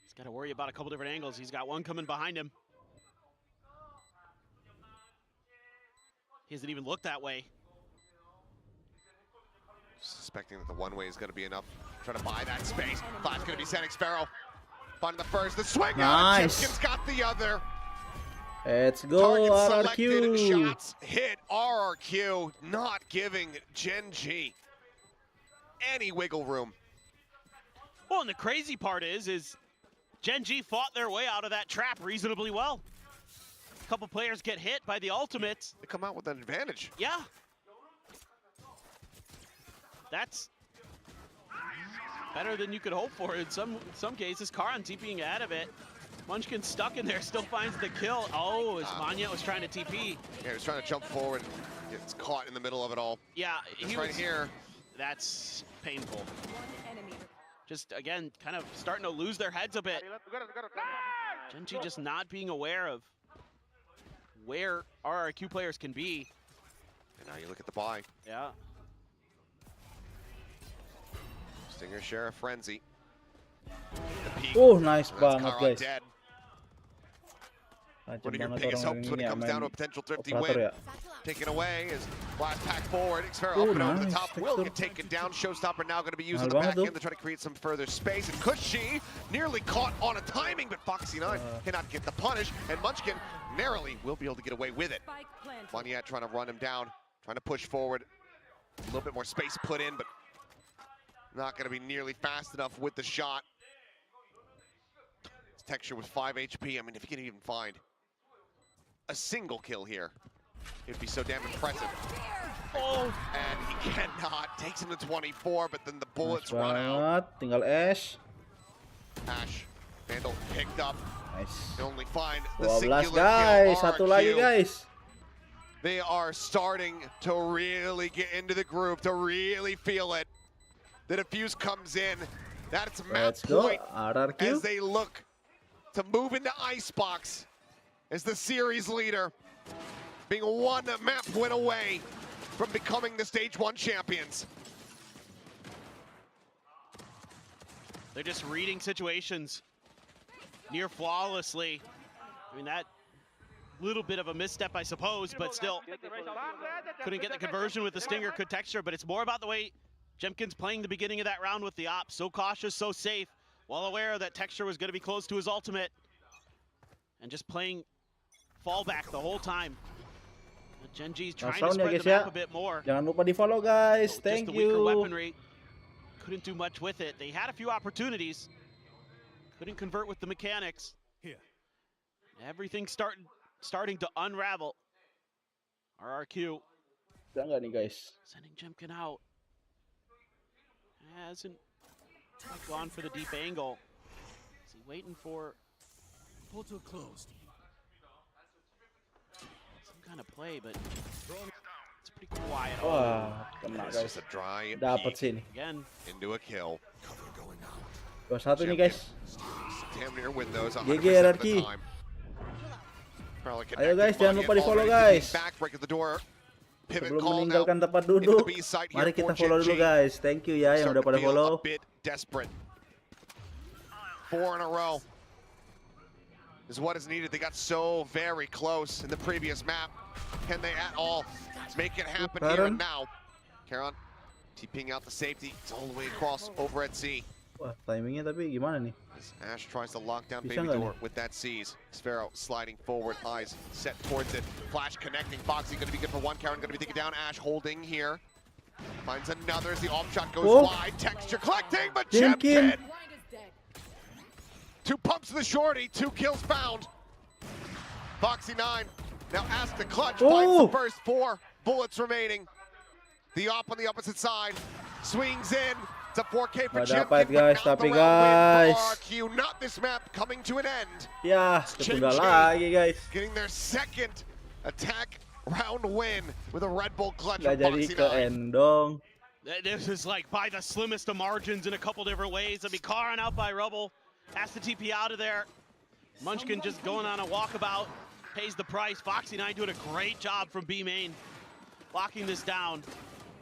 He's got to worry about a couple different angles. He's got one coming behind him. He hasn't even looked that way. Suspecting that the one-way is going to be enough. Trying to buy that space. 5's going to be sent. Xpharaoh finding the first. The swing out. Nice. Jemkin's got the other. Let's go Target selected, RRQ. shots hit. RRQ not giving Gen G any wiggle room. Well, and the crazy part is Gen G fought their way out of that trap reasonably well. A couple players get hit by the ultimates. They come out with an advantage. Yeah. That's better than you could hope for in some cases. Karan TPing ahead of it. Munchkin stuck in there, still finds the kill. Oh, as Manya was trying to TP. Yeah, he was trying to jump forward. Gets caught in the middle of it all. Yeah, It's right here. That's painful. One enemy. Just, again, kind of starting to lose their heads a bit. Gen G just not being aware of where RRQ players can be. And now you look at the buy. Yeah. Stinger Sheriff Frenzy. The peak. Oh, nice And that's banget Karan guys. dead. Tajam One of your banget biggest orang hopes when ini it ya, comes main down to a potential thrifty operator win. ya. Taken away is blast pack forward. Xfero Oh, up and over the nice. top. Will Texture. get taken down. Showstopper now going to be using Mahal the back banget end to try to create some further space. And Cushy nearly caught on a timing, but Foxy9 cannot get the punish. And Munchkin narrowly will be able to get away with it. Spike planted. Monyet trying to run him down, trying to push forward. A little bit more space put in, but not going to be nearly fast enough with the shot. His texture was 5 HP. I mean, if you can even find a single kill here, it'd be so damn impressive. Oh, And he cannot. Takes him to 24, but then the Nice bullets run out. banget. Tinggal Ash. Ash, Vandal picked up. Nice. They only find the 12 singular guys. kill. Satu lagi RRQ. guys. They are starting to really get into the groove, to really feel it. The defuse comes in. That's map Let's go point as RRQ. they look to move into Icebox as the series leader, being one map win away from becoming the Stage 1 champions. they're just reading situations near flawlessly. I mean, that little bit of a misstep, I suppose, but still couldn't get the conversion with the Stinger, good texture, but it's more about the way Jemkin's playing the beginning of that round with the op. So cautious, so safe, well aware that texture was going to be close to his ultimate, and just playing fallback the whole time. But Gen G's trying to sound ya spread guys the map ya. a bit more. Jangan lupa di follow guys. Just Thank the weaker you. weaponry. Couldn't do much with it. They had a few opportunities. Couldn't convert with the mechanics. Here. Everything starting to unravel. RRQ Udah nggak nih guys? sending Jemkin out. Hasn't quite gone for the deep angle. Is he waiting for Portal closed. some kind of play, but it's pretty quiet. Wah, kena It's guys. just a dry Dapat peek sih ini. Again, into a kill. 2-1 nih guys. Damn near windows, GG 100% of the RRQ. time. Probably Ayo guys, connected. jangan Monyet lupa di follow already guys. Back, break at the door. Pivot Sebelum call now. meninggalkan tempat Into the duduk, B site here mari for kita follow Gen dulu G. guys. Thank you ya yang Starting udah pada to feel follow. a bit desperate. 4 in a row is what is needed. They got so very close in the previous map. Can they at all make it happen here and now? Karan TPing out the safety. It's all the way across over at C. Wah, timingnya tapi gimana nih? As Ash tries to lock down Bisa Baby nggak Door nih? with that C's. Sphero sliding forward, eyes set towards it. Flash connecting. Foxy going to be good for one. Karan going to be taken down. Ash holding here. Finds another as the off shot goes Oh. wide. Texture collecting, but Jemkin. Jemkin. 2 pumps to the shorty, 2 kills found. Foxy9 now asked to clutch, finds the Oh. first 4 bullets remaining. The op on the opposite side swings in. It's a 4K for Nggak Jemkin, dapat, guys, but not the tapi round win guys. for RRQ. Not this map coming to an end. Ya, ketunda lagi guys. Getting their second attack round win with a Red Bull clutch Nggak from jadi ke Foxy9. endong. this is like by the slimmest of margins in a couple different ways. I mean, Karan out by Rubble, has to TP out of there. Munchkin just going on a walkabout, pays the price. Foxy9 doing a great job from B main, locking this down.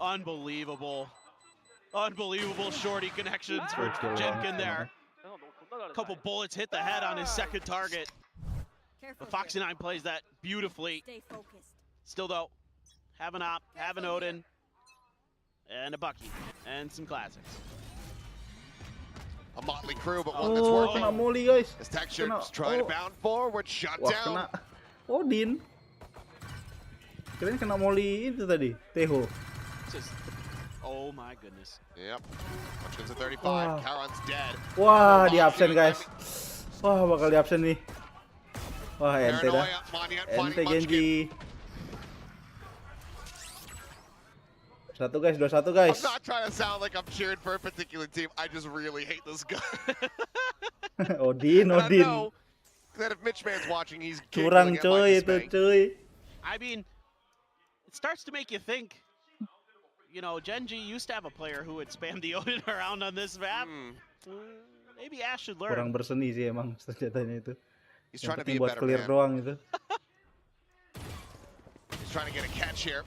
Unbelievable. Unbelievable shorty connections for Betul Jemkin banget, there. A couple bullets hit the head on his second target. But Foxy9 plays that beautifully. Stay focused. Still though, have an op, have an Odin, and a Bucky, and some classics. A motley crew, but one that's Oh, working. kena muli guys. As Texture Kena. trying to Oh. bound forward, shut Wah, down. kena. Odin. Kirain kena molly itu tadi, Teho. Just, oh my goodness. Yep. Munchkin's at 35. Wow. Charon's dead. Wah, di absen guys. Wah, bakal di absen nih. Wah, ente dah. Paranoia. Moniat Ente finding Munchkin. Genji. 1 guys, 2-1 guys. I'm not trying to sound like I'm cheering for a particular team. I just really hate this guy. Odin, And I Odin. know that if Mitch Man's watching, he's Curang giggling at my coy itu dismay. cuy. I mean, it starts to make you think. You know, Genji used to have a player who would spam the Odin around on this map. Maybe Ash should learn. Kurang berseni sih emang senjatanya itu. He's Yang trying to penting be a buat better clear man. doang itu. He's trying to get a catch here.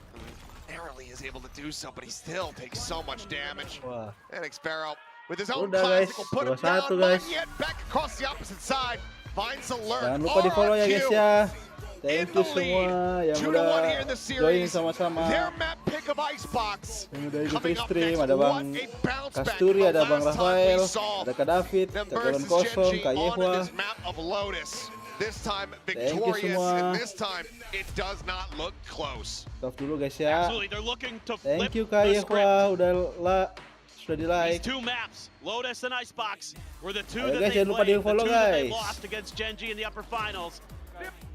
Narrowly is able to do so, but he still takes so much damage. Wah, And Xpero with his own Udah, guys. classic will put him 2-1 down. guys. Moniat back across the opposite side. Finds a lurk. jangan lupa di follow ya guys ya. Thank you in the lead. semua yang 2-1 udah here in the join series. sama-sama. Their map pick of Icebox. Yang udah ikut Coming up Restream, next, ada Bang what a bounce back Kasturi, the ada Bang last time we Rafael, saw ada Kak David, them Kak Galon versus Kosong, Genji Kak onto Yehwa. this map of Lotus. This time you victorious, semua. and this time it does not look close. Stop dulu guys ya. Absolutely, they're looking to flip Thank you Kak the Yehwa script. sudah di These like. two maps, Lotus and Icebox, were the two Ayo that guys, they jangan lupa played, the di-follow, two that they guys. lost against Genji in the upper finals.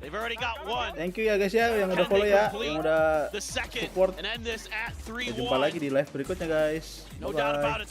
They've already got one. Thank you ya guys ya yang udah Can follow they ya, complete yang udah the second support. and end this at Sampai jumpa lagi 3-1. di live berikutnya guys. No doubt Bye-bye. about it.